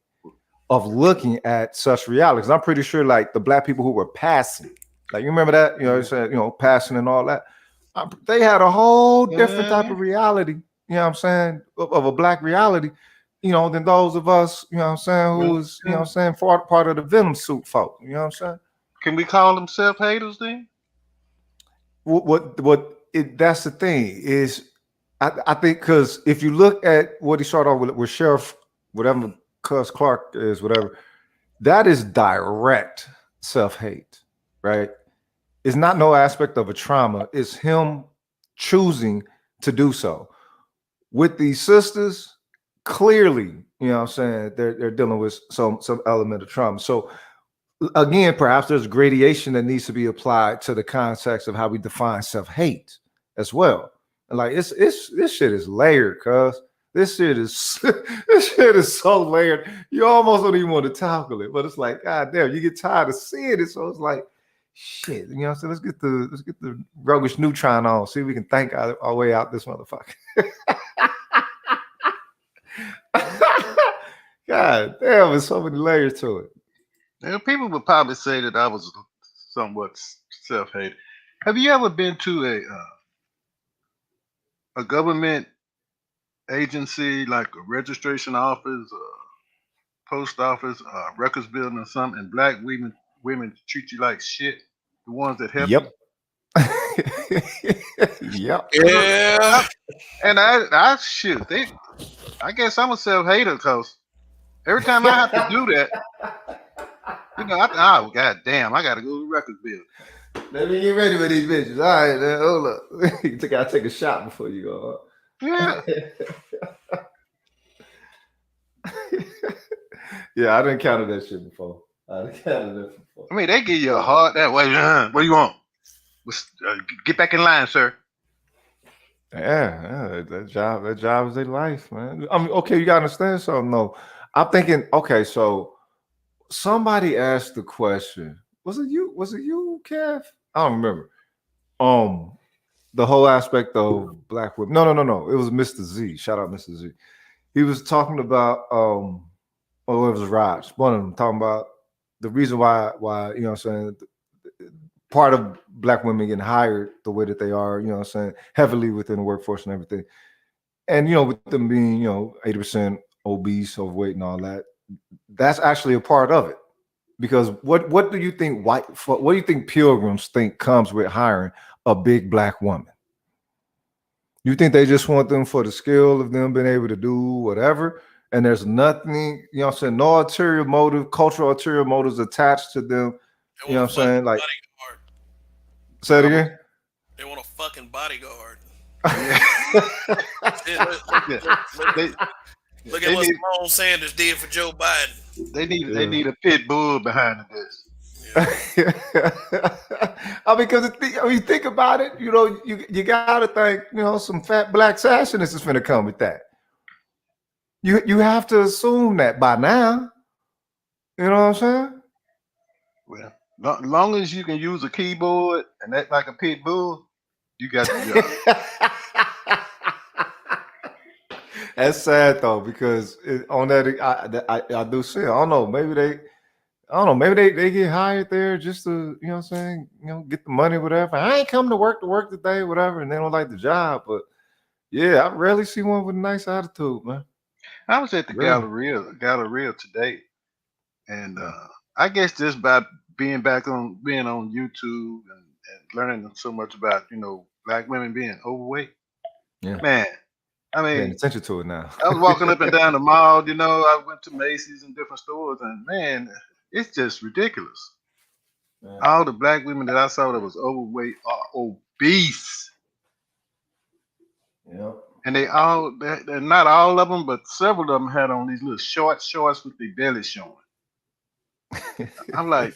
of looking at such realities. I'm pretty sure like the black people who were passing, like you remember that, you know, saying, you know, passing and all that. They had a whole different type of reality, you know what I'm saying, of a black reality, you know, than those of us, you know what I'm saying, who Well, was, you know what I'm saying, part of the Venom suit folk, you know what I'm saying? can we call them self-haters then? That's the thing is, I think because if you look at what he started off with Sheriff, whatever Cuz Clark is, whatever, that is direct self-hate, right? It's not no aspect of a trauma. It's him choosing to do so. With these sisters, clearly, you know what I'm saying, they're dealing with some element of trauma. So again, perhaps there's gradation that needs to be applied to the context of how we define self-hate as well. And like it's this shit is layered, cuz this shit is this shit is so layered. You almost don't even want to tackle it. But it's like, God damn, you get tired of seeing it. So it's like, shit. You know what I'm saying? Let's get the roguish neutron on. See if we can think our way out this motherfucker. God damn, there's so many layers to it. Now, people would probably say that I was somewhat self-hating. Have you ever been to a government agency like a registration office, a post office, a records building, or something, and black women treat you like shit? The ones that help you. Yep. Yep. Look, yeah. and I shoot. I guess I'm a self-hater because every time I have to do that, oh god damn, I got to go to the records building. Let me get ready with these bitches. All right, man, hold up. You gotta take a shot before you go. Yeah. Yeah, I didn't counter that shit before. I didn't counter that before. I mean, they give you a heart that way. What do you want? Get back in line, sir. Yeah, that job is their life, man. I mean, okay, you gotta understand something. No, I'm thinking. Okay, so somebody asked the question. Was it you? Was it you, Kev? I don't remember. Um, the whole aspect of black women. No. It was Mr. Z. Shout out Mr. Z. He was talking about oh, it was Raj. One of them talking about the reason why you know what I'm saying, part of black women getting hired the way that they are, you know what I'm saying, heavily within the workforce and everything. And you know, with them being, you know, 80% obese, overweight and all that, that's actually a part of it. Because what do you think what do you think pilgrims think comes with hiring a big black woman? You think they just want them for the skill of them being able to do whatever? And there's nothing, you know what I'm saying, no ulterior motive, cultural ulterior motives attached to them. They You know want a what I'm saying? fucking Like, bodyguard. say it again. They want a fucking bodyguard. Yeah. Shit, they, look they at what need Simone Sanders did for Joe Biden. they need a pit bull behind this. Yeah. I mean, because think about it. You know, you gotta think. You know, some fat black sashinists is finna come with that. You have to assume that by now. You know what I'm saying? Well, long as you can use a keyboard and act like a pit bull, you got the job. That's sad though, because on that I do see. I don't know. Maybe they get hired there just to, you know what I'm saying, you know, get the money, whatever. I ain't come to work today, whatever, and they don't like the job. But yeah, I rarely see one with a nice attitude, man. I was at the Really? Galleria today, and I guess just by being on YouTube and learning so much about black women being overweight, Yeah. man. I Paying mean, attention to it now. I was walking up and down the mall. I went to Macy's and different stores, and man, it's just ridiculous. Yeah. All the black women that I saw that was overweight are obese. Yeah. and they're not all of them, but several of them had on these little short shorts with their belly showing. I'm like,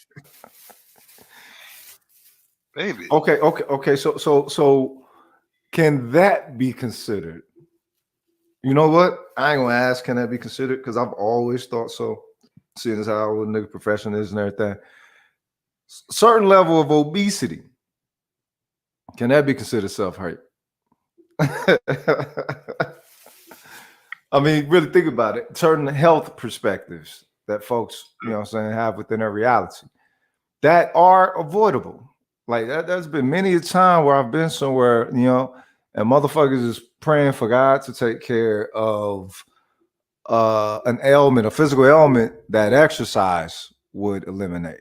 baby, okay. So can that be considered? You know what? I ain't gonna ask. Can that be considered? Because I've always thought so. Seeing as how old nigga profession is and everything, certain level of obesity, can that be considered self hate? I mean, really think about it. Certain health perspectives that folks, you know what I'm saying, have within their reality that are avoidable. Like that, there's been many a time where I've been somewhere, you know, and motherfuckers is praying for God to take care of an ailment, a physical ailment that exercise would eliminate.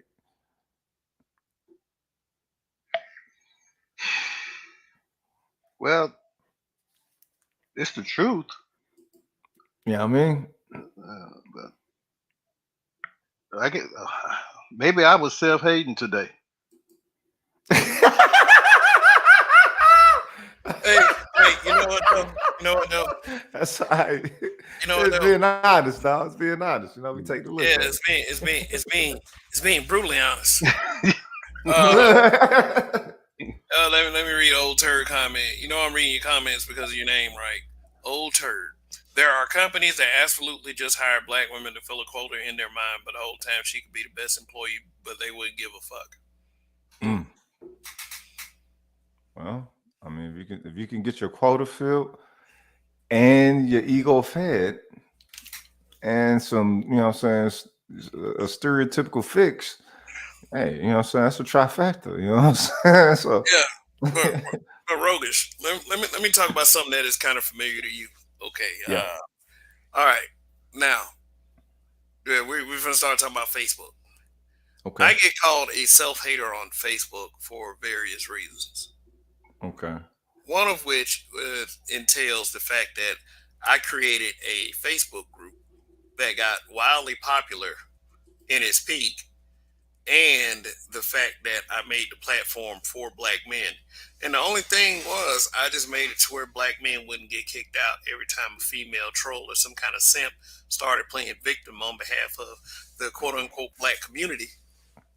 well, it's the truth. You know what I mean? But I get maybe I was self hating today. Hey, hey, you know what though? You know what though? That's all right. You know what It's though? being honest, dog. It's being honest. You know, we take the look Yeah, at it's being brutally honest. Uh, it. let me read old turd comment. You know I'm reading your comments because of your name, right? Old turd. There are companies that absolutely just hire black women to fill a quota in their mind, but the whole time she could be the best employee, but they wouldn't give a fuck. Mm. Well, I mean, if you can get your quota filled and your ego fed and some, you know what I'm saying, a stereotypical fix, hey, you know what I'm saying, that's a trifecta, you know what I'm saying? So Yeah, but but Rogish, let me talk about something that is kind of familiar to you. Okay, yeah, all right, now yeah, we're gonna start talking about Facebook. okay, I get called a self hater on Facebook for various reasons. okay, One of which entails the fact that I created a Facebook group that got wildly popular in its peak, and the fact that I made the platform for black men. And the only thing was, I just made it to where black men wouldn't get kicked out every time a female troll or some kind of simp started playing victim on behalf of the quote unquote black community.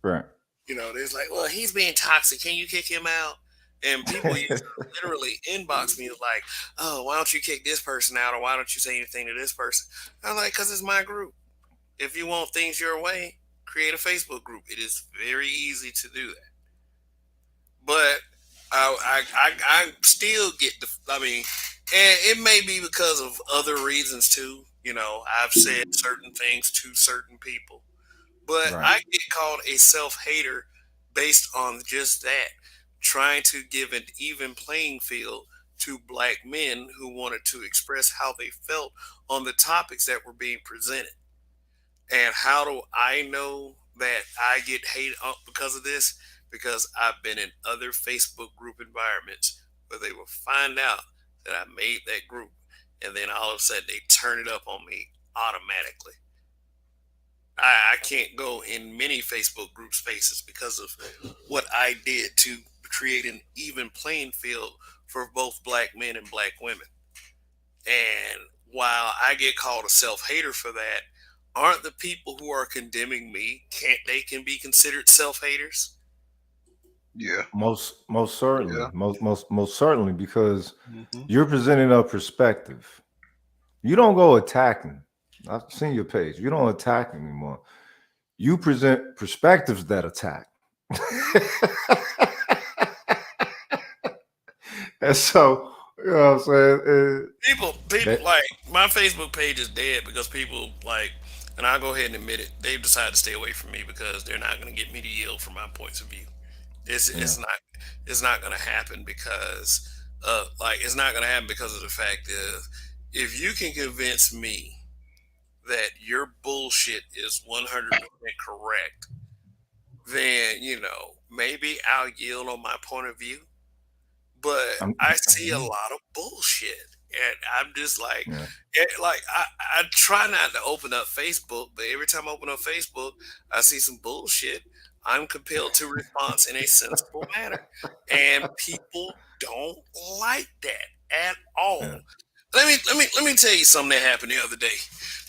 right. You know, there's like, well, he's being toxic. Can you kick him out? And people used to literally inbox me like, oh, why don't you kick this person out? Or why don't you say anything to this person? I'm like, because it's my group. If you want things your way, create a Facebook group. It is very easy to do that. But I still get the, I mean, and it may be because of other reasons too. You know, I've said certain things to certain people, but Right. I get called a self hater based on just that, trying to give an even playing field to black men who wanted to express how they felt on the topics that were being presented. And how do I know that I get hate because of this? Because I've been in other Facebook group environments where they will find out that I made that group, and then all of a sudden they turn it up on me automatically. I can't go in many Facebook group spaces because of what I did to create an even playing field for both black men and black women. And while I get called a self hater for that, aren't the people who are condemning me can't they can be considered self haters? Yeah, Most certainly, yeah. most certainly, because Hmm. you're presenting a perspective. You don't go attacking. I've seen your page. You don't attack anymore. You present perspectives that attack. And so, you know what I'm saying? People That, like my Facebook page is dead because people like, and I'll go ahead and admit it, they've decided to stay away from me because they're not going to get me to yield from my points of view. It's yeah. it's not it's not going to happen because it's not going to happen because of the fact is if you can convince me that your bullshit is 100% correct, then maybe I'll yield on my point of view. But I'm, I see a mhm, lot of bullshit, and I'm just like, yeah. I try not to open up Facebook, but every time I open up Facebook, I see some bullshit. I'm compelled to respond in a sensible manner, and people don't like that at all. Yeah. let me tell you something that happened the other day.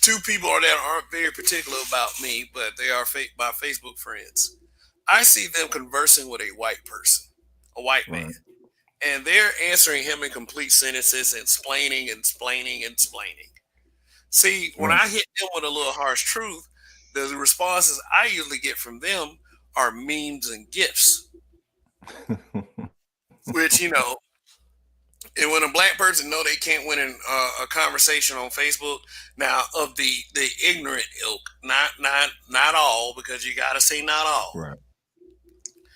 Two people that aren't very particular about me, but they are my Facebook friends. I see them conversing with a white person, a white man, Right. and they're answering him in complete sentences, and explaining and explaining and explaining. See, when Right. I hit them with a little harsh truth, the responses I usually get from them are memes and gifs, which and when a black person know they can't win a conversation on Facebook, now of the ignorant ilk, not all, because you got to say not all. Right.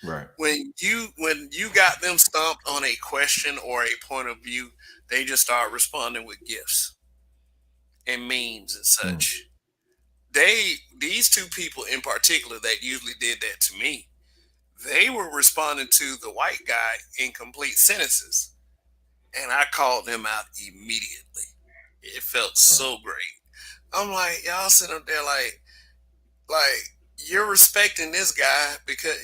Right. When you got them stumped on a question or a point of view, they just start responding with gifts and memes and Mm. such. These two people in particular that usually did that to me, they were responding to the white guy in complete sentences, and I called them out immediately. It felt Right. so great. I'm like, y'all sitting up there like you're respecting this guy because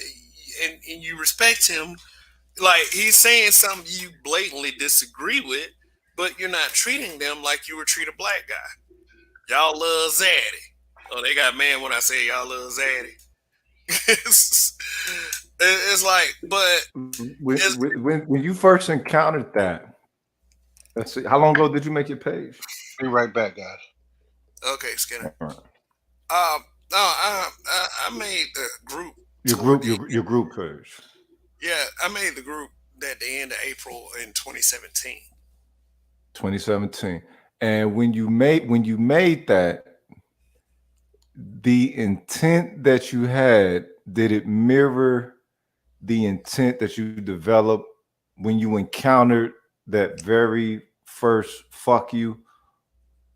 and you respect him like he's saying something you blatantly disagree with, but you're not treating them like you would treat a black guy. Y'all love Zaddy. Oh, they got man when I say y'all love Zaddy. it's, it's like, but it's When you first encountered that, let's see, how long ago did you make your page? Be right back, guys. okay, Skinner. All right. No, I made the group Your toward group, the your group page, yeah, I made the group at the end of April in 2017. 2017. And when you made that, the intent that you had, did it mirror the intent that you developed when you encountered that very first fuck you?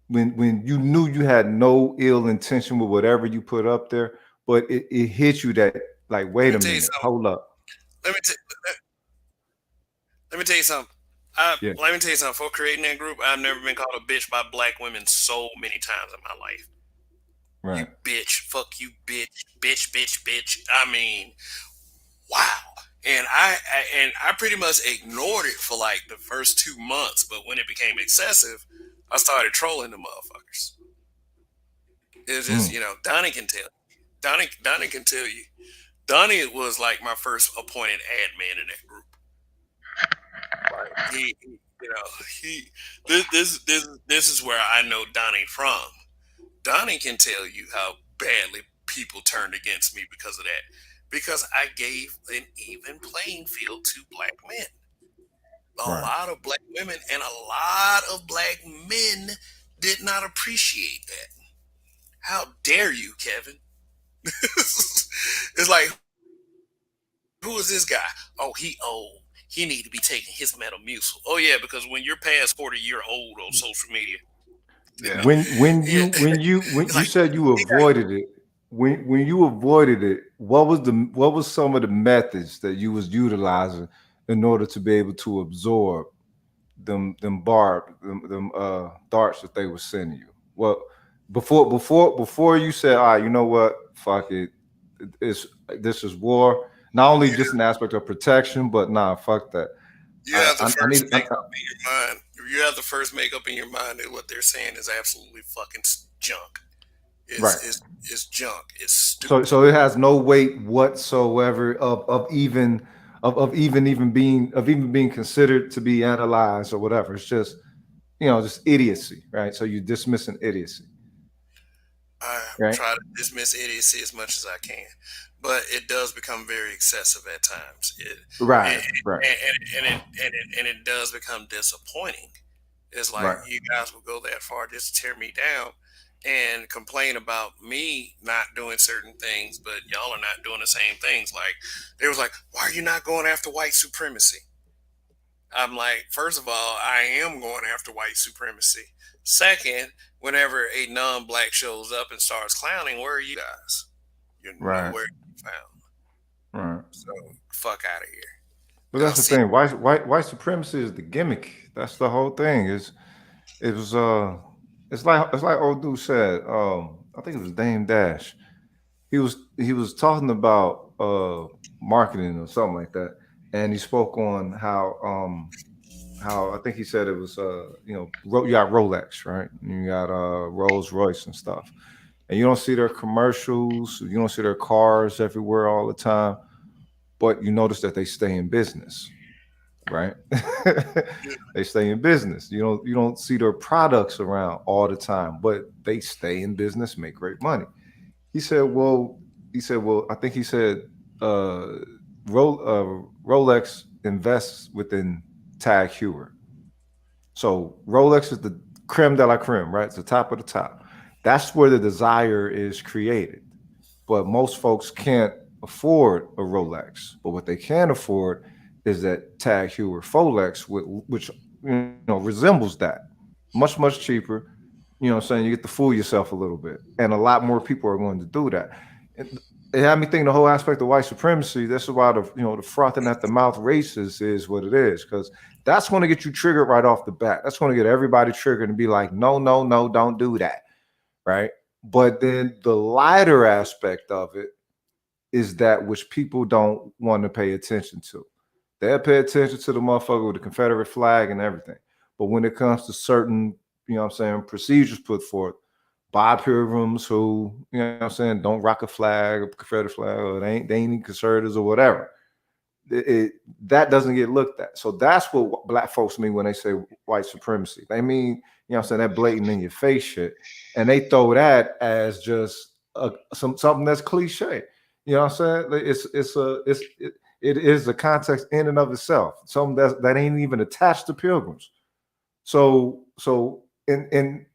When you knew you had no ill intention with whatever you put up there, but it hit you that, like, Let wait me a tell you minute, something. hold up. Let me t- let me tell you something. I Yeah. let me tell you something. For creating that group, I've never been called a bitch by black women so many times in my life. You Right. bitch, fuck you, bitch, bitch, bitch, bitch. I mean, wow. And I pretty much ignored it for like the first 2 months, but when it became excessive, I started trolling the motherfuckers. It's just Mm. Donnie can tell. Donnie can tell you. Donnie was like my first appointed admin in that group. Like he this is where I know Donnie from. Donnie can tell you how badly people turned against me because of that. Because I gave an even playing field to black men. A Right. lot of black women and a lot of black men did not appreciate that. How dare you, Kevin? It's like, who is this guy? Oh, he old. He need to be taking his Metamucil. Oh yeah, because when you're past 40, you're old on social media. Yeah. Yeah, When it's you like said you he got avoided it, when you avoided it, what was some of the methods that you was utilizing in order to be able to absorb them darts that they were sending you? Well, before you said, all right, you know what, fuck it, it's this is war. Not only you just an aspect of protection, but nah, fuck that. you have to I first need make up in your mind. You have to first make up in your mind that what they're saying is absolutely fucking junk. right. It's junk. It's stupid. So it has no weight whatsoever of even being considered to be analyzed or whatever. It's just, just idiocy, right? So you're dismissing idiocy, I right? try to dismiss idiocy as much as I can, but it does become very excessive at times. Right, It right, and it does become disappointing. It's like right, you guys will go that far just to tear me down and complain about me not doing certain things, but y'all are not doing the same things. Like they was like, why are you not going after white supremacy? I'm like, first of all, I am going after white supremacy. Second, whenever a non-black shows up and starts clowning, where are you guys? You're right, nowhere to be found. right. So fuck out of here. But I'll that's the see. thing. White supremacy is the gimmick. That's the whole thing. It was it's like old dude said. I think it was Dame Dash. He was talking about marketing or something like that, and he spoke on how how I think he said it was you got Rolex, right? And you got Rolls Royce and stuff, and you don't see their commercials, you don't see their cars everywhere all the time, but you notice that they stay in business, right? They stay in business. You don't see their products around all the time, but they stay in business, make great money. He said, well, I think he said, uh, Rolex invests within Tag Heuer. So Rolex is the creme de la creme, right? It's the top of the top. That's where the desire is created. But most folks can't afford a Rolex. But what they can afford is that Tag Heuer Folex, which resembles that, much cheaper. You know what I'm saying? You get to fool yourself a little bit, and a lot more people are going to do that. It had me thinking the whole aspect of white supremacy. This is why the frothing at the mouth races is what it is, because that's going to get you triggered right off the bat. That's going to get everybody triggered and be like, no, no, no, don't do that, right? But then the lighter aspect of it is that which people don't want to pay attention to. They'll pay attention to the motherfucker with the Confederate flag and everything. But when it comes to certain, procedures put forth by pilgrims who, don't rock a flag, a Confederate flag, or they ain't even conservatives or whatever, that doesn't get looked at. So that's what black folks mean when they say white supremacy. They mean, that blatant in your face shit. And they throw that as just something that's cliche. You know what I'm saying? It is a context in and of itself. Something that ain't even attached to pilgrims. So in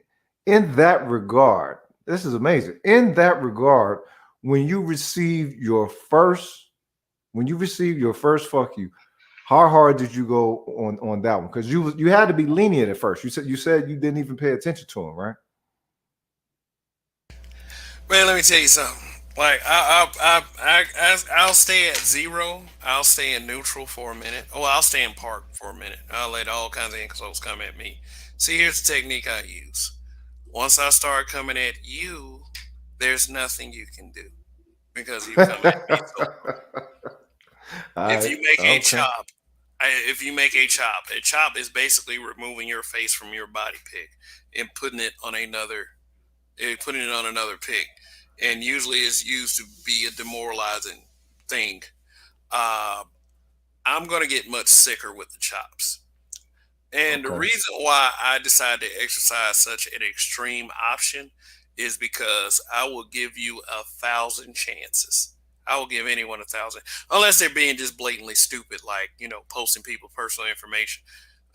that regard, this is amazing. In that regard, when you receive your first fuck you, how hard did you go on that one? Because you had to be lenient at first. You said you didn't even pay attention to him, right? Man, let me tell you something. Like I'll stay at zero. I'll stay in neutral for a minute. Oh, I'll stay in park for a minute. I'll let all kinds of insults come at me. See, here's the technique I use. Once I start coming at you, there's nothing you can do because you come at me so hard. All If right. you make a Okay. chop, a chop is basically removing your face from your body pick and putting it on another pick, and usually is used to be a demoralizing thing. Uh, I'm gonna get much sicker with the chops. And the Okay. reason why I decided to exercise such an extreme option is because I will give you 1,000 chances. I will give anyone 1,000, unless they're being just blatantly stupid, like posting people personal information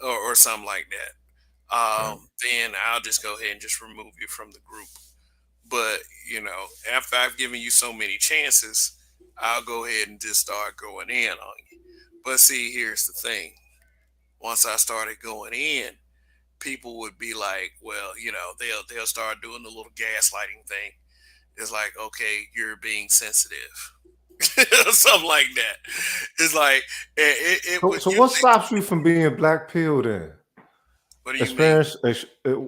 or something like that. Right. Then I'll just go ahead and just remove you from the group. But after I've given you so many chances, I'll go ahead and just start going in on you. But see, here's the thing: once I started going in, people would be like, well, they'll start doing the little gaslighting thing. It's like, okay, you're being sensitive, something like that. It's like it So, would so what usually. stops you from being black pilled then? What do you mean,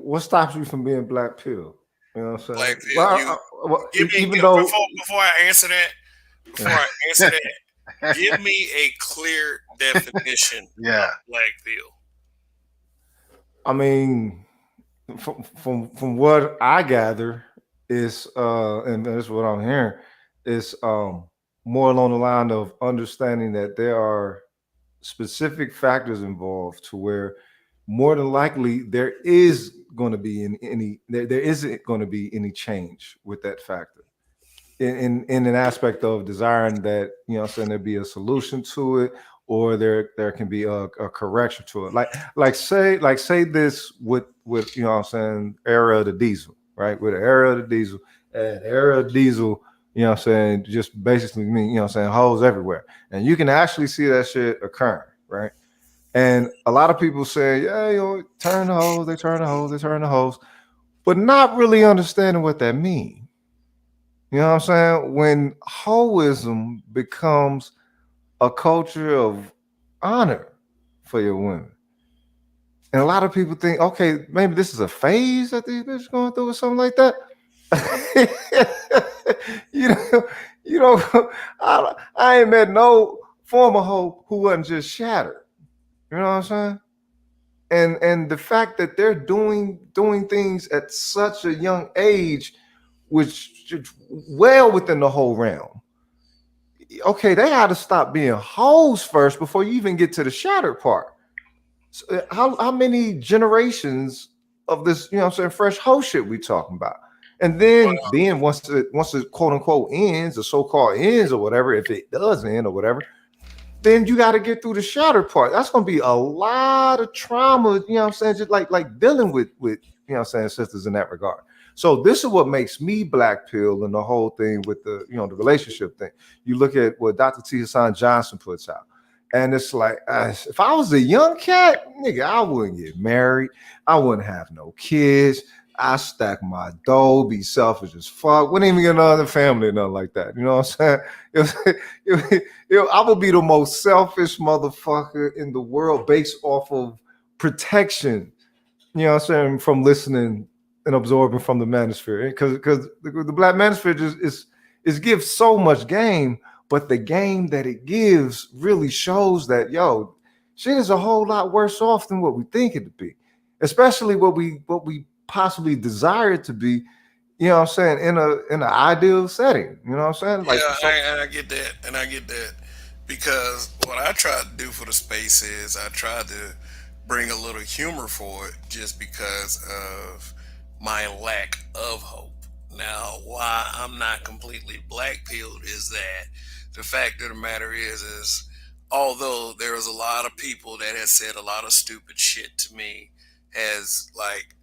What stops you from being black pilled? You know what I'm black saying? pill? You give me Even though, before I answer that. Before I answer that, give me a clear definition of Yeah. black pill. I mean, from what I gather is and that's what I'm hearing is more along the line of understanding that there are specific factors involved to where more than likely there is going to be there isn't going to be any change with that factor in an aspect of desiring that what I'm saying there be a solution to it, or there can be a correction to it. Like say this with what I'm saying, era of the diesel, right? With the era of the diesel, and era of diesel, I'm saying, just basically mean I'm saying holes everywhere, and you can actually see that shit occurring, right? And a lot of people say, yeah, turn the hose, they turn the hose, they turn the hose, but not really understanding what that means. You know what I'm saying? When hoism becomes a culture of honor for your women. And a lot of people think, okay, maybe this is a phase that these bitches going through or something like that. you know, I ain't met no former hoe who wasn't just shattered. You know what I'm saying? and the fact that they're doing things at such a young age, which is well within the whole realm. Okay, they got to stop being hoes first before you even get to the shattered part. So, how many generations of this, you know what I'm saying, fresh hoe shit we talking about? And then once it quote unquote ends, or so-called ends or whatever, if it does end or whatever, then you got to get through the shattered part. That's gonna be a lot of trauma, you know what I'm saying? Just like dealing with you know what I'm saying, sisters in that regard. So this is what makes me black pill and the whole thing with the, you know, the relationship thing. You look at what Dr. T. Hassan Johnson puts out. And it's like, if I was a young cat, nigga, I wouldn't get married. I wouldn't have no kids. I stack my dough, be selfish as fuck. Wouldn't even get another family or nothing like that. You know what I'm saying? I would be the most selfish motherfucker in the world based off of protection, you know what I'm saying, from listening and absorbing from the manosphere. Because the black manosphere just is gives so much game, but the game that it gives really shows that, yo, shit is a whole lot worse off than what we think it to be. Especially what we possibly desire it to be, you know what I'm saying, in an ideal setting. You know what I'm saying? Like Yeah, so and I get that, and I get that because what I tried to do for the space is I tried to bring a little humor for it, just because of my lack of hope. Now, why I'm not completely black pilled is that the fact of the matter is although there was a lot of people that has said a lot of stupid shit to me, has like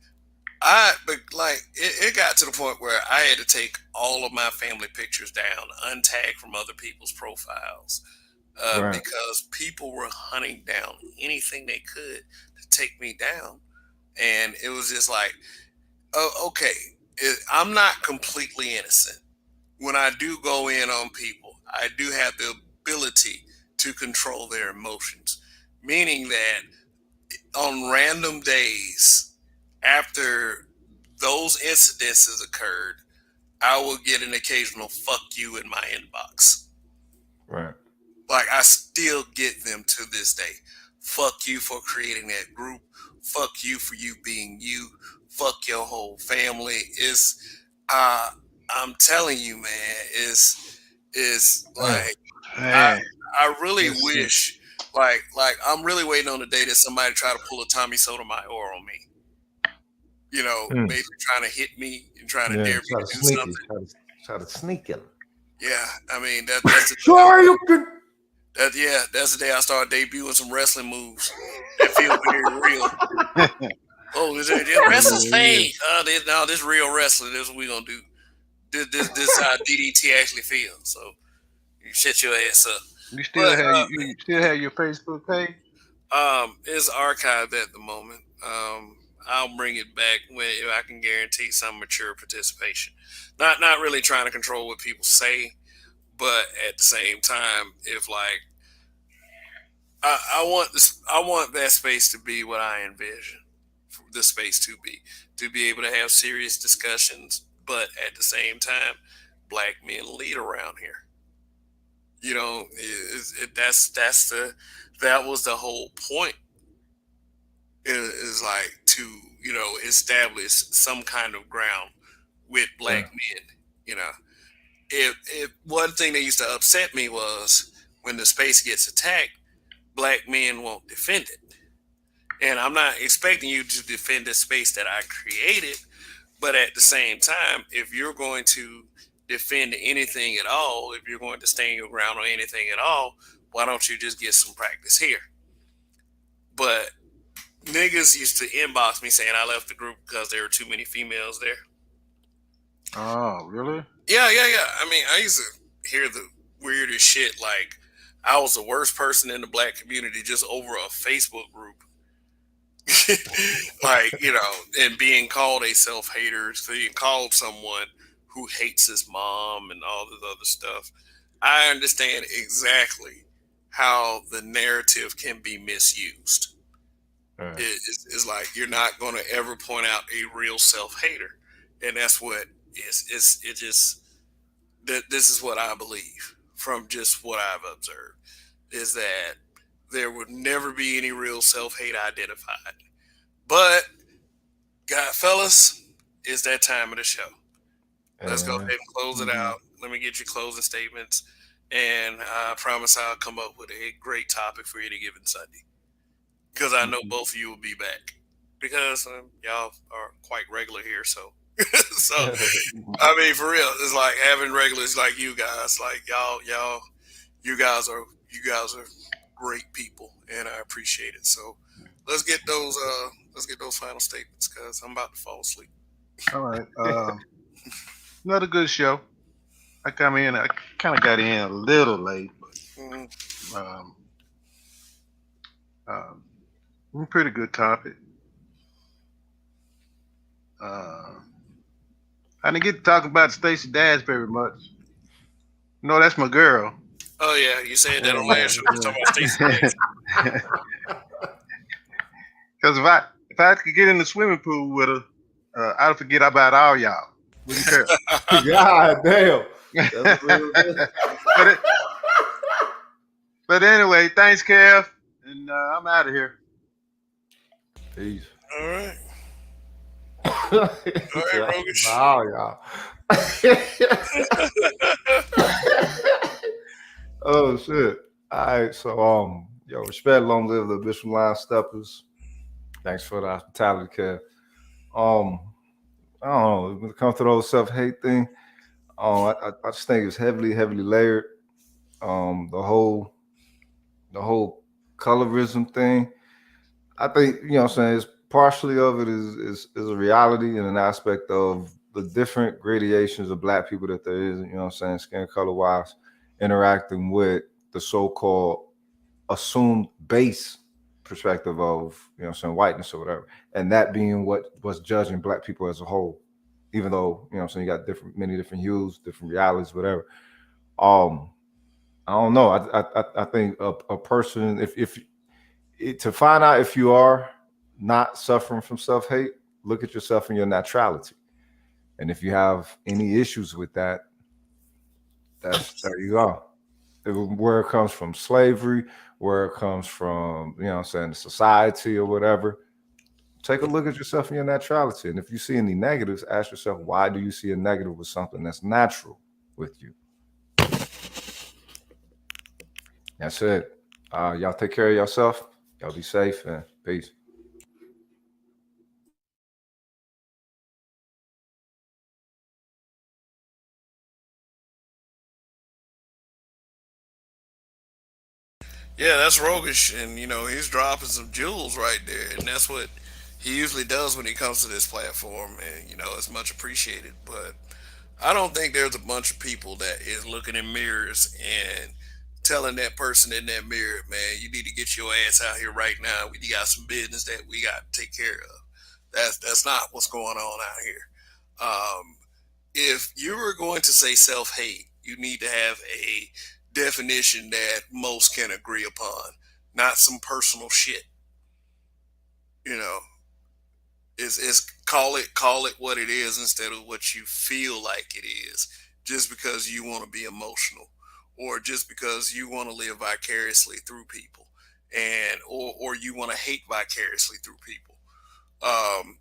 but like it got to the point where I had to take all of my family pictures down, untagged from other people's profiles, right, because people were hunting down anything they could to take me down, and it was just like, oh, okay, I'm not completely innocent. When I do go in on people, I do have the ability to control their emotions, meaning that on random days after those incidences occurred, I will get an occasional fuck you in my inbox. right. Like, I still get them to this day. Fuck you for creating that group. Fuck you for you being you. Fuck your whole family. Uh I'm telling you, man, is Man, like I Man, I really that's sick. wish, like I'm really waiting on the day that somebody try to pull a Tommy Sotomayor on me. mm, Basically trying to hit me and trying to yeah, dare me try to to do sneak it, something. try to sneak him. Yeah, I mean that's the day Sure, you can. that's the day I start debuting some wrestling moves that feel very real. Oh, this wrestling's Yeah, fake. No, this real wrestling. This is what we gonna do. This is how DDT actually feels. So you shut your ass up. you But still have you still have your Facebook page? it's archived at the moment. I'll bring it back when if I can guarantee some mature participation. Not really trying to control what people say, but at the same time, if like I want this, I want that space to be what I envision for the space to be able to have serious discussions, but at the same time, black men lead around here. That's that was the whole point. Is like to establish some kind of ground with black Right, men. You know, if one thing that used to upset me was when the space gets attacked, black men won't defend it. And I'm not expecting you to defend the space that I created, but at the same time, if you're going to defend anything at all, if you're going to stand your ground on anything at all, why don't you just get some practice here? But niggas used to inbox me saying I left the group because there were too many females there. Oh, really? Yeah, yeah, yeah. I mean, I used to hear the weirdest shit. Like, I was the worst person in the black community just over a Facebook group. Like, and being called a self hater, being called someone who hates his mom and all this other stuff. I understand exactly how the narrative can be misused. right, It's like you're not going to ever point out a real self hater, and that's what is. It just that this is what I believe from just what I've observed is that there would never be any real self hate identified. But, God, fellas, it's that time of the show. Let's go And ahead and close it Mhm. out. Let me get your closing statements, and I promise I'll come up with a great topic for any given Sunday. Because I know Mhm. both of you will be back. Because y'all are quite regular here, so so Mhm. I mean, for real, it's like having regulars like you guys. Like you guys are you guys are great people, and I appreciate it. So let's get those final statements because I'm about to fall asleep. All right. Another good show. I come in. I kind of got in a little late, Mm, but pretty good topic. Uh, I didn't get to talk about Stacey Dash very much. No, that's my girl. oh yeah, you said that on last Yeah, show. You talking about Stacey Dash? yeah. Because if I could get in the swimming pool with her, I'd forget about all y'all. Wouldn't care. God damn. That's a real thing. but it, but anyway, thanks, Kev, and I'm out of here. Peace. All right, He all said, right, I forget Rogish. about all y'all. Oh shit. All right, so yo, respect, long live the Bishop Line Steppers. Thanks for the hospitality, Kev. Um, I don't know, when it comes to those self-hate thing, I just think it's heavily layered. The whole colorism thing. I think, you know what I'm saying, it's partially of it is a reality and an aspect of the different gradations of black people that there is, you know what I'm saying, skin color wise, interacting with the so-called assumed base perspective of, you know what I'm saying, whiteness or whatever. And that being what was judging black people as a whole. Even though, you know what I'm saying, you got many different hues, different realities, whatever. Um, I don't know. I think a person, if to find out if you are not suffering from self hate, look at yourself and your naturality. And if you have any issues with that, that's there you go. Where it comes from slavery, where it comes from, you know what I'm saying, society or whatever, take a look at yourself and your naturality. And if you see any negatives, ask yourself, why do you see a negative with something that's natural with you? That's it. Y'all take care of yourself. Y'all be safe and peace. Yeah, that's Rogish, and he's dropping some jewels right there, and that's what he usually does when he comes to this platform, and it's much appreciated. But I don't think there's a bunch of people that is looking in mirrors and telling that person in that mirror, man, you need to get your ass out here right now. We got some business that we got to take care of. That's not what's going on out here. Um, if you were going to say self hate, you need to have a definition that most can agree upon, not some personal shit. You know, is call it what it is instead of what you feel like it is, just because you want to be emotional, or just because you want to live vicariously through people, and or you want to hate vicariously through people. Um,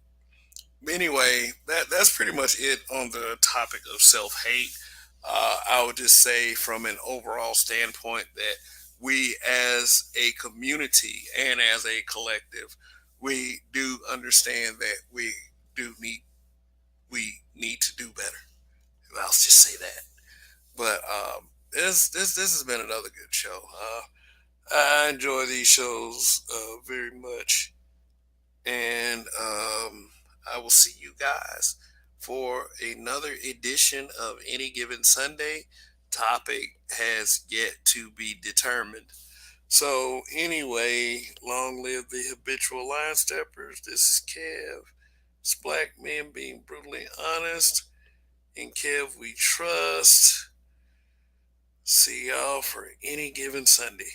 anyway, that's pretty much it on the topic of self hate. I would just say, from an overall standpoint, that we as a community and as a collective, we do understand that do need we need to do better. I'll just say that. But this has been another good show. I enjoy these shows very much, and I will see you guys for another edition of Any Given Sunday. Topic has yet to be determined. So, anyway, long live the habitual line steppers. This is Kev. It's black men being brutally honest. In Kev, we trust. See y'all for Any Given Sunday.